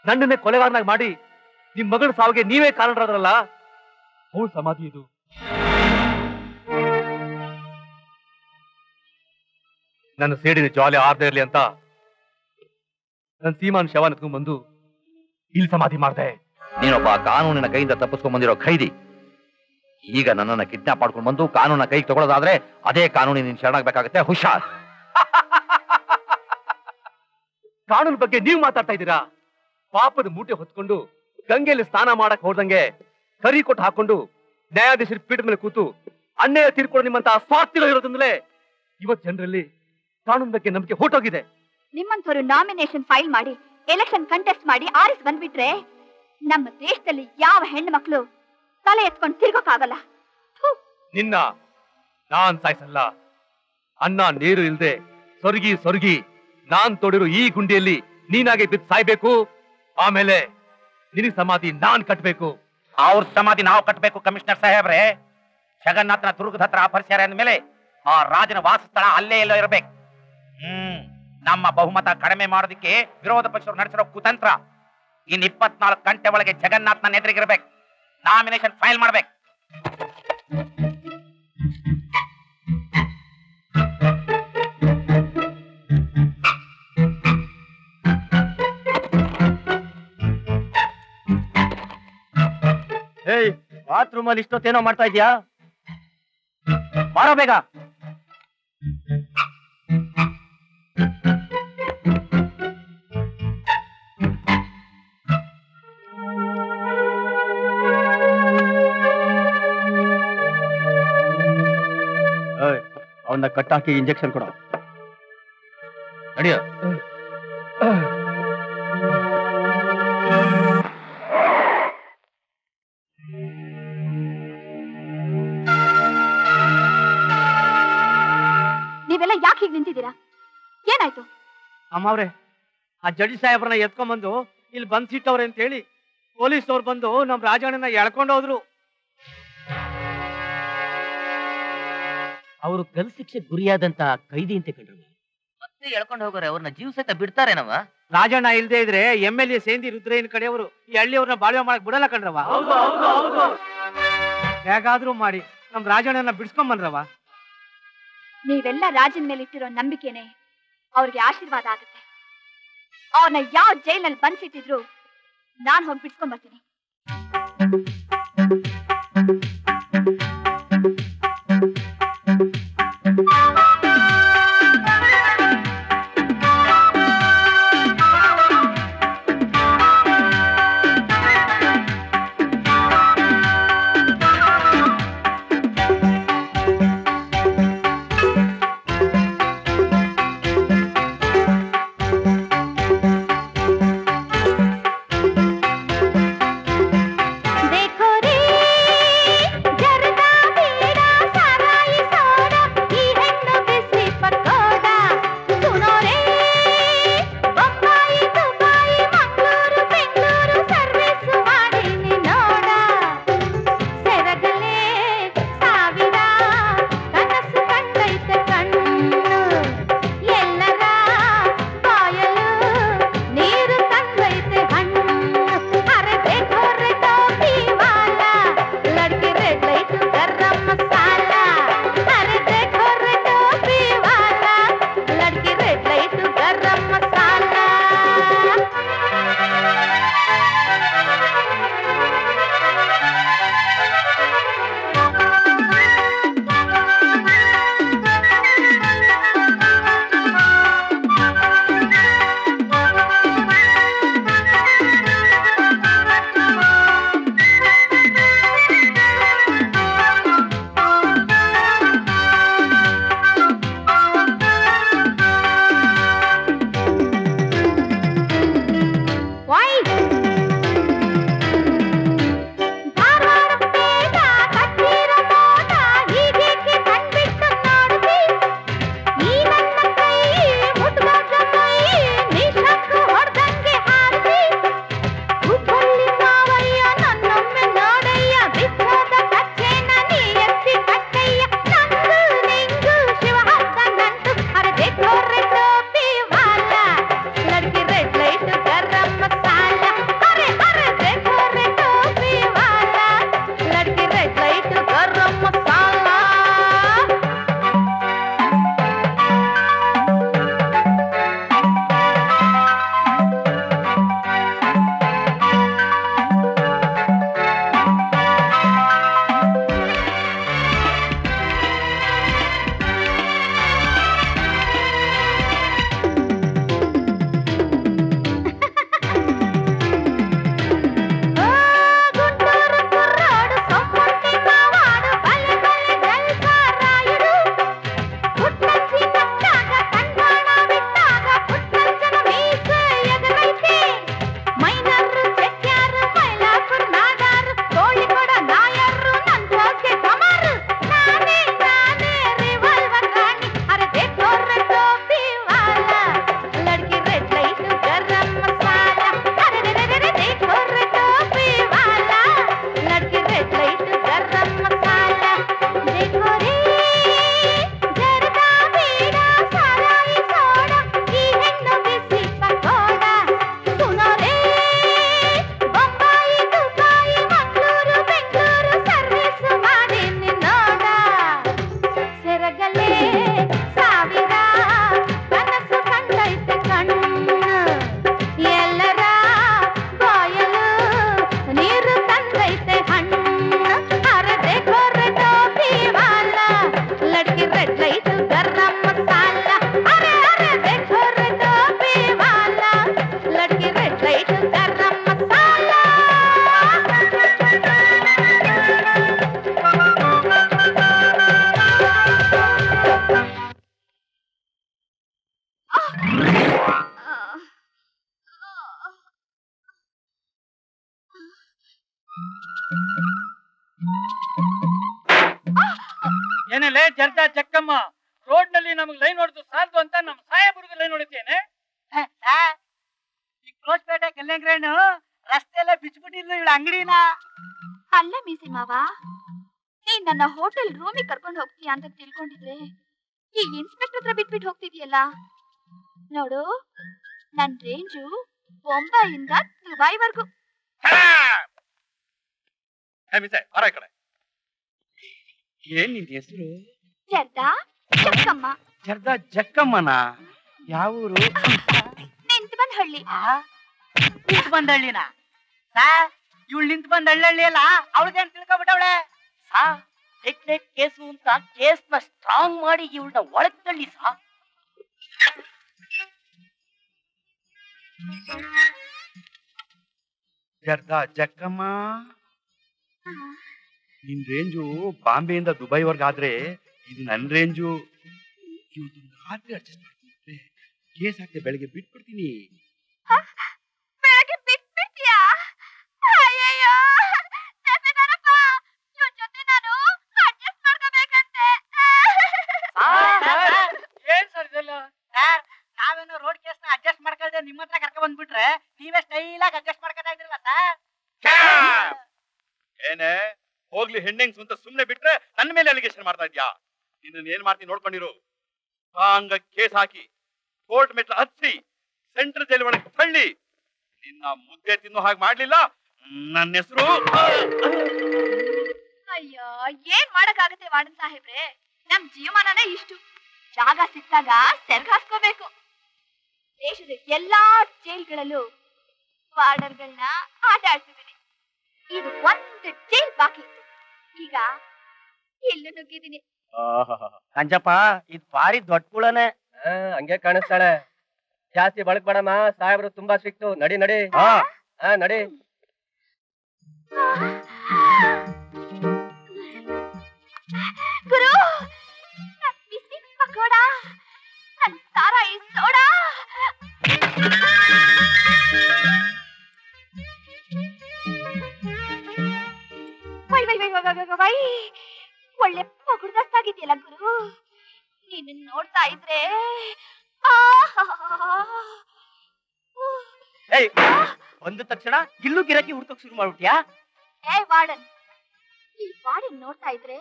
ನನ್ನನ್ನೇ ಕೊಲೆಗಾರನಾಗಿ ಮಾಡಿ ನಿಮ್ ಮಗಳ ಸಾವಿಗೆ ನೀವೇ ಕಾರಣರಾದ್ರಲ್ಲ, ಅವಳ ಸಮಾಧಿ ಇದು. ನನ್ನ ಸೇಡಿನ ಜ್ವಾಲೆ ಆರ್ದೇ ಇರ್ಲಿ ಅಂತ ನನ್ನ ಸೀಮಾನ್ ಶವ ಎತ್ಕೊಂಡ್ ಬಂದು ಇಲ್ಲಿ ಸಮಾಧಿ ಮಾಡ್ದೆ. ನೀನೊಬ್ಬ ಕಾನೂನಿನ ಕೈಯಿಂದ ತಪ್ಪಿಸ್ಕೊಂಡ್ ಬಂದಿರೋ ಖೈದಿ. ಈಗ ನನ್ನನ್ನ ಕಿಡ್ನಾಪ್ ಮಾಡ್ಕೊಂಡು ಬಂದು ಕಾನೂನ ಕೈಗೆ ತಗೊಳ್ಳೋದಾದ್ರೆ ಅದೇ ಕಾನೂನಿನ ನೀನು ಶರಣಾಗಬೇಕಾಗುತ್ತೆ. ಹುಷಾರ್. ಕಾನೂನು ಬಗ್ಗೆ ನೀವು ಮಾತಾಡ್ತಾ ಇದ್ದೀರಾ? ಪಾಪದ ಮೂಟೆ ಹೊತ್ಕೊಂಡು ಗಂಗೆಯಲ್ಲಿ ಸ್ನಾನ ಮಾಡಕ್ ಹೋದಂಗೆ ಕರಿ ಕೊಟ್ಟು ಹಾಕೊಂಡು ನ್ಯಾಯಾಧೀಶರ ಪೀಠದ ಮೇಲೆ ಕೂತು ಅನ್ಯಾಯ ತೀರ್ಕೊಂಡು ನಿಮ್ಮಂತ ಸ್ವಾರ್ಥಿಗಳು ಇರೋದ್ರಿಂದಲೇ ಇವತ್ತು ಜನರಲ್ಲಿ ಕಾನೂನು ಬಗ್ಗೆ ನಂಬಿಕೆ ಹೊರಟೋಗಿದೆ. ನಿಮ್ಮಂಥವ್ರು ನಾಮಿನೇಷನ್ ಫೈಲ್ ಮಾಡಿ ಎಲೆಕ್ಷನ್ ಕಂಟೆಸ್ಟ್ ಮಾಡಿ ಆರಿಸ್ ಬಂದ್ಬಿಟ್ರೆ ನಮ್ಮ ದೇಶದಲ್ಲಿ ಯಾವ ಹೆಣ್ಣು ಮಕ್ಕಳು ತಲೆ ಎತ್ಕೊಂಡು ತಿರ್ಗೋಕ್ಕಾಗಲ್ಲ. ನಿನ್ನ ನಾನ್ ಸಾಯಿಸಲ್ಲ. ಅನ್ನ ನೀರು ಇಲ್ದೆ ಸೊರಗಿ ಸೊರಗಿ ನಾನ್ ತೋಡಿರೋ ಈ ಗುಂಡಿಯಲ್ಲಿ ನೀನಾಗೆ ಬಿದ್ದು ಸಾಯ್ಬೇಕು. ಆಮೇಲೆ ನಿನಗೆ ಸಮಾಧಿ ನಾನ್ ಕಟ್ಬೇಕು. ಅವ್ರ ಸಮಾಧಿ ನಾವು ಕಟ್ಟಬೇಕು. ಕಮಿಷನರ್ ಸಾಹೇಬ್ರೆ, ಜಗನ್ನಾಥನ ದುರ್ಗದ ಹತ್ರ ಅಪರಿಸ್ಯಾರ ಅಂದ್ಮೇಲೆ ಆ ರಾಜನ ವಾಸಸ್ಥಳ ಅಲ್ಲೇ ಎಲ್ಲೋ ಇರ್ಬೇಕು. ನಮ್ಮ ಬಹುಮತ ಕಡಿಮೆ ಮಾಡೋದಕ್ಕೆ ವಿರೋಧ ಪಕ್ಷರು ನಡೆಸಿರೋ ಕುತಂತ್ರ. ಇನ್ 24 ಗಂಟೆ ಒಳಗೆ ಜಗನ್ನಾಥನ ಎದುರಿಗಿರ್ಬೇಕು. ನಾಮಿನೇಷನ್ ಫೈಲ್ ಮಾಡ್ಬೇಕು. ಏಯ್, ಬಾತ್ರೂಮ್ ಅಲ್ಲಿ ಇಷ್ಟೊತ್ತೇನೋ ಮಾಡ್ತಾ ಇದ್ಯಾ? ಮಾಡೋ ಬೇಗ. ಅವನ್ನ ಕಟ್ಟಾಕಿ ಇಂಜೆಕ್ಷನ್ ಕೊಡೋ. ನಡಿಯ. ನೀವೆಲ್ಲ ಯಾಕೆ ಹೀಗೆ ನಿಂತಿದ್ದೀರಾ? ಏನಾಯ್ತು? ಅಮ್ಮವ್ರೆ, ಆ ಜಡ್ಜಿ ಸಾಹೇಬ್ರನ್ನ ಎತ್ಕೊಂಡ್ಬಂದು ಇಲ್ಲಿ ಬಂದ್ ಸಿಟ್ಟವ್ರೆ ಅಂತ ಹೇಳಿ ಪೊಲೀಸ್ನವ್ರು ಬಂದು ನಮ್ ರಾಜಣ್ಣನ ಎಳ್ಕೊಂಡು ಹೋದ್ರು. ಅವರು ಗಲ್ ಶಿಕ್ಷೆ ಗುರಿಯಾದಂತ ಕೈದಿ ಅಂತ ಕಂಡ್ರು. ಮತ್ತೆ ಎಳ್ಕೊಂಡು ಹೋಗೋರೆ ಅವ್ರನ್ನ ಜೀವ ಸಹಿತ ಬಿಡ್ತಾರೇನವ? ರಾಜಣ್ಣ ಇಲ್ದೇ ಇದ್ರೆ MLA ಸೇಂದಿ ರುದ್ರೇನ್ ಕಡೆಯವರು ಈ ಹಳ್ಳಿಯವ್ರನ್ನ ಬಾಳ್ವೆ ಮಾಡಕ್ ಬಿಡಲ್ಲ ಕಣ್ರವ. ಹೇಗಾದ್ರೂ ಮಾಡಿ ನಮ್ ರಾಜಣ್ಣನ ಬಿಡ್ಸ್ಕೊಂಡ್ ಬಂದ್ರವ. ನೀವೆಲ್ಲ ರಾಜನ ಮೇಲೆ ಇಟ್ಟಿರೋ ನಂಬಿಕೆನೆ ಅವ್ರಿಗೆ ಆಶೀರ್ವಾದ ಆಗುತ್ತೆ. ಅವ್ರನ್ನ ಯಾವ ಜೈಲಲ್ಲಿ ಬಂದ್ಸಿಟ್ಟಿದ್ರು ನಾನ್ ಹೋಗಿ ಬಿಡ್ಸ್ಕೊಂಡ್ ಬರ್ತೀನಿ. ಏನೇಲೆ ಜರ್ದಾ ಜಕ್ಕಮ್ಮ ರೋಡ್ ನಲ್ಲಿ ನಮಗ್ ಲೈನ್ ಹೊಡೆದು ಸಾಲದು ಅಂತ ನಮ್ ಸಾಹೇಬ್ರಿಗೆ ಲೈನ್ ಹೊಡಿತೇನೆ. ಈ ಕ್ರೋಸ್ಪೇಟೆ ಕಲ್ಯಾಣ ರಸ್ತೆಯಲ್ಲ ಬಿಚ್ಬಿಟ್ಟಿಲ್ಲ ಇವಳ ಅಂಗಡಿನ. ಅಲ್ಲ ಮೀಸಿ ಮಾವ, ನೀನ್ ನನ್ನ ಹೋಟೆಲ್ ರೂಮಿಗೆ ಕರ್ಕೊಂಡು ಹೋಗ್ತೀಯ ಅಂತ ತಿಳ್ಕೊಂಡಿದ್ರೆ ಈ ಇನ್ಸ್ಪೆಕ್ಟರ್ ಹತ್ರ ಬಿಟ್ಬಿಟ್ಟು ಹೋಗ್ತಿದ್ಯಲ್ಲ. ನೋಡು, ನನ್ ರೇಂಜು ಬೊಂಬಾಯಿಂದ ದುಬೈವರೆಗೂ. ಏನ್ ನಿನ್ ಹೆಸರು? ಜರ್ದಾ ಜಕ್ಕಮ್ಮ. ಜರ್ದಾ ಜಕ್ಕಮ್ಮನ? ಯಾವ ಊರು? ನಿಂತು ಬಂದ್ ಹಳ್ಳಿ. ನಿಂತು ಬಂದ ಹಳ್ಳಿನ? ಇವಳು ನಿಂತು ಬಂದ ಹಳ್ಳಿ ಅಲ್ಲ, ಅವಳಿಗೇನ್ ತಿಳ್ಕೊಬಿಟ್ಟವಳೆ? ಕೇಸು ಅಂತ ಕೇಸ್ನ ಸ್ಟ್ರಾಂಗ್ ಮಾಡಿ ಇವಳನ್ನ ಒಳಗ್ ತಳ್ಳಿ ಸಾ. ಜರ್ದಾ ಜಕ್ಕಮ್ಮ, ನಿನ್ ರೇಂಜು ಬಾಂಬೆಯಿಂದ ದುಬೈವರೆಗಾದ್ರೆ ಇದು ನನ್ ರೇಂಜು. ಇವತ್ತು ರಾತ್ರಿ ಅಡ್ಜಸ್ಟ್ ಮಾಡ್ಕೊಂಡ್ರೆ ಕೇಸ್ ಹಾಕಿ ಬೆಳಿಗ್ಗೆ ಬಿಟ್ಬಿಡ್ತೀನಿ. ಬೆಳಗ್ಗೆ ಬಿಟ್ಬಿಡ್ತೀಯಾ? ಅಯ್ಯಯ್ಯೋ, ಇವನ್ ಜೊತೆ ನಾನು ಅಡ್ಜಸ್ಟ್ ಮಾಡ್ಕೋಬೇಕಂತೆ. ಏನ್ ಸರ್ ಇದೆಲ್ಲ? ನಾವೇನೋ ರೋಡ್ ಕೇಸ್ನ ಅಡ್ಜಸ್ಟ್ ಮಾಡ್ಕೊಳ್ದೆ ನಿಮ್ಮ ಹತ್ರ ಕರ್ಕೊಂಡ್ ಬಂದ್ಬಿಟ್ರೆ ನೀವೇ ಸ್ಟೈಲಾಗಿ ಅಡ್ಜಸ್ಟ್ ಮಾಡ್ಕೊತಾ ಇದ್ರಲ್ಲ ಸರ್. ಏನೇ ಹೋಗ್ಲಿ ಹೆಣ್ಣೆಂಗ್ಸು ಅಂತ ಸುಮ್ನೆ ಬಿಟ್ರೆ ನನ್ನ ಮೇಲೆ ಅಲಿಗೇಷನ್ ಮಾಡ್ತಾ ಇದ್ಯಾ? ನಿನ್ನ ಏನ್ ಮಾಡ್ತೀನಿ ನೋಡ್ಕೊಂಡಿರು. ಹಂಗ ಕೇಸ್ ಹಾಕಿ ಕೋರ್ಟ್ ಮೆಟ್ಲ ಹಚ್ಚಿ ಸೆಂಟ್ರಲ್ ಜೈಲ್ ಒಳಗೆ ತಳ್ಳಿ ನಿನ್ನ ಮುದ್ದೆ ತಿನ್ನೋ ಹಾಗೆ ಮಾಡ್ಲಿಲ್ಲ ನನ್ನ ಹೆಸರು. ಅಯ್ಯೋ, ಏನ್ ಮಾಡಕ್ಕಾಗತ್ತೆ ವಾರ್ಡನ್ ಸಾಹೇಬ್ರೆ, ನಮ್ ಜೀವಮಾನನೇ ಇಷ್ಟು. ಜಾಗ ಸಿಕ್ಕಾಗ ಸೆರ್ಗ್ ಹಾಸ್ಕೋಬೇಕು. ದೇಶದ ಎಲ್ಲಾ ಜೈಲ್ಗಳಲ್ಲೂ ವಾರ್ಡರ್ಗಳನ್ನ ಆಟ ಆಡ್ತಿದ್ದೀನಿ. ಇದು ಒಂದು ಜೈಲ್ ಬಾಕಿ ಇತ್ತು, ಈಗ ಇಲ್ಲೂ ನುಗ್ಗಿದ್ದೀನಿ. ಅಂಜಪ್ಪ, ಇದು ಭಾರಿ ದೊಡ್ಡ ಕುಳನೆ. ಹಂಗೆ ಕಾಣಿಸ್ತಾಳೆ. ಜಾಸ್ತಿ ಬಳಕ್ ಬೇಡಮ್ಮ, ಸಾಹೇಬ್ರು ತುಂಬಾ ಸಿಕ್ತು. ನಡಿ ನಡಿ. ನಡಿ. ಗುರು, ನನ್ ಬಿಸಿ ಪಕೋಡ, ನನ್ ಸಾರಾಯಿ soda. Why why why why why why, ಒಳ್ಳೆ ಪಗುಡ್ದಾಗಿದೆಯಲ್ಲ ಗುರು. ನೀನು ನೋಡ್ತಾ ಇದ್ರೆ ಒಂದು ತಕ್ಷಣ ಇಲ್ಲೂ ಗಿರಾಕಿ ಹುಡ್ಕೋಕ್ ಶುರು ಮಾಡ್ಬಿಟ್ಯಾ? ಏ ವಾರ್ಡನ್, ಈ ಬಾಡಿ ನೋಡ್ತಾ ಇದ್ರೆ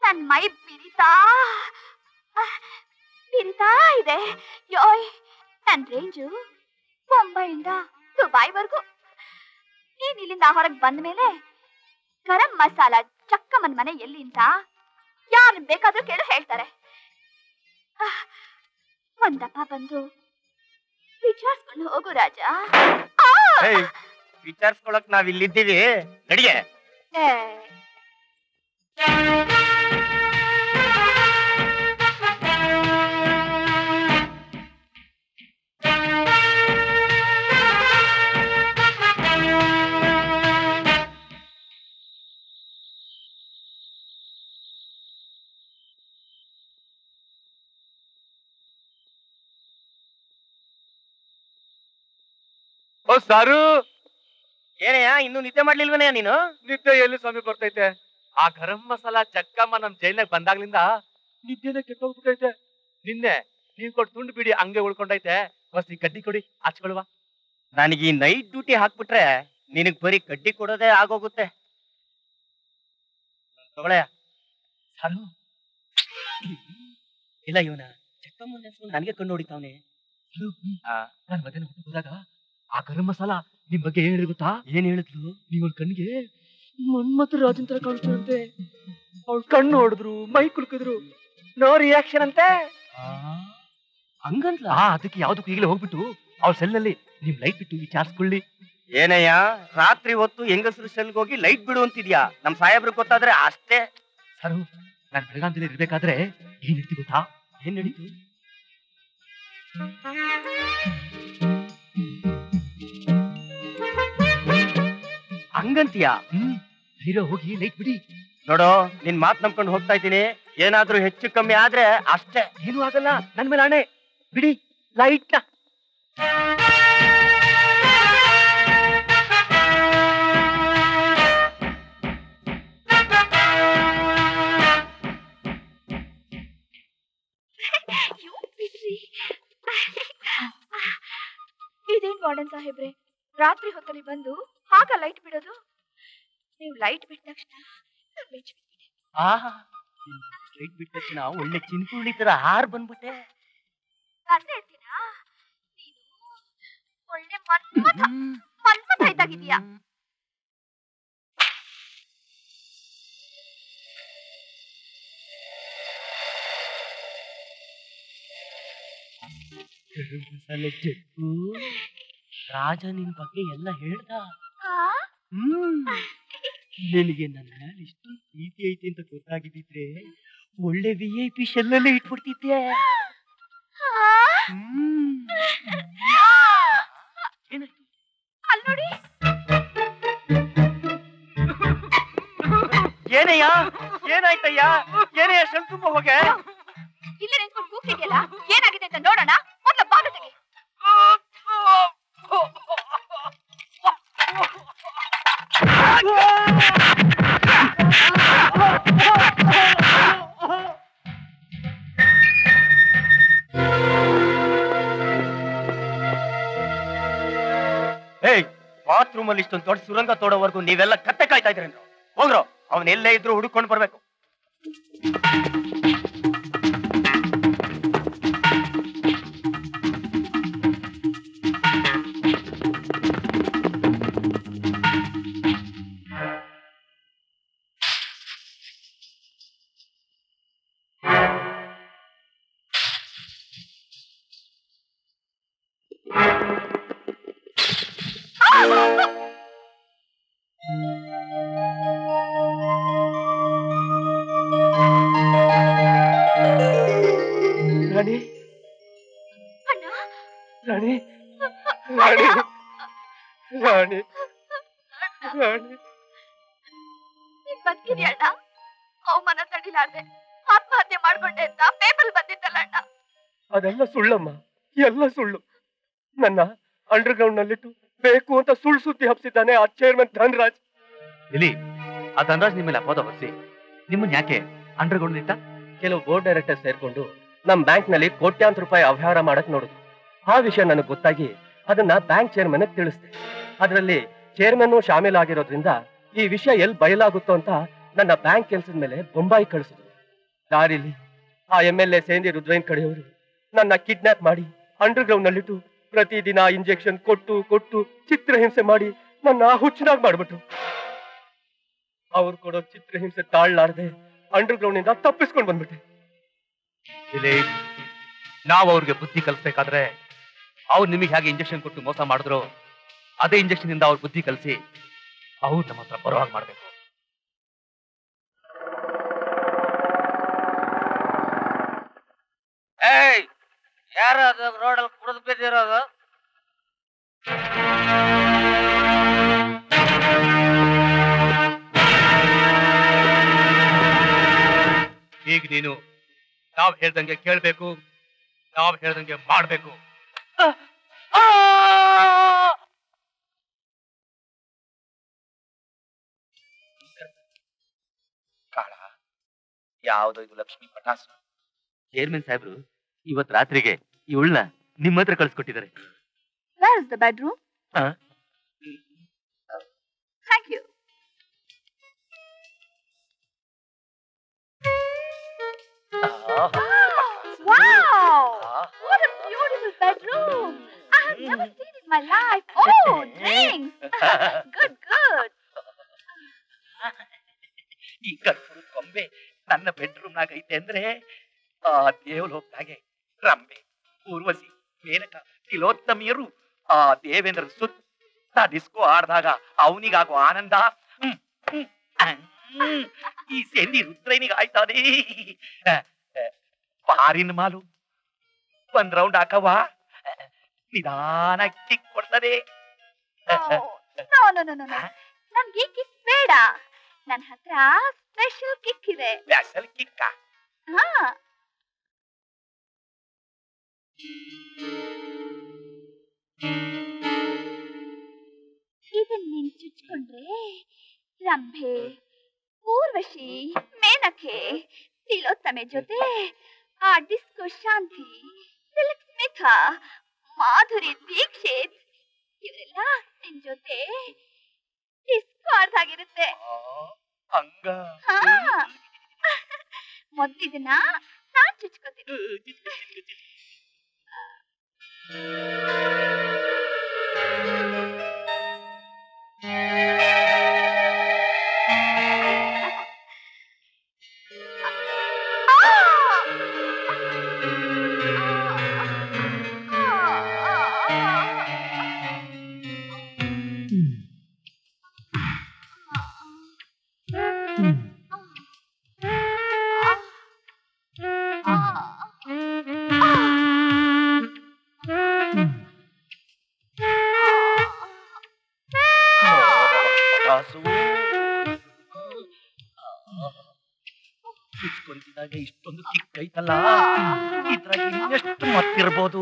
ನನ್ ಮೈ ಬಿರಿತಾ ಇದೆ. ಯೋಯ್, ನನ್ ರೇಂಜು ಮುಂಬೈಯಿಂದ ದುಬೈವರೆಗೂ. ನೀನ್ ಇಲ್ಲಿಂದ ಹೊರಗೆ ಬಂದ ಮೇಲೆ ಗರಂ ಮಸಾಲ ಚಕ್ಕಮ್ಮನ್ ಮನೆ ಎಲ್ಲಿ ಅಂತ ಯಾರು ಬೇಕಾದ್ರೂ ಕೇಳು ಹೇಳ್ತಾರೆ. ಒಂದಪ್ಪ ಬಂದು ವಿಚಾರಿಸ್ಕೊಂಡು ಹೋಗು ರಾಜ. ವಿಚಾರಿಸ್ಕೊಳಕ್ ನಾವ್ ಇಲ್ಲಿದ್ದೀವಿ, ನಡಿಗೆ. ಓ ಸಾರು, ಏನಯ್ಯ ಇನ್ನೂ ನಿದ್ದೆ ಮಾಡ್ಲಿಲ್ವನಯ್ಯ ನೀನು? ನಿದ್ದೆ ಎಲ್ಲಿ ಸ್ವಾಮಿ ಬರ್ತೈತೆ? ಆ ಗರಂ ಮಸಾಲ ಜಕ್ಕಮ್ಮ ನಮ್ ಜೈಲ್ನಾಗ ಬಂದಾಗ್ಲಿಂದ ನಿದ್ದೆನೆ ಕೆಟ್ಟೋಗ್ಬಿಟ್ಟೈತೆ. ನಿನ್ನೆ ನೀವ್ ಕೊಟ್ಟು ತುಂಡು ಬಿಡಿ ಹಂಗೆ ಉಳ್ಕೊಂಡೈತೆ. ಬಸ್ ಈ ಕಡ್ಡಿ ಕೊಡಿ ಹಚ್ಕೊಳ್ವಾ. ನನಗೆ ಈ ನೈಟ್ ಡ್ಯೂಟಿ ಹಾಕ್ಬಿಟ್ರೆ ನಿನಗ್ ಬರೀ ಕಡ್ಡಿ ಕೊಡೋದೇ ಆಗೋಗುತ್ತೆ. ತಗೊಳಯ್ಯ. ಸಾರು, ಇಲ್ಲ ಇವನ ಚಕ್ಕಮ್ಮನ ಹೆಸರು ನನಗೆ ಕಣ್ಣು ಹೊಡಿತಾವನೆ. ನಾನ್ ಮಧ್ಯಾಹ್ನ ಊಟಕ್ಕೆ ಹೋದಾಗ ಆ ಗರಂ ಮಸಾಲ ನಿಮ್ ಬಗ್ಗೆ ಏನ್ ಹೇಳಿ ಗೊತ್ತಾ? ಏನ್ ಹೇಳಿದ್ಲು? ನೀವ್ ಕಣ್ಣಿಗೆ ಮನ್ಮಥ ರಾಜನ್ ತರ ಕಾಣಿಸ್ತಾರಂತೆ. ಅವ್ಳ ಕಣ್ಣು ಹೊಡೆದ್ರು, ಮೈ ಕುಲ್ಕಿದ್ರು, ನೋ ರಿಯಾಕ್ಷನ್ ಅಂತೆ. ಹಂಗಂತ? ಅದಕ್ಕೆ ಯಾವ್ದಕ್ಕೂ ಈಗಲೇ ಹೋಗ್ಬಿಟ್ಟು ಅವ್ರ ಸೆಲ್ನಲ್ಲಿ ನಿಮ್ ಲೈಟ್ ಬಿಟ್ಟು ವಿಚಾರಿಸ್ಕೊಳ್ಳಿ. ಏನಯ್ಯ, ರಾತ್ರಿ ಹೊತ್ತು ಹೆಂಗಸರು ಸೆಲ್ಗೆ ಹೋಗಿ ಲೈಟ್ ಬಿಡು ಅಂತಿದ್ಯಾ? ನಮ್ ಸಾಹೇಬ್ರು ಗೊತ್ತಾದ್ರೆ ಅಷ್ಟೇ. ಸರು, ನಾನ್ ಬೆಳಗಾಂದಲ್ಲಿ ಇರ್ಬೇಕಾದ್ರೆ ಏನ್ ನಡೀತಿ ಗೊತ್ತಾ? ಏನ್ ನಡೀತು? ಹಂಗಂತೀಯಾ? ಧೈರ್ಯ ಹೋಗಿ ಲೈಟ್ ಬಿಡಿ. ನೋಡೋ, ನಿನ್ ಮಾತ್ ನಂಬ್ಕೊಂಡು ಹೋಗ್ತಾ ಇದ್ದೀನಿ. ಏನಾದ್ರೂ ಹೆಚ್ಚು ಕಮ್ಮಿ ಆದ್ರೆ ಅಷ್ಟೇ. ಏನು ಆಗಲ್ಲ, ನನ್ ಮೇಲೆ ಆಣೆ. ಬಿಡಿ ಲೈಟ್ ಇದೇನ್ ವಾರ್ಡನ್ ಸಾಹೇಬ್ರೆ, ರಾತ್ರಿ ಹೊತ್ತಲ್ಲಿ ಬಂದು ಆಗ ಲೈಟ್ ಬಿಡೋದು? ನೀವು ಲೈಟ್ ಬಿಟ್ಟ ತಕ್ಷಣ ಲೈಟ್ ಬಿಟ್ಟ ತಕ್ಷಣ ಒಳ್ಳೆ ಚಿನ್ಕುಳ್ಳಿ ತರ ಹಾರ್ ಬಂದ್ಬಿಟ್ಟೆ. ಹೇಳ್ತೀನಾ ನೀನು ಒಳ್ಳೆ ಮನ್ಮಥ ಇದ್ದಾಗಿದೀಯಾ. ರಾಜ ನಿನ್ ಬಗ್ಗೆ ಎಲ್ಲ ಹೇಳ್ದ. ನಿನಗೆ ನನ್ನ ಮೇಲೆ ಇಷ್ಟೊಂದು ಪ್ರೀತಿ ಐತಿ ಅಂತ ಗೊತ್ತಾಗಿದ್ದಿದ್ರೆ ಒಳ್ಳೆ VIP ಶೆಲ್ಲಲ್ಲೇ ಇಟ್ಬಿಡ್ತಿದ್ದೆ. ನೋಡಿ ಏನಯ್ಯ, ಏನಾಯ್ತಯ್ಯ, ಏನಯ್ಯ ಶೆಲ್ ತುಂಬ ಹೋಗೆ. ಇಲ್ಲಿ ನಿಂತ್ಕೊಂಡು ಕೂಗ್ತಿದ್ಯಲ್ಲ, ಏನಾಗಿದೆ ಅಂತ ನೋಡೋಣ. ಮೊದಲ ಬಾಗಿಲು ತೆಗಿ. ಬಾತ್ರೂಮ್ ಅಲ್ಲಿ ಇಷ್ಟೊಂದು ದೊಡ್ಡ ಸುರಂಗ ತೋಡೋವರೆಗೂ ನೀವೆಲ್ಲ ಕತ್ತೆ ಕಾಯ್ತಾ ಇದ್ರೇನು? ಹೋಗ್ರೋ, ಅವನ್ ಎಲ್ಲೇ ಇದ್ರು ಹುಡುಕೊಂಡು ಬರ್ಬೇಕು. ರಾಣಿ ರಾಣಿ ರಾಣಿ ರಾಣಿ ರಾಣಿ ಬದುಕಿದ್ಯಣ್ಣ. ಅವಮಾನ ತಡಿಲಾರ್ದೆ ಆತ್ಮಹತ್ಯೆ ಮಾಡ್ಕೊಂಡೆ ಅಂತ ಪೇಪರ್ ಬಂದಿದ್ದಲ್ಲ ಅಣ್ಣ. ಅದೆಲ್ಲ ಸುಳ್ಳಮ್ಮ, ಎಲ್ಲ ಸುಳ್ಳು. ನನ್ನ ಅಂಡರ್ ಗ್ರೌಂಡ್ ನಲ್ಲಿಟ್ಟು ಬೇಕು ಅಂತ ಸುಳ್ಳು ಸುದ್ದಿ ಹಬ್ಸಿದ್ದಾನೆ ಆ ಚೇರ್ಮನ್ ಧನರಾಜ್. ಇಲ್ಲಿ ಆ ಧನರಾಜ್ ನಿಮ್ಮ ಮೇಲೆ ಅಪವಾದ ಹೊರಿಸಿ ನಿಮ್ಮನ್ನ ಯಾಕೆ ಅಂಡರ್ ಗ್ರೌಂಡ್ ಇಟ್ಟ? ಕೆಲವು ಬೋರ್ಡ್ ಡೈರೆಕ್ಟರ್ ಸೇರ್ಕೊಂಡು ನಮ್ ಬ್ಯಾಂಕ್ ನಲ್ಲಿ ಕೋಟ್ಯಾಂತರ ರೂಪಾಯಿ ಅವ್ಯವಹಾರ ಮಾಡಕ್ ನೋಡುದು. ಆ ವಿಷಯ ನನಗೆ ಗೊತ್ತಾಗಿ ಅದನ್ನ ಬ್ಯಾಂಕ್ ಚೇರ್ಮನ್ ತಿಳಿಸ್ದೆ. ಅದರಲ್ಲಿ ಚೇರ್ಮನ್ ಶಾಮೀಲಾಗಿರೋದ್ರಿಂದ ಈ ವಿಷಯ ಎಲ್ಲಿ ಬಯಲಾಗುತ್ತೋ ಅಂತ ನನ್ನ ಬ್ಯಾಂಕ್ ಕೆಲಸದ ಮೇಲೆ ಬೊಂಬಾಯಿ ಕಳಿಸಿದ್ರು. ದಾರಿಲಿ ಆ MLA ಸೇಂದಿ ರುದ್ರೈನ್ ಕಡೆಯವರು ನನ್ನ ಕಿಡ್ನಾಪ್ ಮಾಡಿ ಅಂಡರ್ ಗ್ರೌಂಡ್ ನಲ್ಲಿಟ್ಟು ಪ್ರತಿದಿನ ಇಂಜೆಕ್ಷನ್ ಕೊಟ್ಟು ಕೊಟ್ಟು ಚಿತ್ರಹಿಂಸೆ ಮಾಡಿ ನನ್ನ ಹುಚ್ಚನಾಗ್ ಮಾಡ್ಬಿಟ್ರು. ಅವ್ರು ಕೊಡೋ ಚಿತ್ರಹಿಂಸೆ ತಾಳ್ಲಾರ್ದೆ ಅಂಡರ್ ಗ್ರೌಂಡ್ ಇಂದ ತಪ್ಪಿಸ್ಕೊಂಡು ಬಂದ್ಬಿಟ್ಟೆ. ಇಲ್ಲಿ ನಾವು ಅವ್ರಿಗೆ ಬುದ್ಧಿ ಕಲಿಸ್ಬೇಕಾದ್ರೆ ಅವ್ರು ನಿಮಗೆ ಹೇಗೆ ಇಂಜೆಕ್ಷನ್ ಕೊಟ್ಟು ಮೋಸ ಮಾಡಿದ್ರು ಅದೇ ಇಂಜೆಕ್ಷನ್ ಇಂದ ಅವ್ರ ಬುದ್ಧಿ ಕಲಿಸಿ ಅವ್ರು ನಮ್ಮ ಹತ್ರ ಬರುವಾಗ ಮಾಡ್ಬೇಕು. ಯಾರು ಅದು ರೋಡಲ್ಲಿ ಕುಡಿದು ಬಿದ್ದಿರೋದು? ಈಗ ನೀನು ನಾವ್ ಹೇಳ್ದಂಗೆ ಕೇಳ್ಬೇಕು, ನಾವ್ ಹೇಳ್ದಂಗೆ ಮಾಡ್ಬೇಕು. ಕಾಳ, ಯಾವ್ದೋ ಇದು ಲಕ್ಷ್ಮಿ ಪಟಾಸು. ಚೇರ್ಮನ್ ಸಾಹೇಬ್ರು ಇವತ್ ರಾತ್ರಿಗೆ ಇವಳನ್ನ ನಿಮ್ಮ ಹತ್ರ ಕಳ್ಸಿಕೊಟ್ಟಿದ್ದಾರೆ. Where is the bedroom? Thank you. Wow! What a beautiful bedroom! I have never seen in my life. Oh, drinks! Good, good. ಈ ಕರ್ಪೂರ ಕೊಂಬೆ ನನ್ನ ಬೆಡ್ರೂಮ್ ನಾಗ ಐತೆ ಅಂದ್ರೆ ಆ ದೇವಲೋಕದಾಗೆ ರಂಬೆ, ಊರ್ವಶಿ, ಮೇನಕ, ತಿಲೋತ್ತಮಿಯರು ಆ ದೇವೇಂದ್ರ ಸುತ್ತ ಡಿಸ್ಕೋ ಆಡ್ದಾಗ ಅವನಿಗಾಗೋ ಆನಂದ ಈ ಸೇಂದಿ ರುದ್ರನಿಗೆ ಆಯ್ತಾದೆ. ಪಾರಿನ ಮಾಲು ಒಂದ್ ರೌಂಡ್ ಹಾಕವಾ, ನಿಧಾನ ಕಿಕ್ ಕೊಡ್ತದೆ. ನನ್ಗೆ ಕಿಕ್ ಬೇಡ, ನನ್ನ ಹತ್ರ ಸ್ಪೆಷಲ್ ಕಿಕ್ ಇದೆ. ಸ್ಪೆಷಲ್ ಕಿಕ್ಕ? ಹಾ, ಇದನ್ನ ನೀನ್ ಚುಚ್ಕೊಂಡ್ರೆ ರಂಭೆ, ಊರ್ವಶಿ, ಮೇನಕೆ, ತಿಲೋತ್ತಮೆ ಜೊತೆ ಆ ಡಿಸ್ಕೋ ಶಾಂತಿ, ಸಿಲ್ಕ್ ಸ್ಮಿತಾ, ಮಾಧುರಿ ದೀಕ್ಷಿತ್ ಇವರೆಲ್ಲ ನಿನ್ ಜೊತೆ ಡಿಸ್ಕೋ ಆಡ್ದಾಗಿರುತ್ತೆ. ಮೊದ್ಲಿದನ್ನ ನಾನ್ ಚುಚ್ಕೋತೀನಿ. ಚುಚ್ಕೊಂತಿದಾಗ ಇಷ್ಟೊಂದು ಕಿಕ್ಕೈತಲ್ಲ, ಇದ್ರಾಗ ಇನ್ನೆಷ್ಟು ಮತ್ತಿರ್ಬೋದು.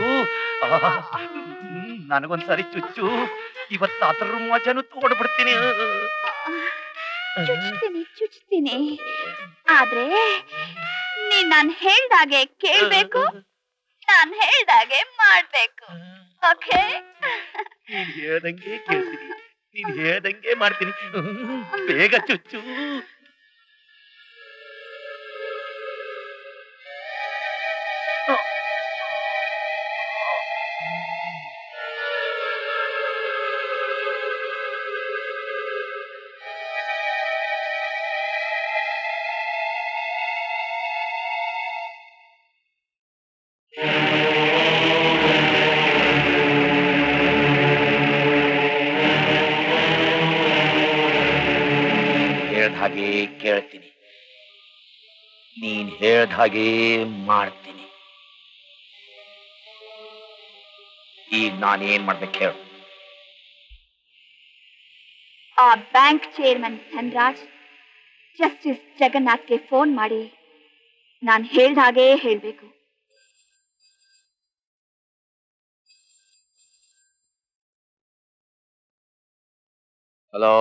ನನಗೊಂದ್ಸರಿ ಚುಚ್ಚು, ಇವತ್ತು ಅದ್ರ ಮಜಾನು ತೋಡ್ಬಿಡ್ತೀನಿ. ಚುಚ್ತೀನಿ, ಆದ್ರೆ ನೀನ್ ನಾನ್ ಹೇಳ್ದಾಗೆ ಕೇಳ್ಬೇಕು, ನಾನ್ ಹೇಳ್ದಾಗೆ ಮಾಡ್ಬೇಕು. ಓಕೆ? ನೀನ್ ಹೇಳ್ದಂಗೆ ಕೇಳ್ತೀನಿ, ನೀನ್ ಹೇಳ್ದಂಗೆ ಮಾಡ್ತೀನಿ. ಬೇಗ ಚುಚ್ಚು. ಹಾಗೆ ಕೇಳ್ತೀನಿ, ನೀನ್ ಹೇಳ್ದ ಹಾಗೆ ಮಾಡ್ತೀನಿ. ಈಗ ನಾನೇನ್ ಮಾಡ್ಬೇಕು ಹೇಳು? ಆ ಬ್ಯಾಂಕ್ ಚೇರ್ಮನ್ ಧನ್ರಾಜ್ ಜಸ್ಟಿಸ್ ಜಗನ್ನಾಥ್ಗೆ ಫೋನ್ ಮಾಡಿ ನಾನ್ ಹೇಳ್ದ ಹಾಗೆ ಹೇಳ್ಬೇಕು. ಹಲೋ,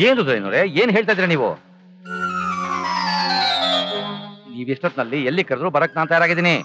ಏನು ಏನೋರೆ, ಏನ್ ಹೇಳ್ತಾ ಇದ್ರಿ ನೀವು? ನೀವೆಷ್ಟೊತ್ತಿನಲ್ಲಿ ಎಲ್ಲಿ ಕರೆದ್ರು ಬರಕ್ ನಾನು ತಯಾರಾಗಿದ್ದೀನಿ.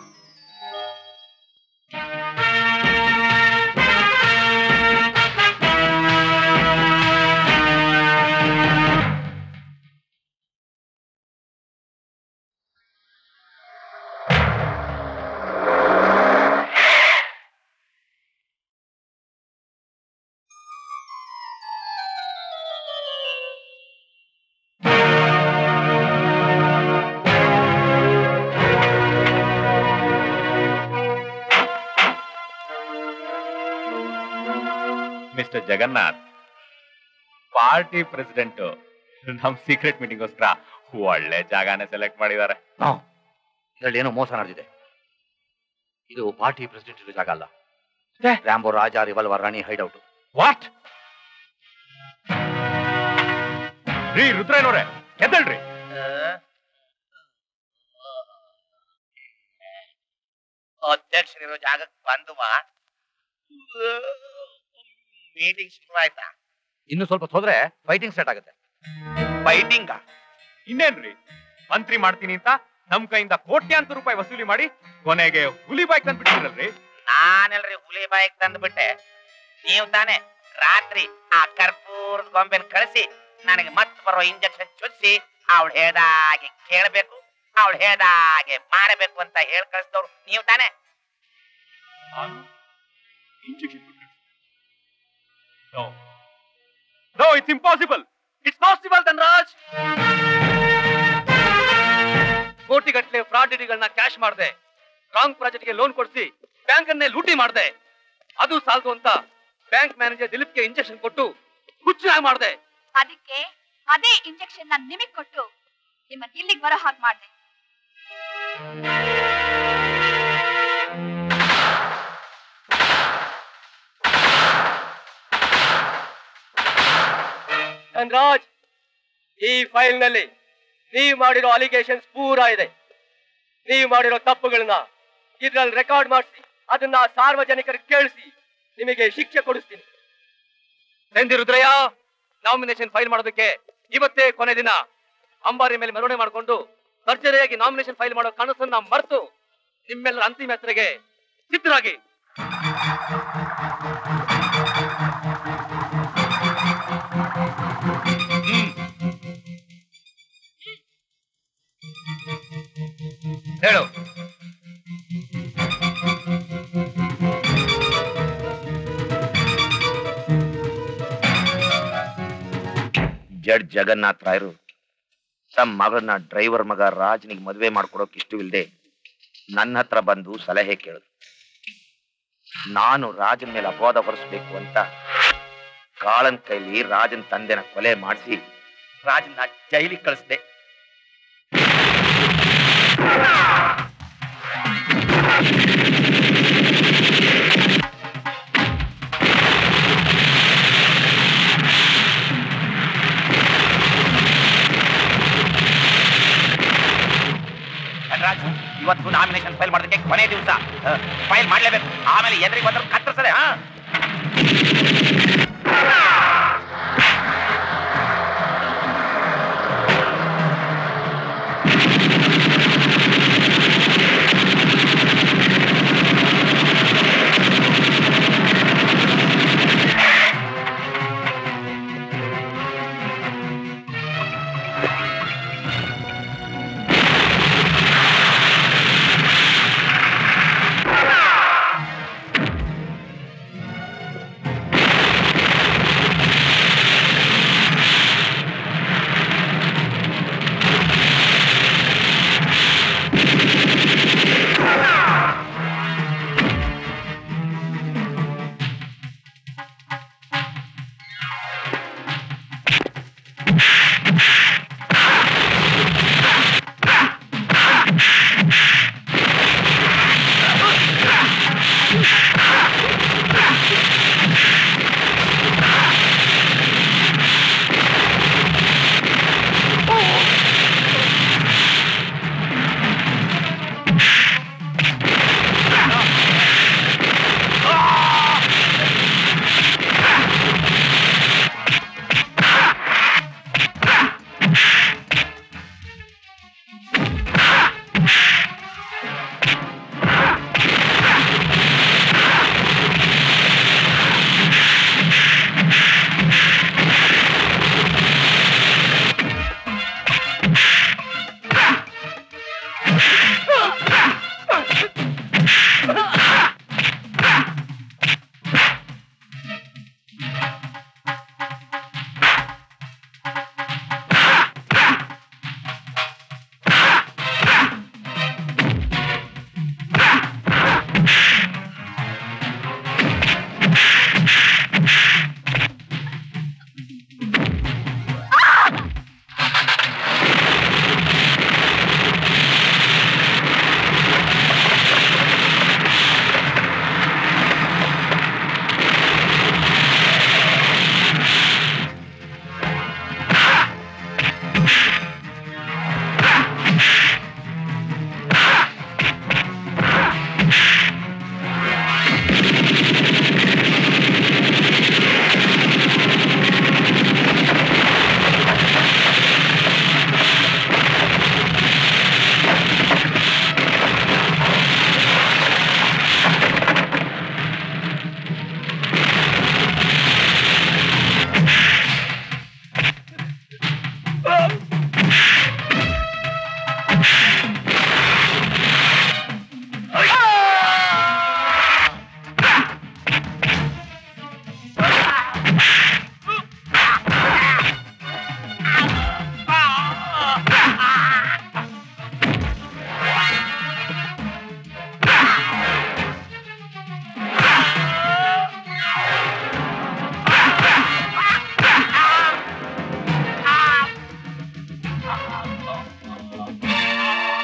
ಮಿಸ್ಟರ್ ಜಗನ್ನಾಥ್, ಪಾರ್ಟಿ ಪ್ರೆಸಿಡೆಂಟ್ ನಮ್ ಸೀಕ್ರೆಟ್ ಮೀಟಿಂಗ್ಗೋಸ್ಕರ ಒಳ್ಳೆ ಜಾಗನೇ ಸೆಲೆಕ್ಟ್ ಮಾಡಿದ್ದಾರೆ. ಇದರಲ್ಲಿ ಏನೋ ಮೋಸ ನಡೆದಿದೆ. ಇದು ಪಾರ್ಟಿ ಪ್ರೆಸಿಡೆಂಟ್ ಇರೋ ಜಾಗ ಅಲ್ಲ, Rambo Raja revolver Rani hideout. What? ರೀ ರುದ್ರೇನವ್ರೆ, ಎದ್ದಳ್ರಿ. ಅಧ್ಯಕ್ಷರಿರೋ ಜಾಗಕ್ಕೆ ಬಂದುವಾ? ಮೀಟಿಂಗ್ ಶುರು ಆಯ್ತಾ? ಇನ್ನು ಸ್ವಲ್ಪ ಹೋದ್ರೆ ಫೈಟಿಂಗ್ ಸ್ಟಾರ್ಟ್ ಆಗುತ್ತೆ. ಫೈಟಿಂಗ? ಇನ್ನೇನ್ರಿ, ಮಂತ್ರಿ ಮಾಡ್ತೀನಿ ಅಂತ ನಮ್ ಕೈಯಿಂದ ಕೋಟ್ಯಾಂತರ ರೂಪಾಯಿ ವಸೂಲಿ ಮಾಡಿ ಕೊನೆಗೆ ಹುಲಿ ಬಾಯ್ಕ್ ತಂದ್ಬಿಟ್ಟಿರಲ್ರಿ. ನಾನೆಲ್ರಿ ಹುಲಿ ಬಾಯ್ಕ್ ತಂದ್ಬಿಟ್ಟೆ? ನೀವು ತಾನೆ ರಾತ್ರಿ ಆ ಕರ್ಪೂರದ ಗೊಂಬೆನ ಕಳಿಸಿ ನನಗೆ ಮತ್ತೆ ಬರೋ ಇಂಜೆಕ್ಷನ್ ಚುಚ್ಚಿ ಅವಳು ಹೇಳ್ದಾಗೆ ಕೇಳಬೇಕು, ಅವಳು ಹೇಳ್ದಾಗೆ ಮಾಡಬೇಕು ಅಂತ ಹೇಳಿ ಕಳಿಸಿದವ್ರು ನೀವು ತಾನೆ? No, it's impossible. It's possible, Dhanraj. ಕೋಟಿಗಟ್ಟಲೆ ಫ್ರಾಡ್ ಡಿಡಿಗಳನ್ನ ಕ್ಯಾಶ್ ಮಾಡಿದೆ, ರಾಂಗ್ ಪ್ರಾಜೆಕ್ಟ್ಗೆ ಲೋನ್ ಕೊಡಿಸಿ ಬ್ಯಾಂಕ್ ಅನ್ನೇ ಲೂಟಿ ಮಾಡಿದೆ. ಅದು ಸಾಲದು ಅಂತ ಬ್ಯಾಂಕ್ ಮ್ಯಾನೇಜರ್ ದಿಲೀಪ್ಗೆ ಇಂಜೆಕ್ಷನ್ ಕೊಟ್ಟು ಹುಚ್ಚನಾಗಿ ಮಾಡಿದೆ. ಅದಕ್ಕೆ ಅದೇ ಇಂಜೆಕ್ಷನ್ ನಾನು ನಿಮಗೆ ಕೊಟ್ಟು ನಿಮ್ಮನ್ನ ಇಲ್ಲಿಗೆ ಬರೋ ಹಾಗೆ ಮಾಡಿದೆ. ಧನ್ರಾಜ್, ಈ ಫೈಲ್ ನಲ್ಲಿ ನೀವು ಮಾಡಿರೋ ಅಲಿಗೇಷನ್ಸ್ ಪೂರಾ ಇದೆ. ನೀವು ಮಾಡಿರೋ ತಪ್ಪುಗಳನ್ನ ಇದ್ರಲ್ಲಿ ರೆಕಾರ್ಡ್ ಮಾಡಿಸಿ ಅದನ್ನ ಸಾರ್ವಜನಿಕರಿಗೆ ಕೇಳಿಸಿ ನಿಮಗೆ ಶಿಕ್ಷೆ ಕೊಡಿಸ್ತೀನಿ. ಸಂಧಿ ರುದ್ರಯ್ಯ, ನಾಮಿನೇಷನ್ ಫೈಲ್ ಮಾಡೋದಕ್ಕೆ ಇವತ್ತೇ ಕೊನೆ ದಿನ. ಅಂಬಾರಿ ಮೇಲೆ ಮೆರವಣಿಗೆ ಮಾಡಿಕೊಂಡು ಭರ್ಜರಿಯಾಗಿ ನಾಮಿನೇಷನ್ ಫೈಲ್ ಮಾಡೋ ಕನಸನ್ನ ಮರೆತು ನಿಮ್ಮೆಲ್ಲರ ಅಂತಿಮ ಯಾತ್ರೆಗೆ ಸಿದ್ಧರಾಗಿ. ಹೇಳು. ಜಡ್ಜ್ ಜಗನ್ನಾಥ್ ರಾಯರು ತಮ್ಮ ಮಗಳನ್ನ ಡ್ರೈವರ್ ಮಗ ರಾಜನಿಗೆ ಮದುವೆ ಮಾಡ್ಕೊಡೋಕೆ ಇಷ್ಟವಿಲ್ಲದೆ ನನ್ನ ಹತ್ರ ಬಂದು ಸಲಹೆ ಕೇಳಿದ್ರು. ನಾನು ರಾಜನ ಮೇಲೆ ಅಪವಾದ ಹೊರಿಸ್ಬೇಕು ಅಂತ ಕಾಳನ್ ಕೈಲಿ ರಾಜನ್ ತಂದೆನ ಕೊಲೆ ಮಾಡಿಸಿ ರಾಜನ ಜೈಲಿಗೆ ಕಳಿಸ್ದೆ. ಇವತ್ತು ನಾಮಿನೇಷನ್ ಫೈಲ್ ಮಾಡೋದಕ್ಕೆ ಕೊನೆ ದಿವಸ. ಫೈಲ್ ಮಾಡ್ಲೇಬೇಕು, ಆಮೇಲೆ ಎದುರಿಗೆ ಬಂದ್ರೆ ಕತ್ತರಿಸದೆ.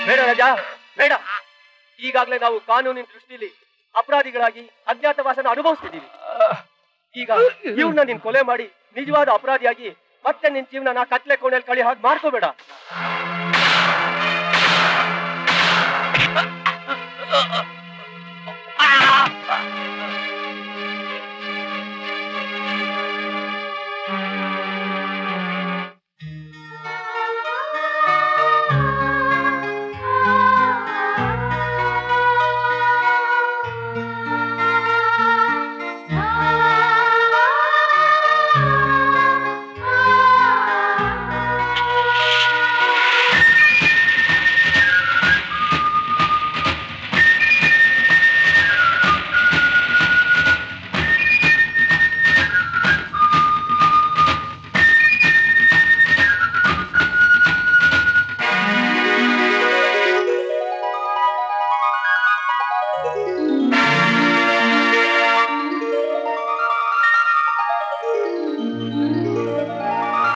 ಬೇಡ ರಾಜ, ಬೇಡ. ಈಗಾಗಲೇ ನಾವು ಕಾನೂನಿನ ದೃಷ್ಟಿಯಲ್ಲಿ ಅಪರಾಧಿಗಳಾಗಿ ಅಜ್ಞಾತವಾಸನ ಅನುಭವಿಸ್ತಿದ್ದೀವಿ. ಈಗ ಇವ್ರನ್ನ ನೀನ್ ಕೊಲೆ ಮಾಡಿ ನಿಜವಾದ ಅಪರಾಧಿಯಾಗಿ ಮತ್ತೆ ನಿನ್ ಜೀವನ ಕತ್ಲೆ ಕೋಣೆಯಲ್ಲಿ ಕಳಿ ಹಾಗೆ ಮಾಡ್ಕೋಬೇಡ. हाँ